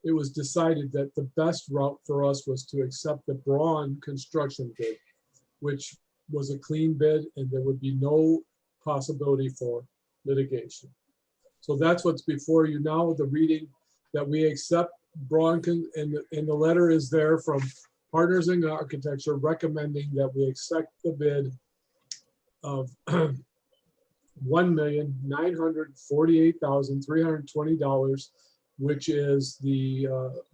it was decided that the best route for us was to accept the Braun Construction bid, which was a clean bid and there would be no possibility for litigation. So that's what's before you now, the reading that we accept Braun, and the letter is there from Partners in Architecture recommending that we accept the bid of $1,948,320, which is the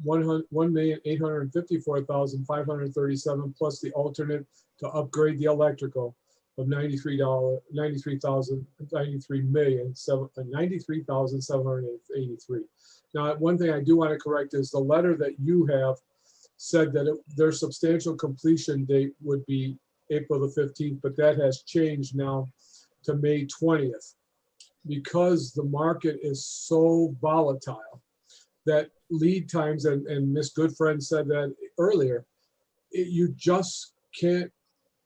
$1,854,537 plus the alternate to upgrade the electrical of $93,783. Now, one thing I do want to correct is the letter that you have said that their substantial completion date would be April the 15th, but that has changed now to May 20th because the market is so volatile that lead times, and Ms. Goodfriend said that earlier, you just can't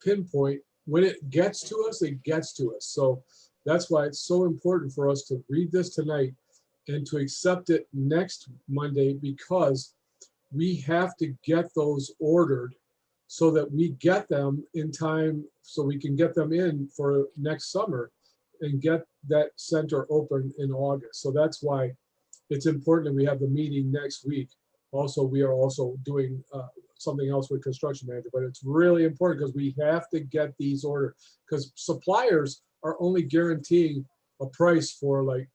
pinpoint when it gets to us, it gets to us. So that's why it's so important for us to read this tonight and to accept it next Monday, because we have to get those ordered so that we get them in time, so we can get them in for next summer and get that center open in August. So that's why it's important that we have the meeting next week. Also, we are also doing something else with construction manager, but it's really important because we have to get these ordered because suppliers are only guaranteeing a price for like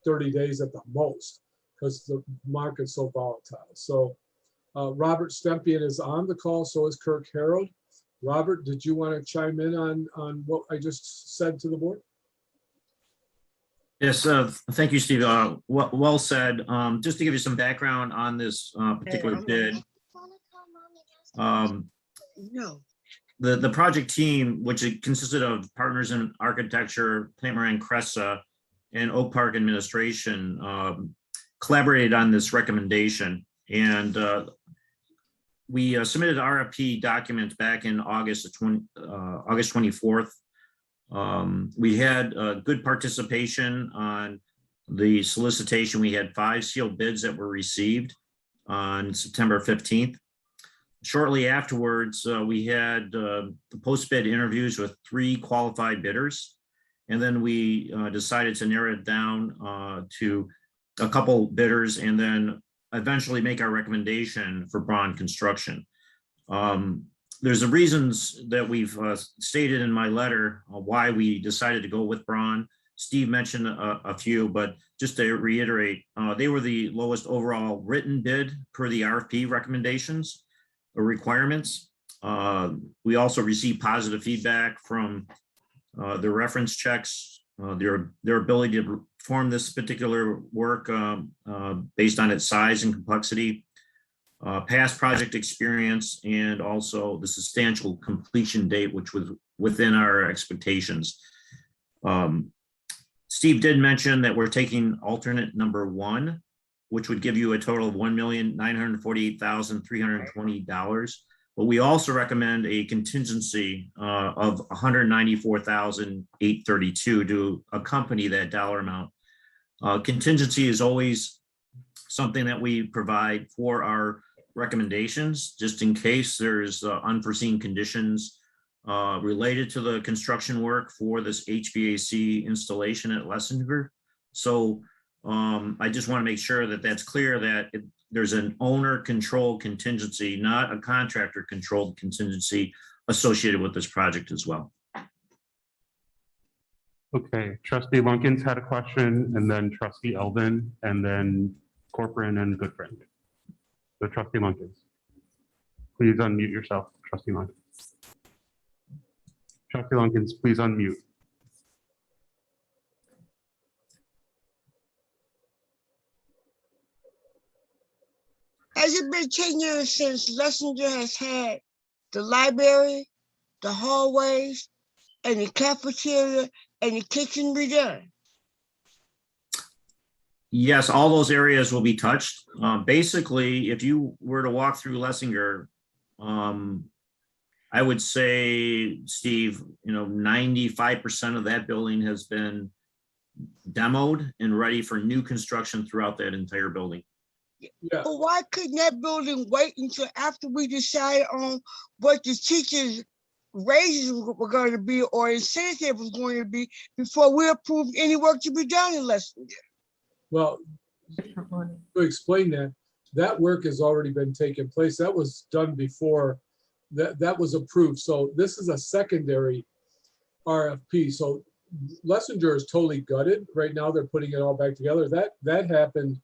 30 days at the most because the market's so volatile. So Robert Stempian is on the call, so is Kirk Harold. Robert, did you want to chime in on what I just said to the board? Yes, thank you, Steve. Well said. Just to give you some background on this particular bid. The project team, which it consisted of Partners in Architecture, Plant Moran Cressa, and Oak Park Administration, collaborated on this recommendation. And we submitted RFP documents back in August 24th. We had good participation on the solicitation. We had 5 sealed bids that were received on September 15th. Shortly afterwards, we had the post-bid interviews with 3 qualified bidders. And then we decided to narrow it down to a couple bidders and then eventually make our recommendation for Braun Construction. There's the reasons that we've stated in my letter why we decided to go with Braun. Steve mentioned a few, but just to reiterate, they were the lowest overall written bid per the RFP recommendations or requirements. We also received positive feedback from the reference checks, their ability to perform this particular work based on its size and complexity, past project experience, and also the substantial completion date, which was within our expectations. Steve did mention that we're taking alternate number 1, which would give you a total of $1,948,320. But we also recommend a contingency of $194,832 to accompany that dollar amount. Contingency is always something that we provide for our recommendations, just in case there's unforeseen conditions related to the construction work for this HVAC installation at Lessinger. So I just want to make sure that that's clear, that there's an owner-controlled contingency, not a contractor-controlled contingency associated with this project as well. Okay, Trustee Lunkins had a question, and then Trustee Elvin, and then Corcoran and Goodfriend. So Trustee Lunkins, please unmute yourself, Trustee Lunkins. Trustee Lunkins, please unmute. Has it been 10 years since Lessinger has had the library, the hallways, and the cafeteria and the kitchen redone? Yes, all those areas will be touched. Basically, if you were to walk through Lessinger, I would say, Steve, 95% of that building has been demoed and ready for new construction throughout that entire building. Yeah. But why couldn't that building wait until after we decide on what the teachers' raises were going to be or incentive was going to be before we approve any work to be done in Lessinger? Well, to explain that, that work has already been taking place. That was done before that was approved. So this is a secondary RFP. So Lessinger is totally gutted. Right now, they're putting it all back together. That happened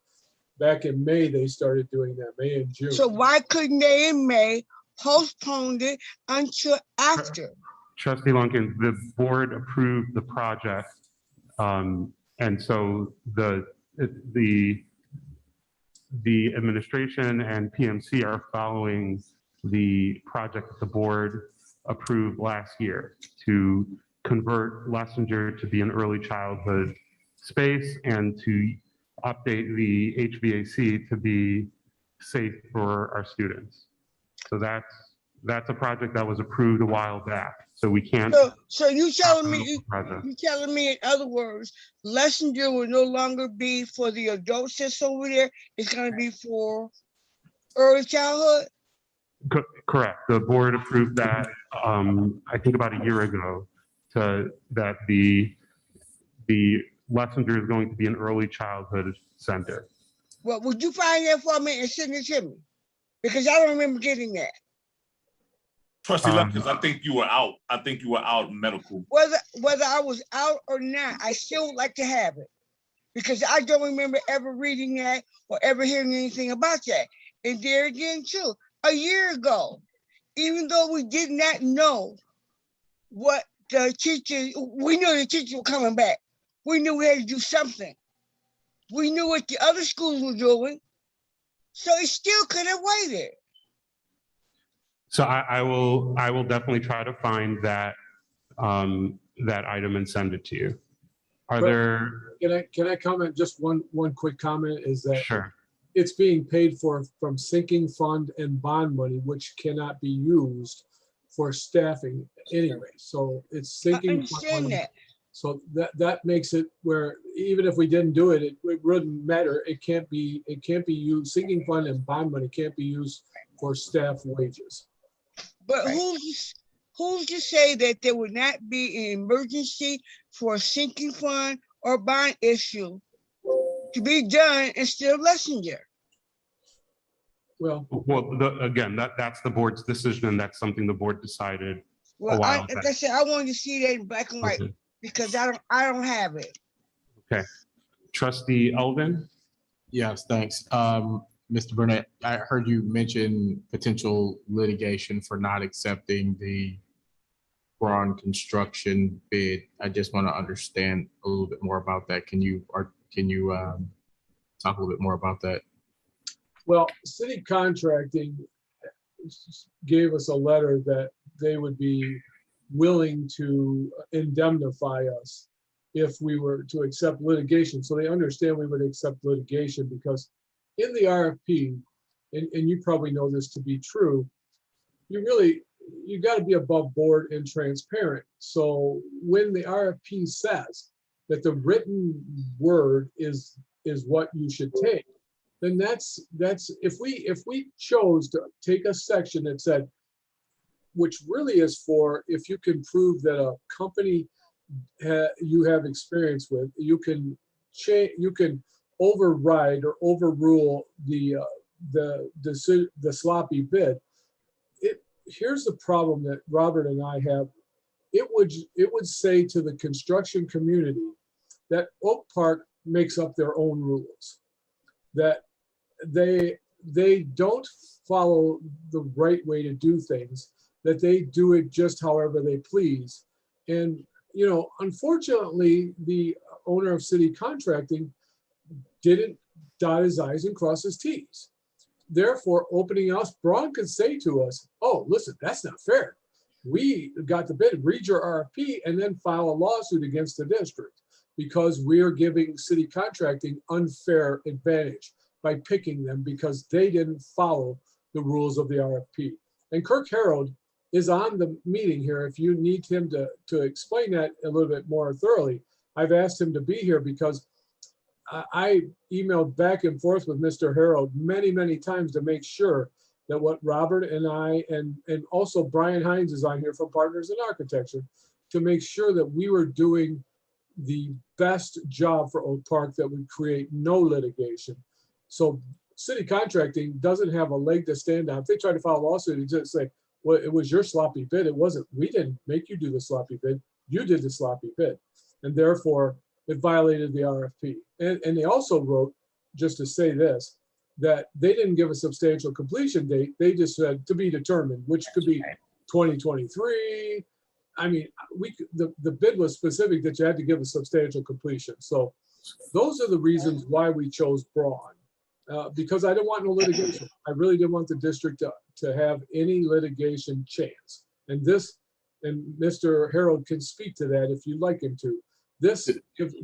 back in May. They started doing that, May and June. So why couldn't they in May postpone it until after? Trustee Lunkins, the board approved the project. And so the administration and PMC are following the project that the board approved last year to convert Lessinger to be an early childhood space and to update the HVAC to be safe for our students. So that's a project that was approved a while back. So we can't. So you telling me in other words, Lessinger will no longer be for the adult that's over there. It's going to be for early childhood. Correct. The board approved that, I think about a year ago, that the Lessinger is going to be an early childhood center. Well, would you find that for me and send it to me? Because I don't remember getting that. Trustee Lunkins, I think you were out. I think you were out medical. Whether I was out or not, I still would like to have it. Because I don't remember ever reading that or ever hearing anything about that. And there again, too, a year ago, even though we did not know what the teachers, we knew the teachers were coming back. We knew we had to do something. We knew what the other schools were doing. So it still could have waited. So I will definitely try to find that that item and send it to you. Are there, Can I comment, just one quick comment is that sure, it's being paid for from sinking fund and bond money, which cannot be used for staffing anyway. So it's I sinking. fund understand money. that. So that makes it where even if we didn't do it, it wouldn't matter. It can't be used. Sinking fund and bond money can't be used for staff wages. But who's to say that there would not be an emergency for a sinking fund or bond issue to be done and still lesson year? Well, again, that's the board's decision, and that's something the board decided a Well, while like back. I said, I wanted to see that in black and white Okay. because I don't have it. Okay. Trustee Elvin? Yes, thanks. Mr. Burnett, I heard you mention potential litigation for not accepting the Braun construction bid. I just want to understand a little bit more about that. Can you talk a little bit more about that? well, city contracting gave us a letter that they would be willing to indemnify us if we were to accept litigation. So they understand we would accept litigation because in the RFP, and you probably know this to be true, you got to be above board and transparent. So when the RFP says that the written word is what you should take, then that's if we chose to take a section that said, which really is for if you can prove that a company you have experience with, you can override or overrule the sloppy bid. Here's the problem that Robert and I have. It would say to the construction community that Oak Park makes up their own rules, that they don't follow the right way to do things, that they do it just however they please. And, unfortunately, the owner of city contracting didn't dot his I's and cross his T's. Therefore, opening us, Braun could say to us, oh, listen, that's not fair. We got the bid, read your RFP, and then file a lawsuit against the district because we're giving city contracting unfair advantage by picking them because they didn't follow the rules of the RFP. And Kirk Harold is on the meeting here. If you need him to explain that a little bit more thoroughly, I've asked him to be here because I emailed back and forth with Mr. Harold many, many times to make sure that what Robert and I, and also Brian Hines is on here from Partners in Architecture, to make sure that we were doing the best job for Oak Park that would create no litigation. So city contracting doesn't have a leg to stand on. If they try to file a lawsuit and just say, well, it was your sloppy bid. It wasn't. We didn't make you do the sloppy bid. You did the sloppy bid. And therefore, it violated the RFP. And they also wrote, just to say this, that they didn't give a substantial completion date. They just said to be determined, which could be 2023. I mean, the bid was specific that you had to give a substantial completion. So those are the reasons why we chose Braun. Because I didn't want no litigation. I really didn't want the district to have any litigation chance. And Mr. Harold can speak to that if you'd like him to. This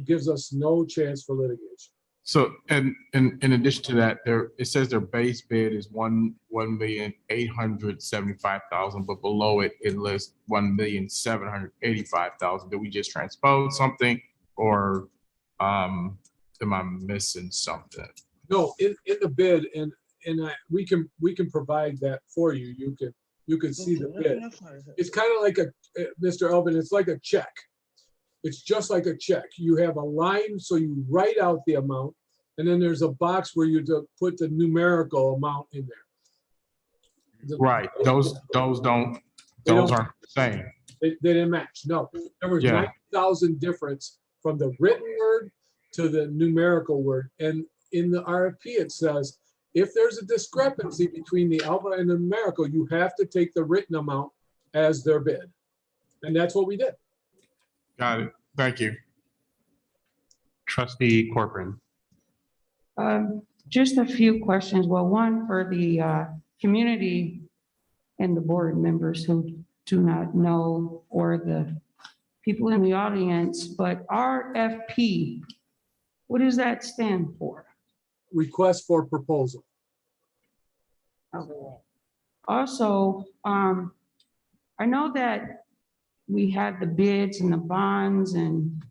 gives us no chance for litigation. So, and in addition to that, it says their base bid is $1,875,000, but below it lists $1,785,000. Did we just transpose something, or am I missing something? No, in the bid, and we can provide that for you. You can see the bid. It's kind of like Mr. Elvin, it's like a check. It's just like a check. You have a line, so you write out the amount, and then there's a box where you put the numerical amount in there. Right. Those aren't the same. They didn't match. No, there was 9,000 difference from the written word to the numerical word. And in the RFP, it says, if there's a discrepancy between the alpha and the numerical, you have to take the written amount as their bid. And that's what we did. Got it. Thank you. Trustee Corcoran. Just a few questions. Well, one for the community and the board members who do not know, or the people in the audience, but RFP, what does that stand for? Request for proposal. Okay. Also, I know that we had the bids and the bonds and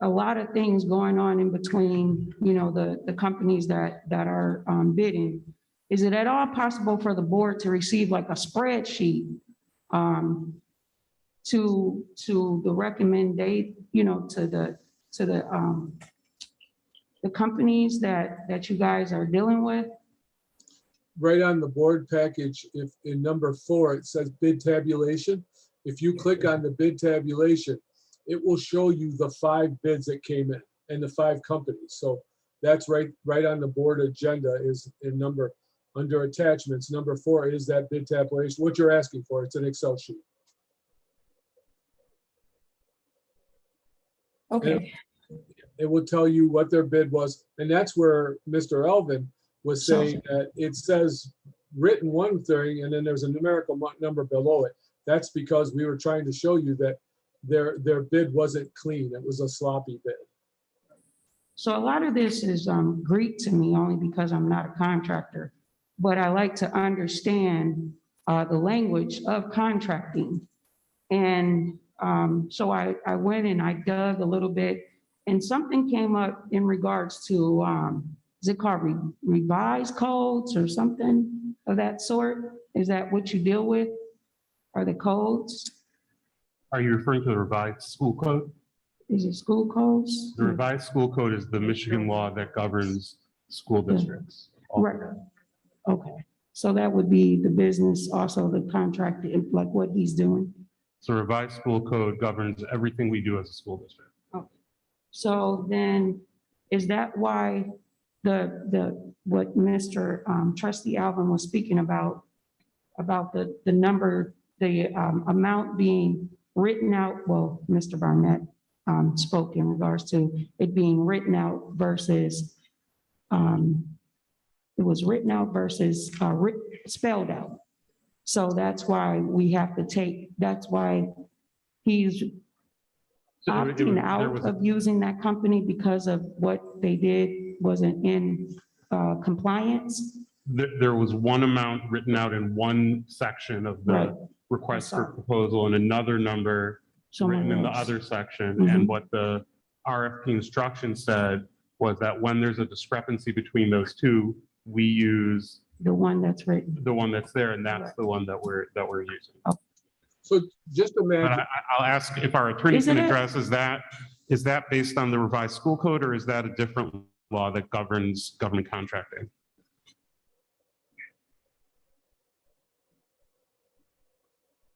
a lot of things going on in between, you know, the companies that are bidding. Is it at all possible for the board to receive like a spreadsheet to the recommendation, you know, to the companies that you guys are dealing with? Right on the board package, if in number 4, it says bid tabulation. If you click on the bid tabulation, it will show you the 5 bids that came in and the 5 companies. So that's right on the board agenda is in number, under attachments, number 4 is that bid tabulation, what you're asking for. It's an Excel sheet. Okay. It will tell you what their bid was. And that's where Mr. Elvin was saying that it says written one thing and then there's a numerical number below it. That's because we were trying to show you that their bid wasn't clean. It was a sloppy bid. So a lot of this is Greek to me only because I'm not a contractor, but I like to understand the language of contracting. And so I went and I dug a little bit and something came up in regards to, is it called revised codes or something of that sort? Is that what you deal with? Are the codes? Are you referring to the revised school code? Is it school codes? The revised school code is the Michigan law that governs school districts. Right. Okay. So that would be the business, also the contract, like what he's doing. So revised school code governs everything we do as a school district. So then, is that why what Mr. Trustee Alvin was speaking about the number, the amount being written out, well, Mr. Barnett spoke in regards to it being written out versus, it was written out versus spelled out. So that's why we have to take, that's why he's opting out of using that company because of what they did wasn't in compliance. There was one amount written out in one section of the request for proposal and another number written in the other section. And what the RFP instruction said was that when there's a discrepancy between those two, we use the one that's written, the one that's there, and that's the one that we're using. So just imagine. But I'll ask if our attorney can address, is that based on the revised school code or is that a different law that governs government contracting?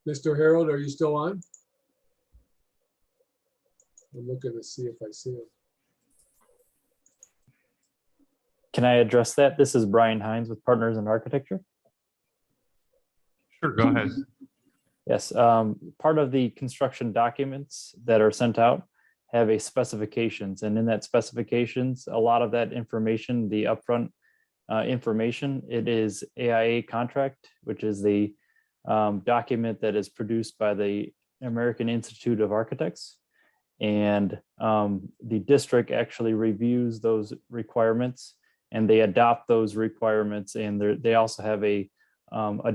Mr. Harold, are you still on? I'm looking to see if I see it. Can I address that? This is Brian Hines with Partners in Architecture. Sure, go ahead. Yes, part of the construction documents that are sent out have a specifications, and in that specifications, a lot of that information, the upfront information, it is AIA contract, which is the document that is produced by the American Institute of Architects. And the district actually reviews those requirements and they adopt those requirements. And they also have a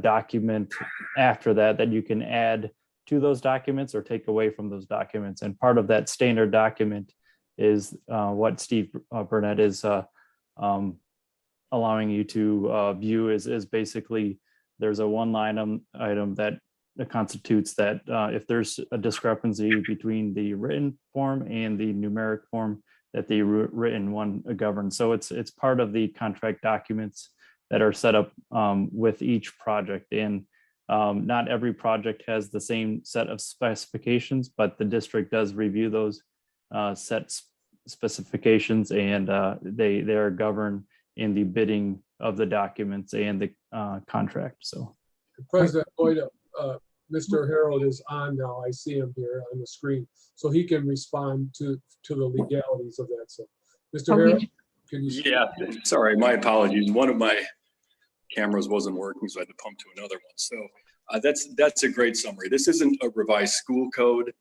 document after that you can add to those documents or take away from those documents. And part of that standard document is what Steve Burnett is allowing you to view is basically there's a one-line item that constitutes that if there's a discrepancy between the written form and the numeric form, that the written one governs. So it's part of the contract documents that are set up with each project. And not every project has the same set of specifications, but the district does review those set specifications, and they are governed in the bidding of the documents and the contract. So President Boyd, Mr. Harold is on now. I see him here on the screen, so he can respond to the legalities of that. So, Mr. Harold, can you? Yeah, sorry, my apologies. One of my cameras wasn't working, so I had to pump to another one. So that's a great summary. This isn't a revised school code.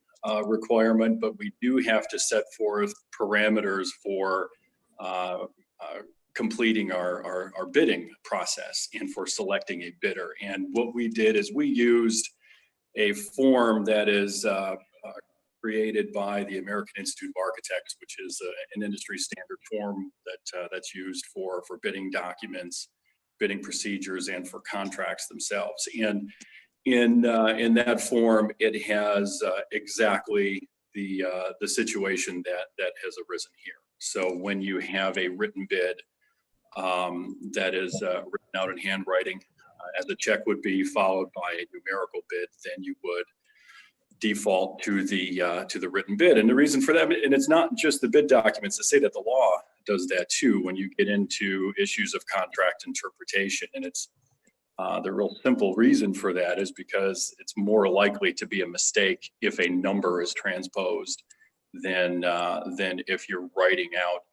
requirement, but we do have to set forth parameters for completing our bidding process and for selecting a bidder. And what we did is we used a form that is created by the American Institute of Architects, which is an industry standard form that's used for bidding documents, bidding procedures, and for contracts themselves. And in that form, it has exactly the situation that has arisen here. So when you have a written bid that is written out in handwriting, as a check would be followed by a numerical bid, then you would default to the written bid. And the reason for that, and it's not just the bid documents to say that the law does that too, when you get into issues of contract interpretation. And it's the real simple reason for that is because it's more likely to be a mistake if a number is transposed than if you're writing out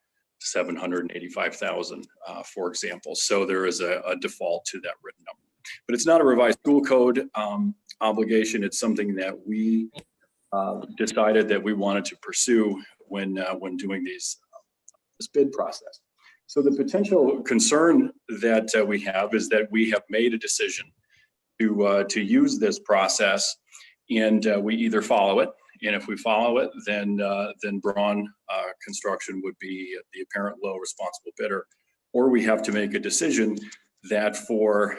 785,000, for example. So there is a default to that written number. But it's not a revised school code obligation. It's something that we decided that we wanted to pursue when doing this bid process. So the potential concern that we have is that we have made a decision to use this process, and we either follow it, and if we follow it, then Braun Construction would be the apparent low responsible bidder, or we have to make a decision that for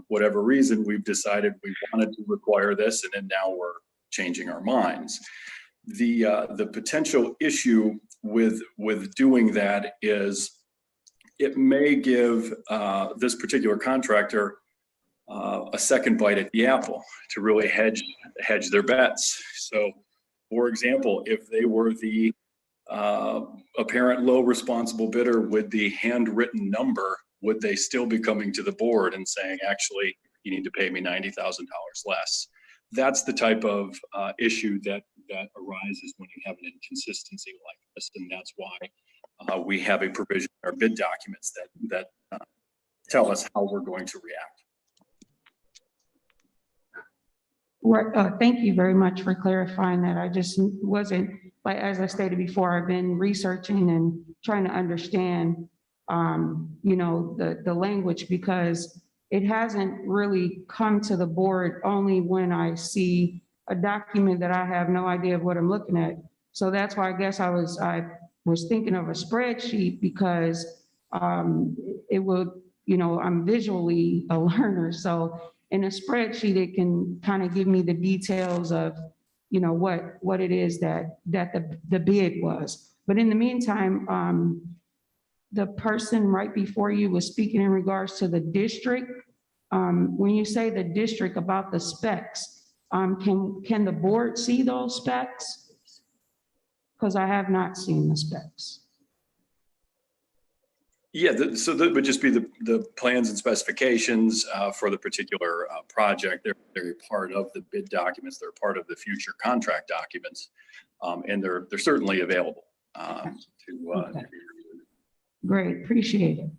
whatever reason we've decided we wanted to require this, and then now we're changing our minds. The potential issue with doing that is it may give this particular contractor a second bite at the apple to really hedge their bets. So, for example, if they were the apparent low responsible bidder with the handwritten number, would they still be coming to the board and saying, actually, you need to pay me $90,000 less? That's the type of issue that arises when you have an inconsistency like this, and that's why we have a provision in our bid documents that tell us how we're going to react. Right, thank you very much for clarifying that. I just wasn't, like, as I stated before, I've been researching and trying to understand, the language, because it hasn't really come to the board only when I see a document that I have no idea of what I'm looking at. So that's why I guess I was thinking of a spreadsheet, because it will, I'm visually a learner. So in a spreadsheet, it can kind of give me the details of, what it is that the bid was. But in the meantime, the person right before you was speaking in regards to the district. When you say the district about the specs, can the board see those specs? Because I have not seen the specs. Yeah, so that would just be the plans and specifications for the particular project. They're part of the bid documents. They're part of the future contract documents, and they're certainly available to. Great, appreciate it.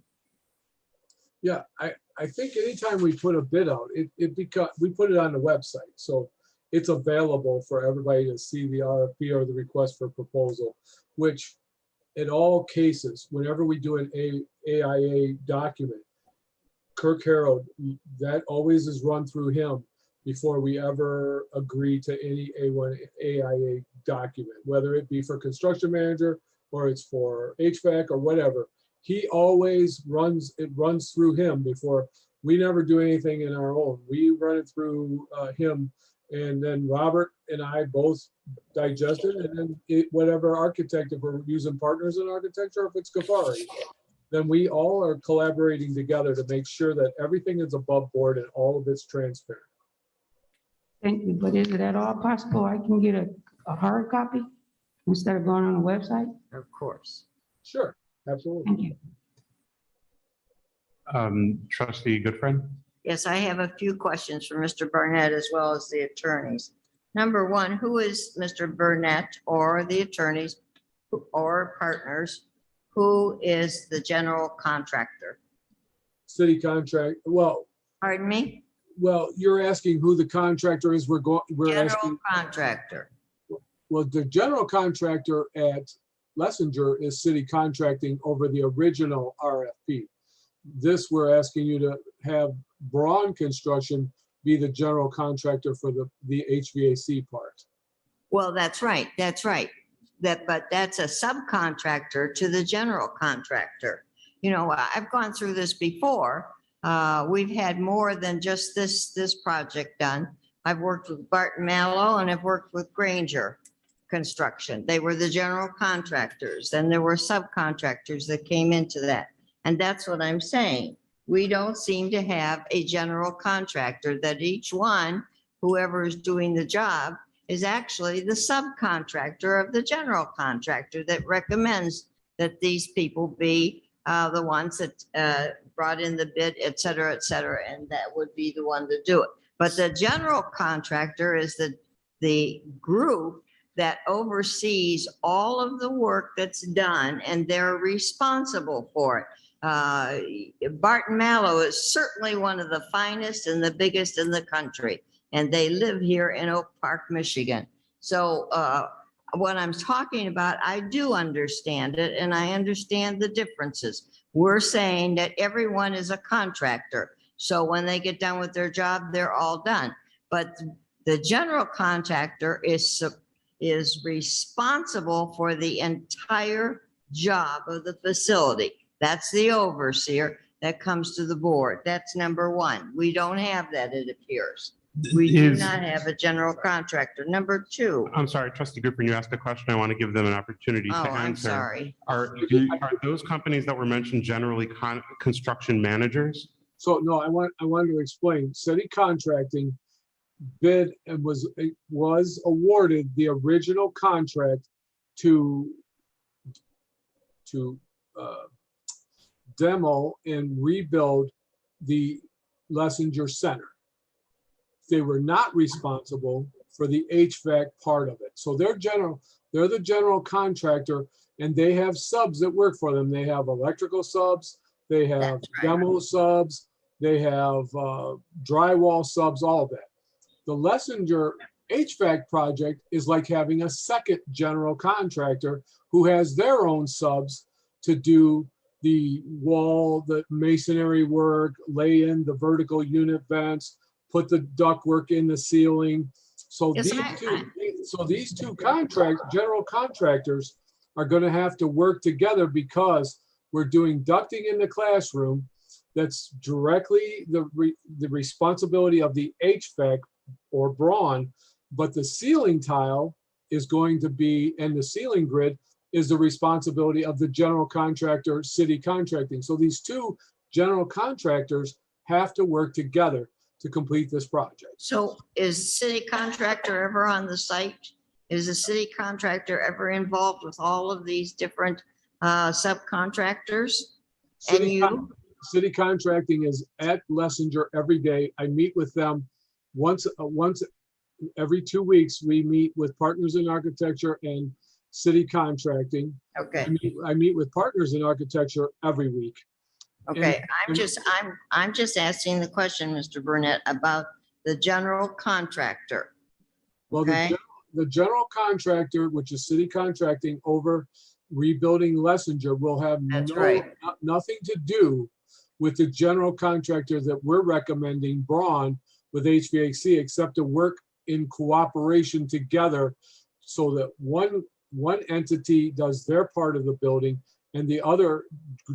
Yeah, I think anytime we put a bid out, we put it on the website, so it's available for everybody to see the RFP or the request for proposal, which in all cases, whenever we do an AIA document, Kirk Harold, that always is run through him before we ever agree to any AIA document, whether it be for construction manager or it's for HVAC or whatever. He always runs through him before. We never do anything in our own. We run it through him, and then Robert and I both digest it, and then whatever architect, if we're using partners in architecture, if it's Gafari, then we all are collaborating together to make sure that everything is above board and all of it's transparent. Thank you, but is it at all possible I can get a hard copy instead of going on the website? Of course. Sure, absolutely. Thank you. Trustee Goodfriend? Yes, I have a few questions for Mr. Burnett as well as the attorneys. Number one, who is Mr. Burnett or the attorneys or partners? Who is the general contractor? City contract, well. Pardon me? Well, you're asking who the contractor is. We're General asking. Contractor. Well, the general contractor at Lessinger is city contracting over the original RFP. This, we're asking you to have Braun Construction be the general contractor for the HVAC part. Well, that's right, that's right. But that's a subcontractor to the general contractor. You know, I've gone through this before. We've had more than just this project done. I've worked with Barton Mallow and I've worked with Granger Construction. They were the general contractors, and there were subcontractors that came into that. And that's what I'm saying. We don't seem to have a general contractor, that each one, whoever is doing the job, is actually the subcontractor of the general contractor that recommends that these people be the ones that brought in the bid, et cetera, and that would be the one to do it. But the general contractor is the group that oversees all of the work that's done, and they're responsible for it. Barton Mallow is certainly one of the finest and the biggest in the country, and they live here in Oak Park, Michigan. So what I'm talking about, I do understand it, and I understand the differences. We're saying that everyone is a contractor. So when they get done with their job, they're all done. But the general contractor is responsible for the entire job of the facility. That's the overseer that comes to the board. That's number one. We don't have that, it appears. We do not have a general contractor. Number two. I'm sorry, Trustee Grouper, you asked a question. I want to give them an opportunity to Oh, answer. I'm sorry. Are those companies that were mentioned generally construction managers? So no, I wanted to explain. City contracting bid and was awarded the original contract to demo and rebuild the Lessinger Center. They were not responsible for the HVAC part of it. So they're the general contractor, and they have subs that work for them. They have electrical subs, they have demo subs, they have drywall subs, all of that. The Lessinger HVAC project is like having a second general contractor who has their own subs to do the wall, the masonry work, lay in the vertical unit vents, put the ductwork in the ceiling. So these two general contractors are going to have to work together, because we're doing ducting in the classroom. That's directly the responsibility of the HVAC or Braun, but the ceiling tile is going to be, and the ceiling grid is the responsibility of the general contractor, city contracting. So these two general contractors have to work together to complete this project. So is city contractor ever on the site? Is the city contractor ever involved with all of these different subcontractors? City contracting is at Lessinger every day. I meet with them once every 2 weeks. We meet with Partners in Architecture and city contracting. Okay. I meet with Partners in Architecture every week. Okay, I'm just asking the question, Mr. Burnett, about the general contractor. Well, Okay. the general contractor, which is city contracting over rebuilding Lessinger, will have nothing to do with the general contractor that we're recommending, Braun, with HVAC, except to work in cooperation together, so that one entity does their part of the building and the other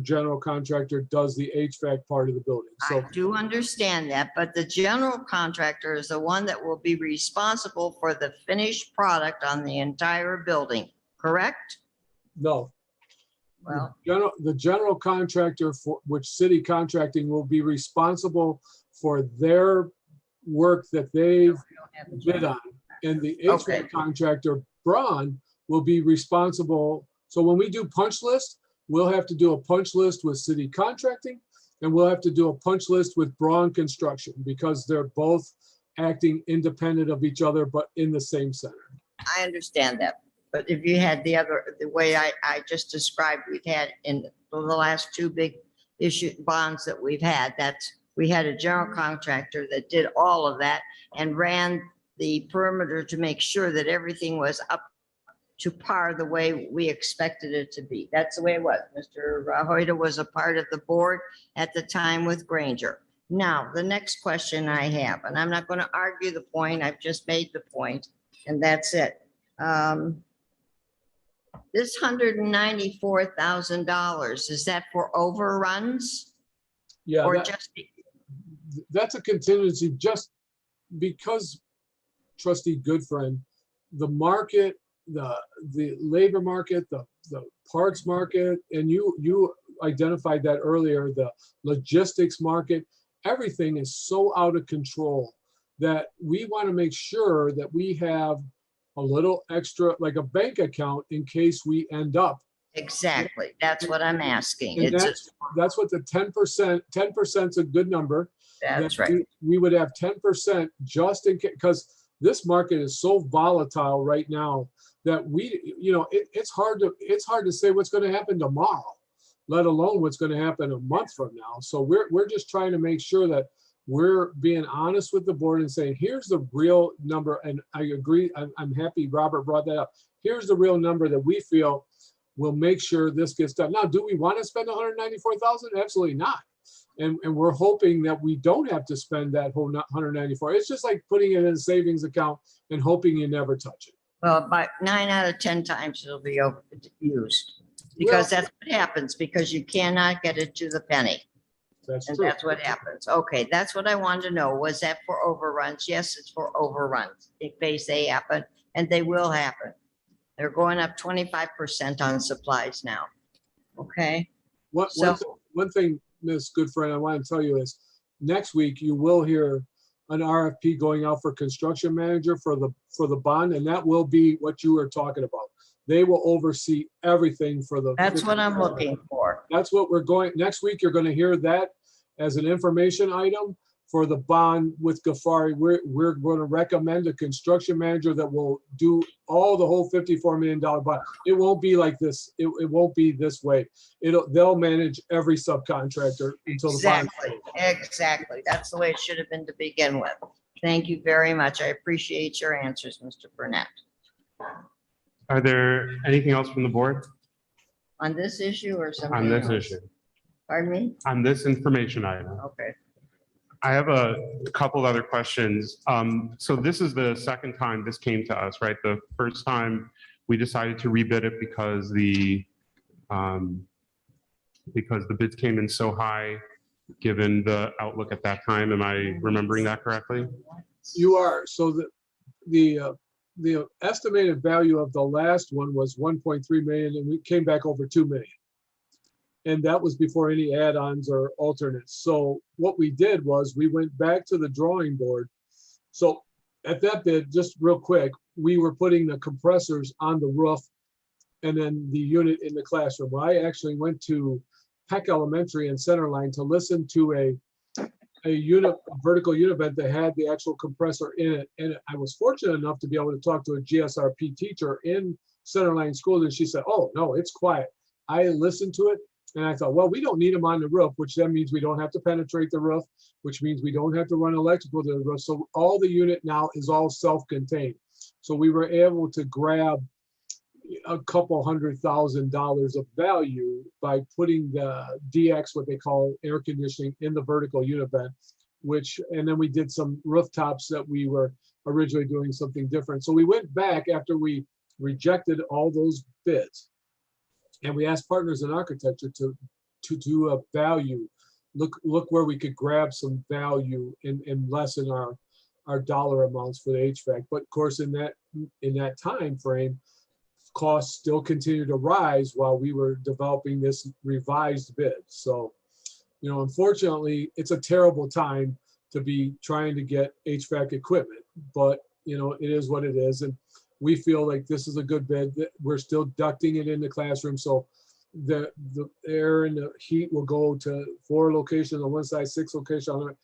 general contractor does the HVAC part of the building. So I do understand that, but the general contractor is the one that will be responsible for the finished product on the entire building, correct? no. Well, The general contractor, for which city contracting will be responsible for their work that they've bid on. And the HVAC contractor, Braun, will be responsible. So when we do punch list, we'll have to do a punch list with city contracting, and we'll have to do a punch list with Braun Construction, because they're both acting independent of each other, but in the same center. I understand that, but if you had the way I just described, we've had in the last two big bonds that we've had, we had a general contractor that did all of that and ran the perimeter to make sure that everything was up to par the way we expected it to be. That's the way it was. Mr. Hoyda was a part of the board at the time with Granger. Now, the next question I have, and I'm not going to argue the point, I've just made the point, and that's it. This $194,000, is that for overruns? Yeah, Or just, that's a contingency just because, trustee Goodfriend, the market, the labor market, the parts market, and you identified that earlier, the logistics market, everything is so out of control that we want to make sure that we have a little extra, like a bank account, in case we end up. exactly, that's what I'm asking. And that's what the 10% is a good number. That's that right. We would have 10% just in case, because this market is so volatile right now that it's hard to say what's going to happen tomorrow, let alone what's going to happen a month from now. So we're just trying to make sure that we're being honest with the board and saying, here's the real number. And I agree, I'm happy Robert brought that up. Here's the real number that we feel will make sure this gets done. Now, do we want to spend 194,000? Absolutely not. And we're hoping that we don't have to spend that whole 194. It's just like putting it in a savings account and hoping you never touch it. Well, by 9 out of 10 times it'll be used, because that's what happens, because you cannot get it to the penny. That's And true. that's what happens. Okay, that's what I wanted to know. Was that for overruns? Yes, it's for overruns in case they happen, and they will happen. They're going up 25% on supplies now. Okay? One thing, Ms. Goodfriend, I want to tell you is next week you will hear an RFP going out for construction manager for the bond, and that will be what you were talking about. They will oversee everything for the. That's what I'm looking for. That's what we're going, next week, you're going to hear that as an information item for the bond with Ghaffari. We're going to recommend a construction manager that will do all the whole $54 million bond. It won't be like this. It won't be this way. They'll manage every subcontractor until the bond. Exactly. That's the way it should have been to begin with. Thank you very much. I appreciate your answers, Mr. Burnett. Are there anything else from the board On this issue or something on this else? issue? Pardon me? On this information item? Okay. I have a couple of other questions. So this is the second time this came to us, right? The first time we decided to rebid it because the bids came in so high, given the outlook at that time. Am I remembering that correctly? You are. So the estimated value of the last one was 1.3 million, and we came back over 2 million. And that was before any add-ons or alternates. So what we did was we went back to the drawing board. So at that bid, just real quick, we were putting the compressors on the roof and then the unit in the classroom. Well, I actually went to Peck Elementary and Centerline to listen to a vertical univent that had the actual compressor in it. And I was fortunate enough to be able to talk to a GSRP teacher in Centerline School, and she said, oh, no, it's quiet. I listened to it, and I thought, well, we don't need them on the roof, which then means we don't have to penetrate the roof, which means we don't have to run electrical to the roof. So all the unit now is all self-contained. So we were able to grab a couple $100,000 of value by putting the DX, what they call air conditioning, in the vertical univent, and then we did some rooftops that we were originally doing something different. So we went back after we rejected all those bids, and we asked Partners in Architecture to do a value, look where we could grab some value and lessen our dollar amounts for the HVAC. But of course, in that time frame, costs still continue to rise while we were developing this revised bid. So, unfortunately, it's a terrible time to be trying to get HVAC equipment, but it is what it is. And we feel like this is a good bid. We're still ducting it in the classroom. So the air and the heat will go to 4 locations on one side, 6 locations on the other.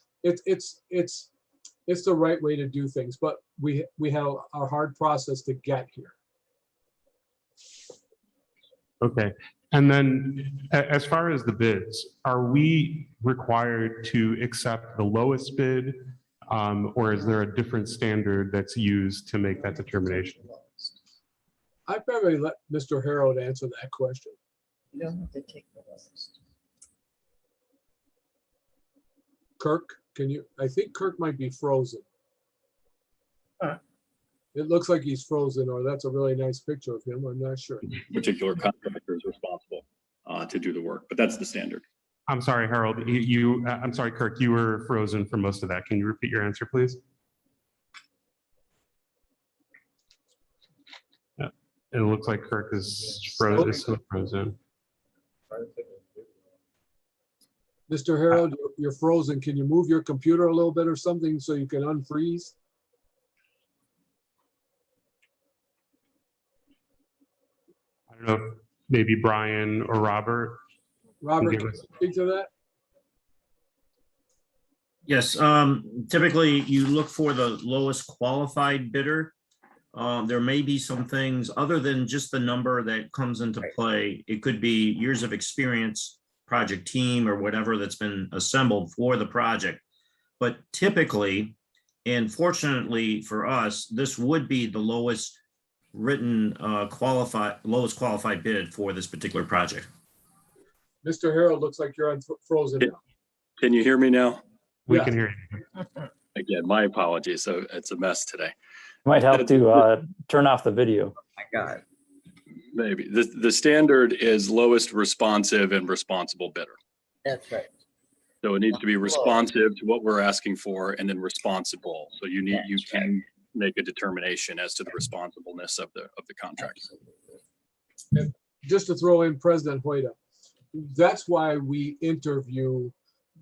It's the right way to do things, but we have a hard process to get here. Okay. And then as far as the bids, are we required to accept the lowest bid? Or is there a different standard that's used to make that determination? I'd probably let Mr. Harold answer that question. You don't have to take the list. Kirk, can you, I think Kirk might be frozen. Huh. It looks like he's frozen, or that's a really nice picture of him. I'm not sure. Particular contractor is responsible to do the work, but that's the standard. I'm sorry, Harold, I'm sorry, Kirk, you were frozen for most of that. Can you repeat your answer, please? Yeah, it looks like Kirk is still frozen. Mr. Harold, you're frozen. Can you move your computer a little bit or something so you can unfreeze? I don't know, if maybe Brian or Robert. Robert, give can us- you speak to that? Yes, typically you look for the lowest qualified bidder. There may be some things other than just the number that comes into play. It could be years of experience, project team, or whatever that's been assembled for the project. But typically, and fortunately for us, this would be the lowest written lowest qualified bid for this particular project. Mr. Harold, looks like you're frozen now. Can you hear me now? We Yeah. can hear you. Again, my apologies. So it's a mess today. Might help to turn off the video. I got it. Maybe. The standard is lowest responsive and responsible bidder. That's right. So it needs to be responsive to what we're asking for and then responsible. So you can make a determination as to the responsibleness of the contract. And just to throw in President Hoyda, that's why we interview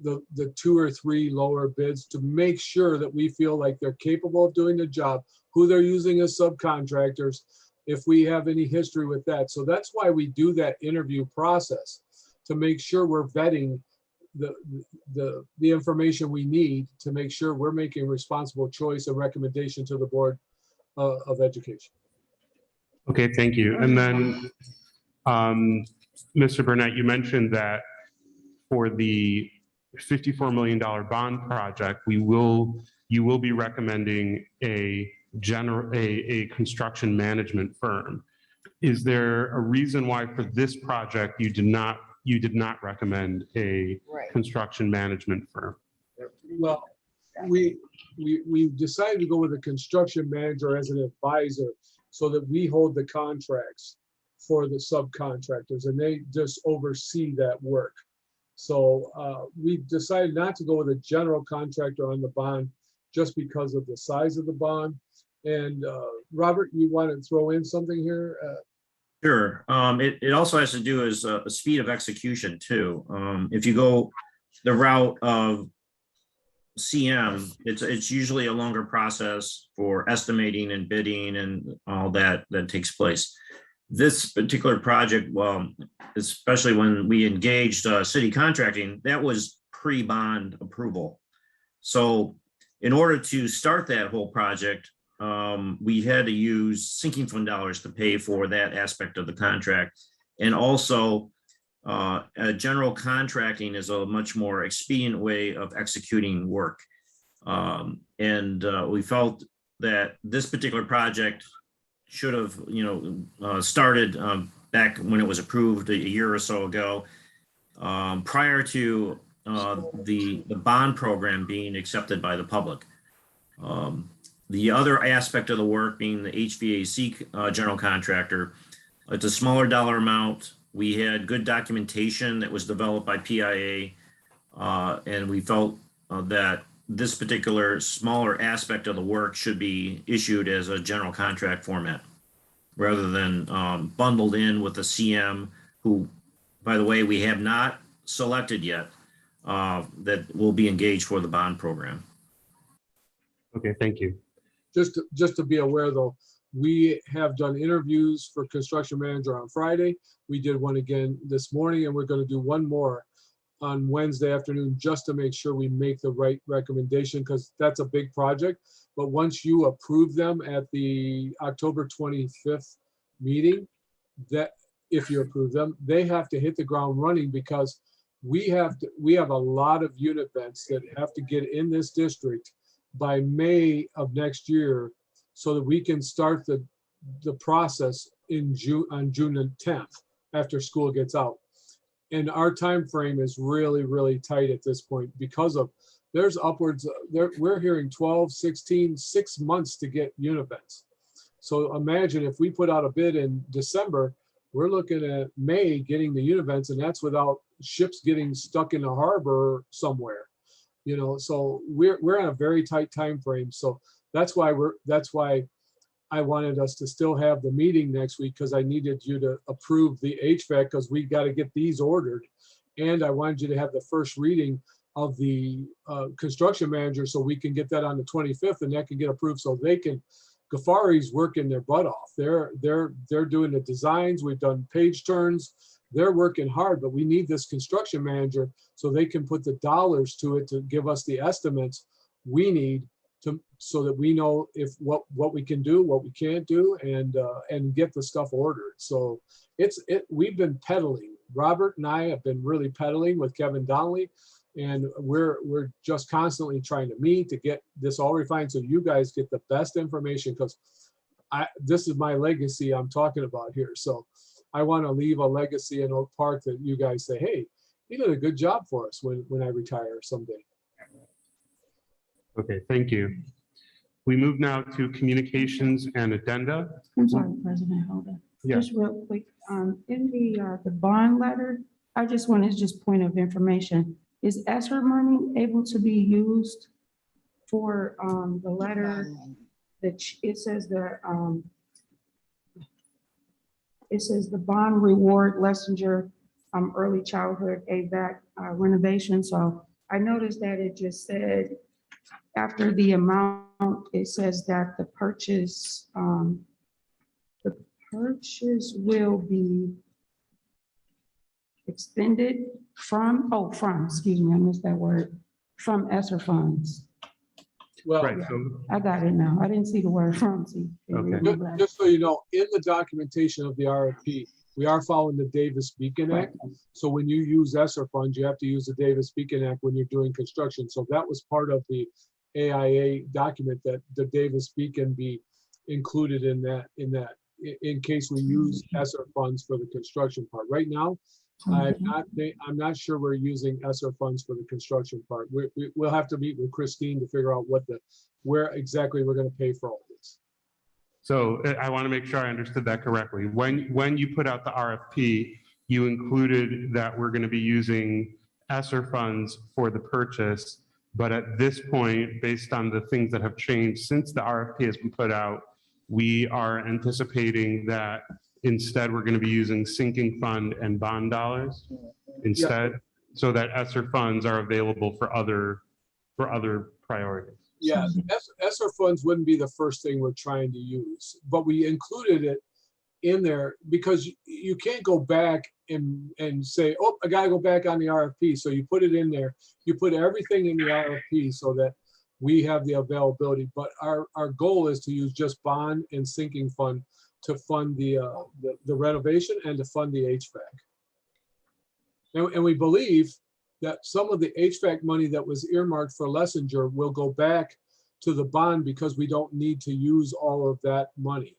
the 2 or 3 lower bids to make sure that we feel like they're capable of doing the job, who they're using as subcontractors, if we have any history with that. So that's why we do that interview process, to make sure we're vetting the information we need to make sure we're making a responsible choice and recommendation to the Board of Education. Okay, thank you. And then, Mr. Burnett, you mentioned that for the $54 million bond project, you will be recommending a construction management firm. Is there a reason why for this project you did not recommend a construction management firm? Well, we decided to go with a construction manager as an advisor so that we hold the contracts for the subcontractors and they just oversee that work. So we decided not to go with a general contractor on the bond just because of the size of the bond. And Robert, you want to throw in something here? Sure. It also has to do as a speed of execution too. If you go the route of CM, it's usually a longer process for estimating and bidding and all that takes place. This particular project, well, especially when we engaged city contracting, that was pre-bond approval. So in order to start that whole project, we had to use sinking fund dollars to pay for that aspect of the contract. And also, general contracting is a much more expedient way of executing work. We felt that this particular project should have, started back when it was approved a year or so ago, prior to the bond program being accepted by the public. The other aspect of the work being the HVAC general contractor, it's a smaller dollar amount. We had good documentation that was developed by PIA, and we felt that this particular smaller aspect of the work should be issued as a general contract format rather than bundled in with the CM, who, by the way, we have not selected yet, that will be engaged for the bond program. Okay, thank you. Just to be aware though, we have done interviews for construction manager on Friday. We did one again this morning and we're going to do one more on Wednesday afternoon just to make sure we make the right recommendation because that's a big project. But once you approve them at the October 25th meeting, that if you approve them, they have to hit the ground running because we have a lot of unit vents that have to get in this district by May of next year so that we can start the process in June, on June the 10th, after school gets out. And our time frame is really, really tight at this point because of, there's upwards, we're hearing 12, 16, 6 months to get univents. So imagine if we put out a bid in December, we're looking at May getting the univents, and that's without ships getting stuck in the harbor somewhere. You know, so we're on a very tight time frame. So that's why I wanted us to still have the meeting next week, because I needed you to approve the HVAC, because we got to get these ordered. And I wanted you to have the first reading of the construction manager, so we can get that on the 25th, and that can get approved, so they can, Ghaffari's working their butt off. They're doing the designs. We've done page turns. They're working hard, but we need this construction manager so they can put the dollars to it to give us the estimates we need to, so that we know if what we can do, what we can't do, and get the stuff ordered. So we've been pedaling. Robert and I have been really pedaling with Kevin Donnelly, and we're just constantly trying to meet to get this all refined so you guys get the best information, because this is my legacy I'm talking about here. So I want to leave a legacy in Oak Park that you guys say, hey, you did a good job for us when I retire someday. Okay, thank you. We move now to communications and addenda. I'm sorry, President Holder. Yeah. Just real quick, in the bond letter, I just wanted just point of information. Is ESSER money able to be used for the letter that it says the bond reward Lessinger early childhood AVAC renovation. So I noticed that it just said after the amount, it says that the purchase will be expended from, excuse me, I missed that word, from ESSER funds. Well, Right, so, I got it now. I didn't see the word from. See, Okay. just so you know, in the documentation of the RFP, we are following the Davis-Bacon Act. So when you use ESSER funds, you have to use the Davis-Bacon Act when you're doing construction. So that was part of the AIA document, that the Davis-Bacon be included in that, in case we use ESSER funds for the construction part. Right now, I'm not sure we're using ESSER funds for the construction part. We'll have to meet with Christine to figure out where exactly we're going to pay for all this. so I want to make sure I understood that correctly. When you put out the RFP, you included that we're going to be using ESSER funds for the purchase. But at this point, based on the things that have changed since the RFP has been put out, we are anticipating that instead we're going to be using sinking fund and bond dollars instead, so that ESSER funds are available for other priorities. Yeah, ESSER funds wouldn't be the first thing we're trying to use, but we included it in there because you can't go back and say, oh, I got to go back on the RFP. So you put it in there. You put everything in the RFP so that we have the availability. But our goal is to use just bond and sinking fund to fund the renovation and to fund the HVAC. And we believe that some of the HVAC money that was earmarked for Lessinger will go back to the bond because we don't need to use all of that money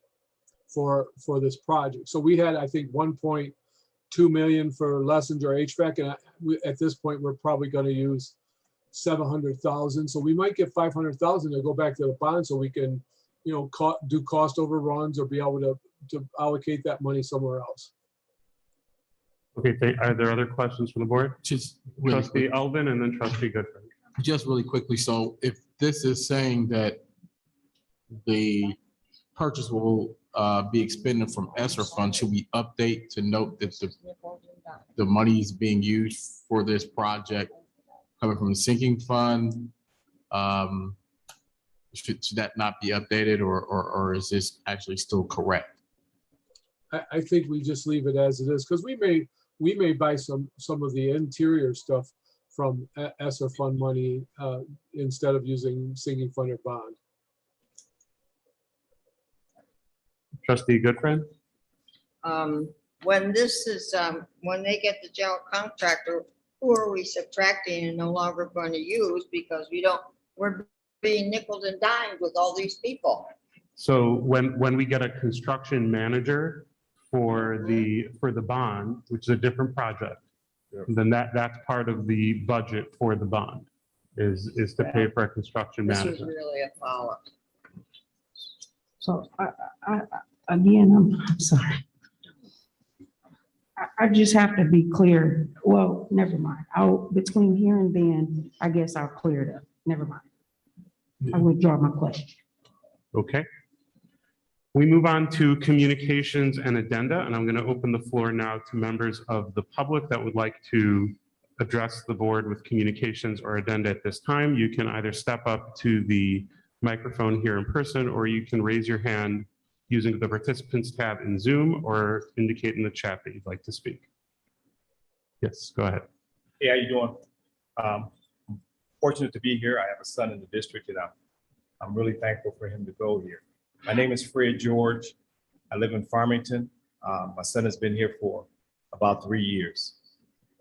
for this project. So we had, I think, 1.2 million for Lessinger HVAC, and at this point, we're probably going to use 700,000. So we might get 500,000 to go back to the bond, so we can, do cost overruns or be able to allocate that money somewhere else. Okay, are there other questions from the board? Just really Trustee quick, Elvin and then Trustee Goodfriend. just really quickly. So if this is saying that the purchase will be expended from ESSER funds, should we update to note that the money is being used for this project coming from the sinking fund? Should that not be updated, or is this actually still correct? I think we just leave it as it is, because we may buy some of the interior stuff from ESSER fund money instead of using sinking fund or bond. Trustee Goodfriend? When this is, when they get the general contractor, who are we subtracting and no longer going to use because we're being nickeled and dimed with all these people? So when we get a construction manager, for the bond, which is a different project, then that's part of the budget for the bond, is to pay for a construction This is management. really a follow-up. So again, I'm sorry. I just have to be clear. Well, never mind. Between here and then, I guess I'll clear it up. Never mind. I withdraw my question. Okay. We move on to communications and addenda, and I'm going to open the floor now to members of the public that would like to address the board with communications or addenda at this time. You can either step up to the microphone here in person, or you can raise your hand using the participants tab in Zoom, or indicate in the chat that you'd like to speak. Yes, go ahead. Hey, how you doing? Fortunate to be here. I have a son in the district, and I'm really thankful for him to go here. My name is Fred George. I live in Farmington. My son has been here for about 3 years.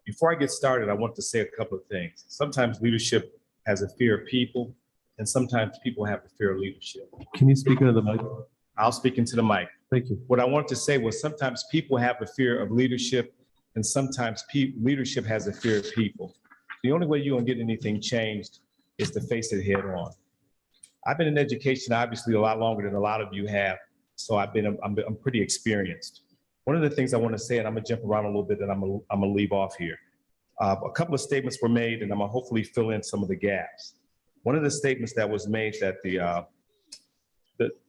Before I get started, I want to say a couple of things. Sometimes leadership has a fear of people, and sometimes people have a fear of leadership. Can you speak into the mic? I'll speak into the mic. Thank you. What I wanted to say was sometimes people have a fear of leadership, and sometimes leadership has a fear of people. The only way you're gonna get anything changed is to face it head on. I've been in education obviously a lot longer than a lot of you have, so I'm pretty experienced. One of the things I want to say, and I'm gonna jump around a little bit, and I'm gonna leave off here. A couple of statements were made, and I'm gonna hopefully fill in some of the gaps. One of the statements that was made that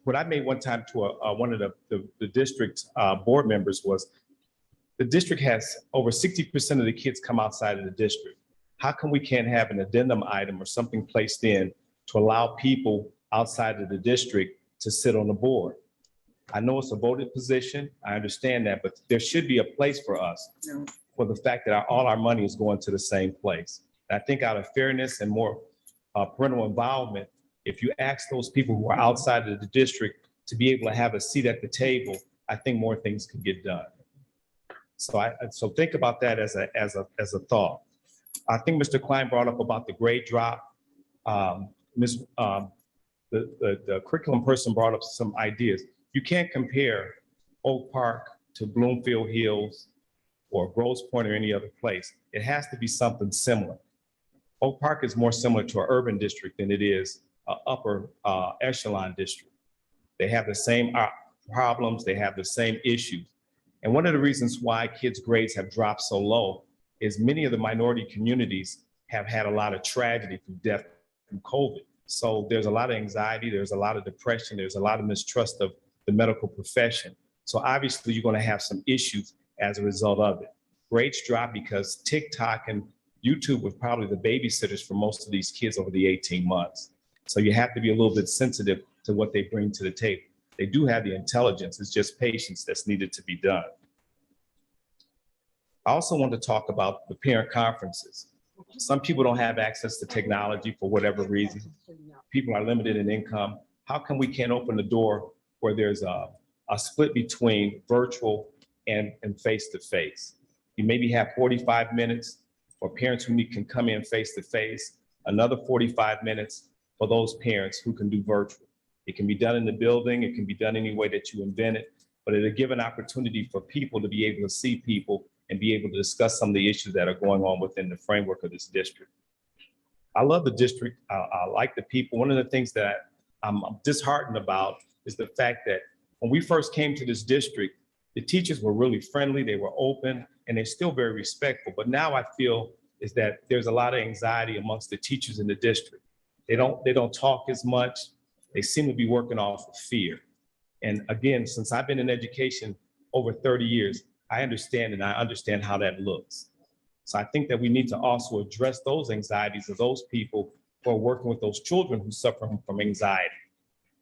what I made one time to one of the district board members was, the district has over 60% of the kids come outside of the district. How come we can't have an addendum item or something placed in to allow people outside of the district to sit on the board? I know it's a voted position, I understand that, but there should be a place for us for the fact that all our money is going to the same place. And I think out of fairness and more parental involvement, if you ask those people who are outside of the district to be able to have a seat at the table, I think more things can get done. So think about that as a thought. I think Mr. Klein brought up about the grade drop. The curriculum person brought up some ideas. You can't compare Oak Park to Bloomfield Hills or Grosse Pointe or any other place. It has to be something similar. Oak Park is more similar to an urban district than it is an upper echelon district. They have the same problems, they have the same issues. And one of the reasons why kids' grades have dropped so low is many of the minority communities have had a lot of tragedy through death from COVID. So there's a lot of anxiety, there's a lot of depression, there's a lot of mistrust of the medical profession. So obviously you're gonna have some issues as a result of it. Grades drop because TikTok and YouTube were probably the babysitters for most of these kids over the 18 months. So you have to be a little bit sensitive to what they bring to the table. They do have the intelligence, it's just patience that's needed to be done. I also want to talk about the parent conferences. Some people don't have access to technology for whatever reason. People are limited in income. How come we can't open the door where there's a split between virtual and face-to-face? You maybe have 45 minutes for parents who can come in face-to-face, another 45 minutes for those parents who can do virtual. It can be done in the building, it can be done any way that you invent it, but it'll give an opportunity for people to be able to see people and be able to discuss some of the issues that are going on within the framework of this district. I love the district, I like the people. One of the things that I'm disheartened about is the fact that when we first came to this district, the teachers were really friendly, they were open, and they're still very respectful. But now I feel is that there's a lot of anxiety amongst the teachers in the district. They don't talk as much. They seem to be working off of fear. And again, since I've been in education over 30 years, I understand how that looks. So I think that we need to also address those anxieties of those people who are working with those children who suffer from anxiety.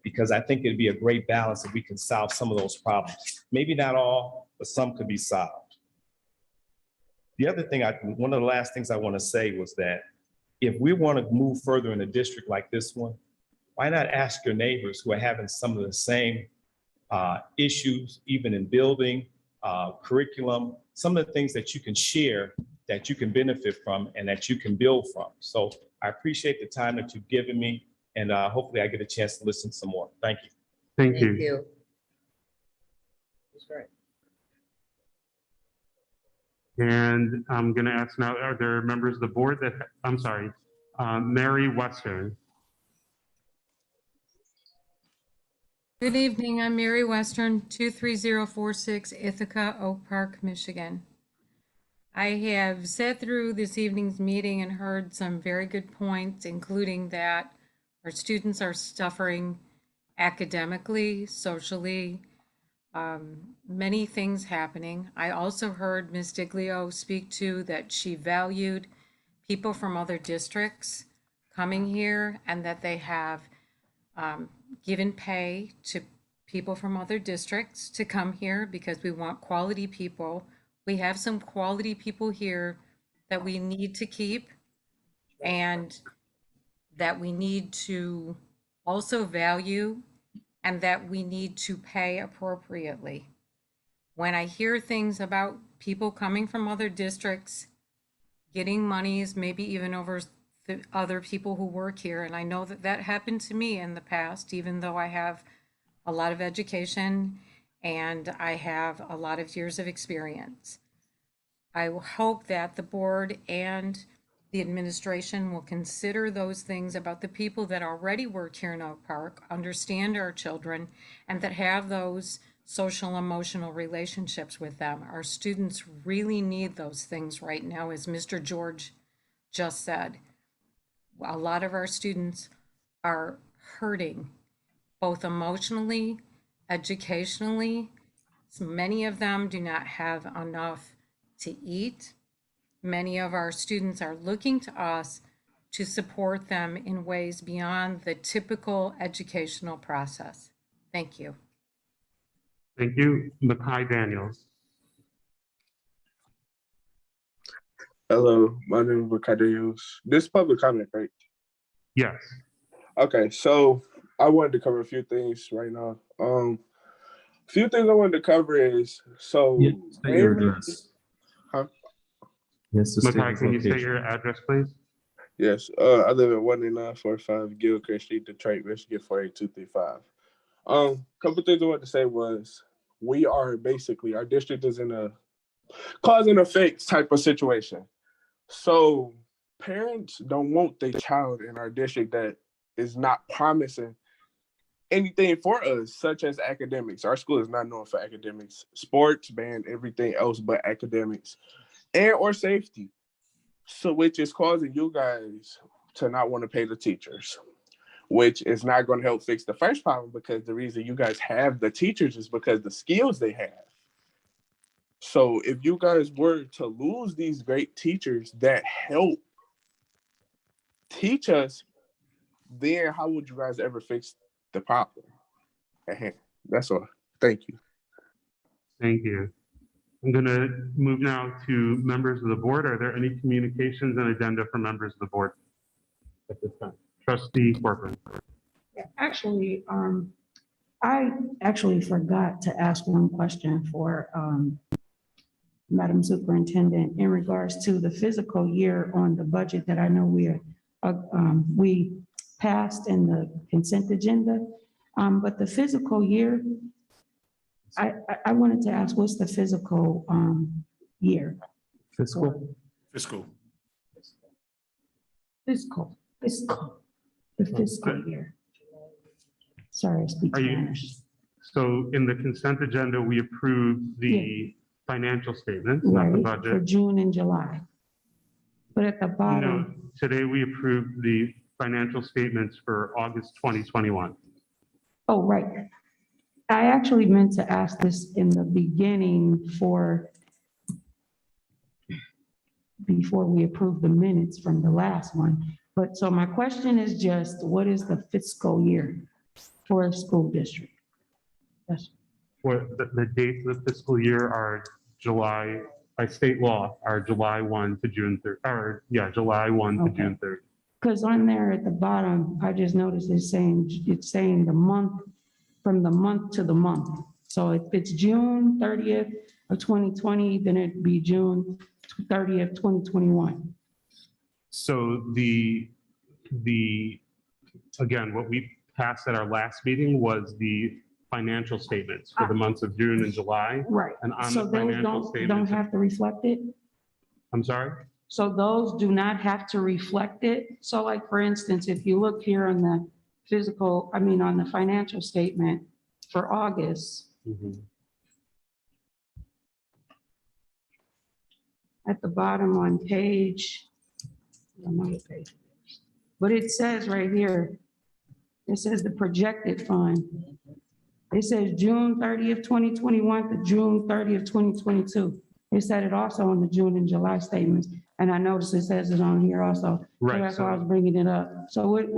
Because I think it'd be a great balance if we can solve some of those problems. Maybe not all, but some could be solved. The other thing, one of the last things I want to say was that if we want to move further in a district like this one, why not ask your neighbors who are having some of the same issues, even in building, curriculum, some of the things that you can share, that you can benefit from and that you can build from. So I appreciate the time that you've given me, and hopefully I get a chance to listen some more. Thank you. Thank you. That's right. And I'm going to ask now, are there members of the board that, I'm sorry, Mary Western? Good evening, I'm Mary Western, 23046 Ithaca, Oak Park, Michigan. I have sat through this evening's meeting and heard some very good points, including that our students are suffering academically, socially, many things happening. I also heard Ms. Diglio speak to that she valued people from other districts coming here and that they have given pay to people from other districts to come here because we want quality people. We have some quality people here that we need to keep and that we need to also value and that we need to pay appropriately. When I hear things about people coming from other districts, getting monies, maybe even over the other people who work here, and I know that that happened to me in the past, even though I have a lot of education and I have a lot of years of experience. I hope that the board and the administration will consider those things about the people that already work here in Oak Park, understand our children, and that have those social emotional relationships with them. Our students really need those things right now, as Mr. George just said. A lot of our students are hurting, both emotionally, educationally. Many of them do not have enough to eat. Many of our students are looking to us to support them in ways beyond the typical educational process. Thank you. Thank you. Makai Daniels. Hello, my name is Makai Daniels. This is public comment, right? Yes. Okay, so I wanted to cover a few things right now. A few things I wanted to cover is, so State your address. Huh? Yes, the Makai, student's can you say location. your address, please? Yes, I live at 18945 Gilchrist Street, Detroit, Michigan, 48235. Couple things I wanted to say was we are basically, our district is in a cause and effects type of situation. So parents don't want their child in our district that is not promising anything for us, such as academics. Our school is not known for academics, sports, band, everything else but academics, and or safety. So which is causing you guys to not want to pay the teachers, which is not going to help fix the first problem, because the reason you guys have the teachers is because the skills they have. So if you guys were to lose these great teachers that help teach us, then how would you guys ever fix the problem at hand? That's all. Thank you. Thank you. I'm going to move now to members of the board. Are there any communications and agenda for members of the board at this time? Trustee Corcoran. Actually, I actually forgot to ask one question for Madam Superintendent in regards to the fiscal year on the budget that I know we passed in the consent agenda. But the fiscal year, I wanted to ask, what's the fiscal year? Fiscal? Fiscal, the fiscal year. Sorry, I speak Spanish. So in the consent agenda, we approved the financial statements, not the Right, budget. for June and July. But at the No, bottom, today we approved the financial statements for August 2021. oh, right. I actually meant to ask this in the beginning before we approve the minutes from the last one. But so my question is just, what is the fiscal year for a school district? Yes. What the dates of the fiscal year are July, by state law, are July 1 to June 3rd, or yeah, July 1 to June 3rd. Because on there at the bottom, I just noticed it's saying the month, from the month to the month. So if it's June 30th of 2020, then it'd be June 30th, 2021. So again, what we passed at our last meeting was the financial statements for the months of June and July. Right. And on So the those financial don't statements, have to reflect it? I'm sorry? So those do not have to reflect it. So like, for instance, if you look here on the on the financial statement for August, at the bottom on page, but it says right here, it says the projected fund. It says June 30th, 2021 to June 30th, 2022. It said it also on the June and July statements. And I noticed it says it on here also. Right, So that's why I so- was bringing it up. So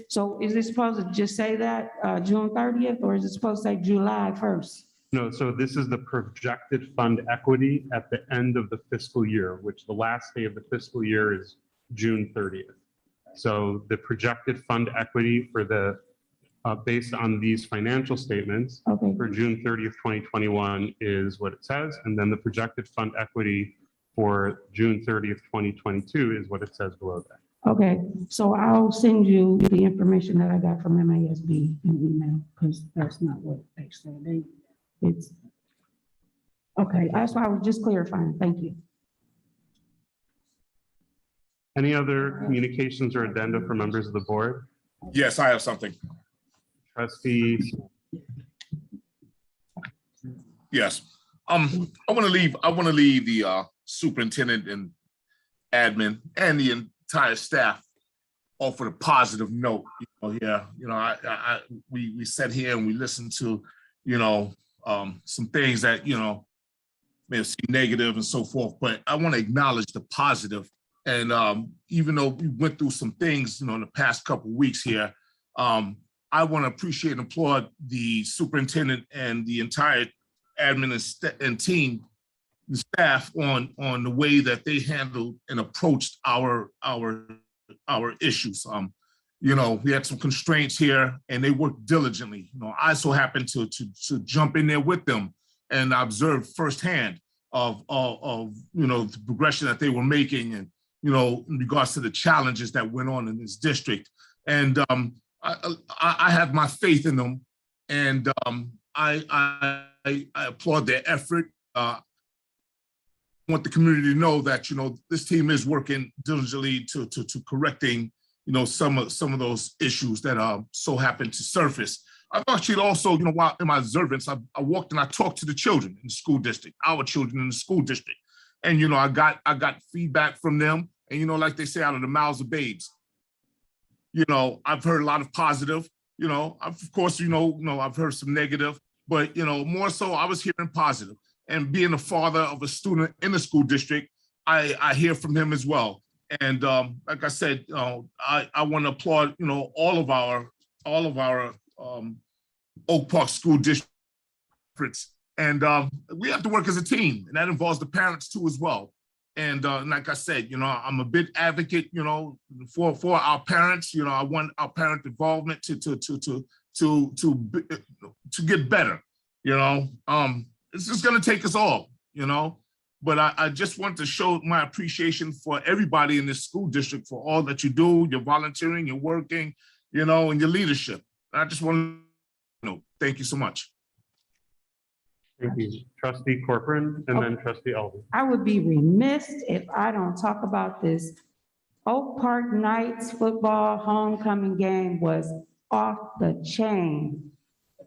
so is it supposed to just say that June 30th, or is it supposed to say July 1st? No, so this is the projected fund equity at the end of the fiscal year, which the last day of the fiscal year is June 30th. So the projected fund equity for the, based on these financial statements for June 30th, 2021 is what it says. And then the projected fund equity for June 30th, 2022 is what it says below that. Okay, so I'll send you the information that I got from MASB in email, because that's not what they said. It's, okay, that's why I was just clarifying. Thank you. Any other communications or addenda for members of the board? Yes, I have something. Trustee, Yes. I want to leave the superintendent and admin and the entire staff off with a positive note. We sat here and we listened to, some things that, may have seemed negative and so forth, but I want to acknowledge the positive. And even though we went through some things, in the past couple of weeks here, I want to appreciate and applaud the superintendent and the entire admin and team, the staff on the way that they handled and approached our issues. We had some constraints here and they worked diligently. I so happened to jump in there with them and observe firsthand of the progression that they were making and, in regards to the challenges that went on in this district. And I have my faith in them, and I applaud their effort. I want the community to know that this team is working diligently to correcting some of those issues that so happen to surface. I've actually also, while in my observance, I walked and I talked to the children in the school district, our children in the school district, and I got feedback from them, and like they say, out of the mouths of babes. I've heard a lot of positive. Of course, I've heard some negative, but more so, I was hearing positive. And being a father of a student in the school district, I hear from him as well. And like I said, I want to applaud all of our Oak Park school districts, and we have to work as a team, and that involves the parents too as well. And like I said, I'm a big advocate, for our parents. I want our parent involvement to get better. It's just going to take us all. But I just want to show my appreciation for everybody in this school district for all that you do, your volunteering, your working, and your leadership. I just want to thank you so much. thank you. Trustee Corcoran and then Trustee Elvin. I would be remiss if I don't talk about this. Oak Park Knights football homecoming game was off the chain.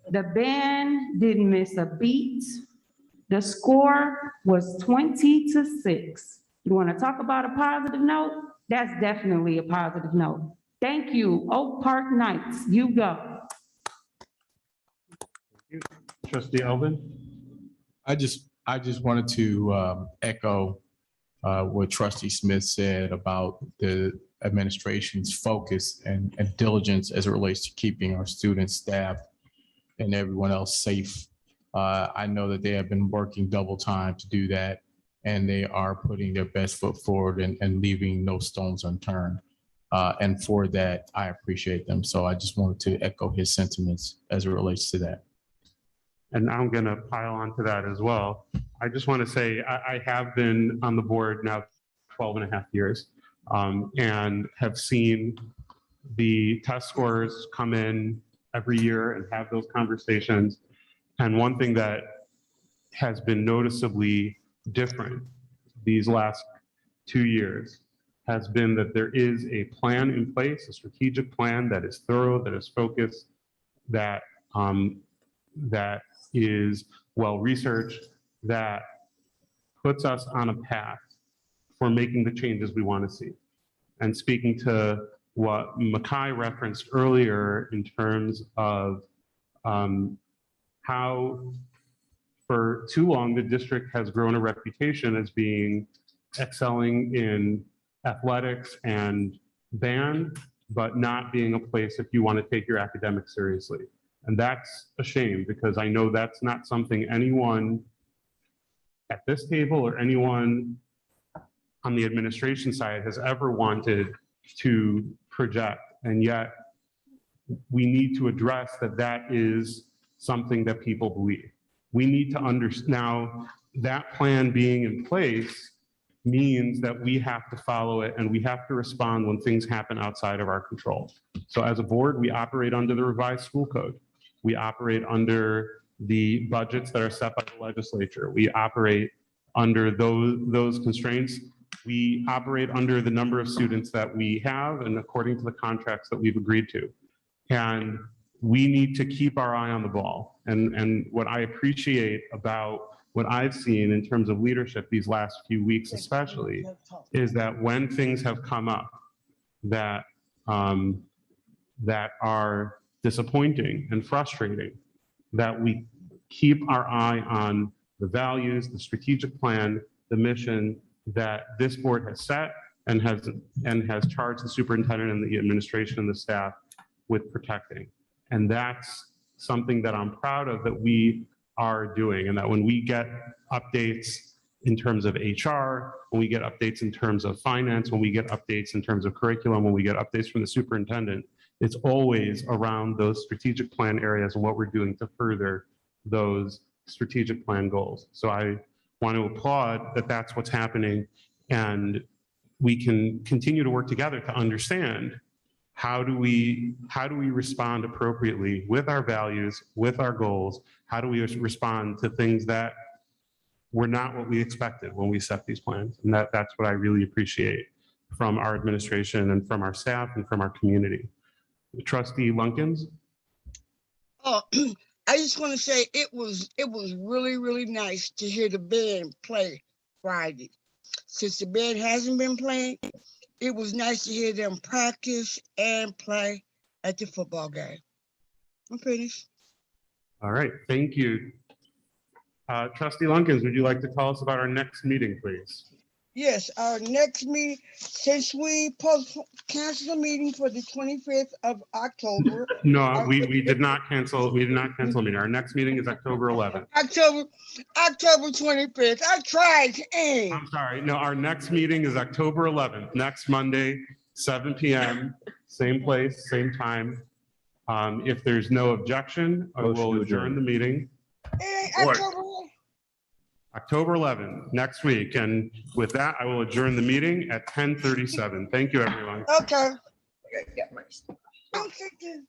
The band didn't miss a beat. The score was 20-6. You want to talk about a positive note? That's definitely a positive note. Thank you, Oak Park Knights. You go. Trustee Elvin. I just wanted to echo what Trustee Smith said about the administration's focus and diligence as it relates to keeping our students, staff, and everyone else safe. I know that they have been working double time to do that, and they are putting their best foot forward and leaving no stones unturned. And for that, I appreciate them. So I just wanted to echo his sentiments as it relates to that. And I'm going to pile onto that as well. I just want to say I have been on the board now 12 and a half years, and have seen the test scores come in every year and have those conversations. And one thing that has been noticeably different these last 2 years has been that there is a plan in place, a strategic plan that is thorough, that is focused, that that is well-researched, that puts us on a path for making the changes we want to see. And speaking to what Makai referenced earlier in terms of how for too long the district has grown a reputation as being excelling in athletics and band, but not being a place if you want to take your academics seriously. And that's a shame because I know that's not something anyone at this table or anyone on the administration side has ever wanted to project. And yet we need to address that that is something that people believe. We need to understand now that plan being in place means that we have to follow it and we have to respond when things happen outside of our control. So as a board, we operate under the revised school code. We operate under the budgets that are set by the legislature. We operate under those constraints. We operate under the number of students that we have and according to the contracts that we've agreed to. And we need to keep our eye on the ball. And what I appreciate about what I've seen in terms of leadership these last few weeks especially is that when things have come up that that are disappointing and frustrating, that we keep our eye on the values, the strategic plan, the mission that this board has set and has charged the superintendent and the administration and the staff with protecting. And that's something that I'm proud of that we are doing, and that when we get updates in terms of HR, when we get updates in terms of finance, when we get updates in terms of curriculum, when we get updates from the superintendent, it's always around those strategic plan areas and what we're doing to further those strategic plan goals. So I want to applaud that that's what's happening, and we can continue to work together to understand how do we respond appropriately with our values, with our goals? How do we respond to things that were not what we expected when we set these plans? And that's what I really appreciate from our administration and from our staff and from our community. Trustee Lunkins? Oh, I just want to say it was really, really nice to hear the band play Friday. Since the band hasn't been playing, it was nice to hear them practice and play at the football game. I'm finished. All right, thank you. Trustee Lunkins, would you like to tell us about our next meeting, please? Yes, our next meeting, since we canceled the meeting for the 25th of October. No, we did not cancel. We did not cancel a meeting. Our next meeting is October 11th. October 25th. I tried to aim. I'm sorry. No, our next meeting is October 11th, next Monday, 7 p.m., same place, same time. If there's no objection, I will adjourn the meeting. October 11th, next week. And with that, I will adjourn the meeting at 10:37. Thank you, everyone. Okay. I'm thinking.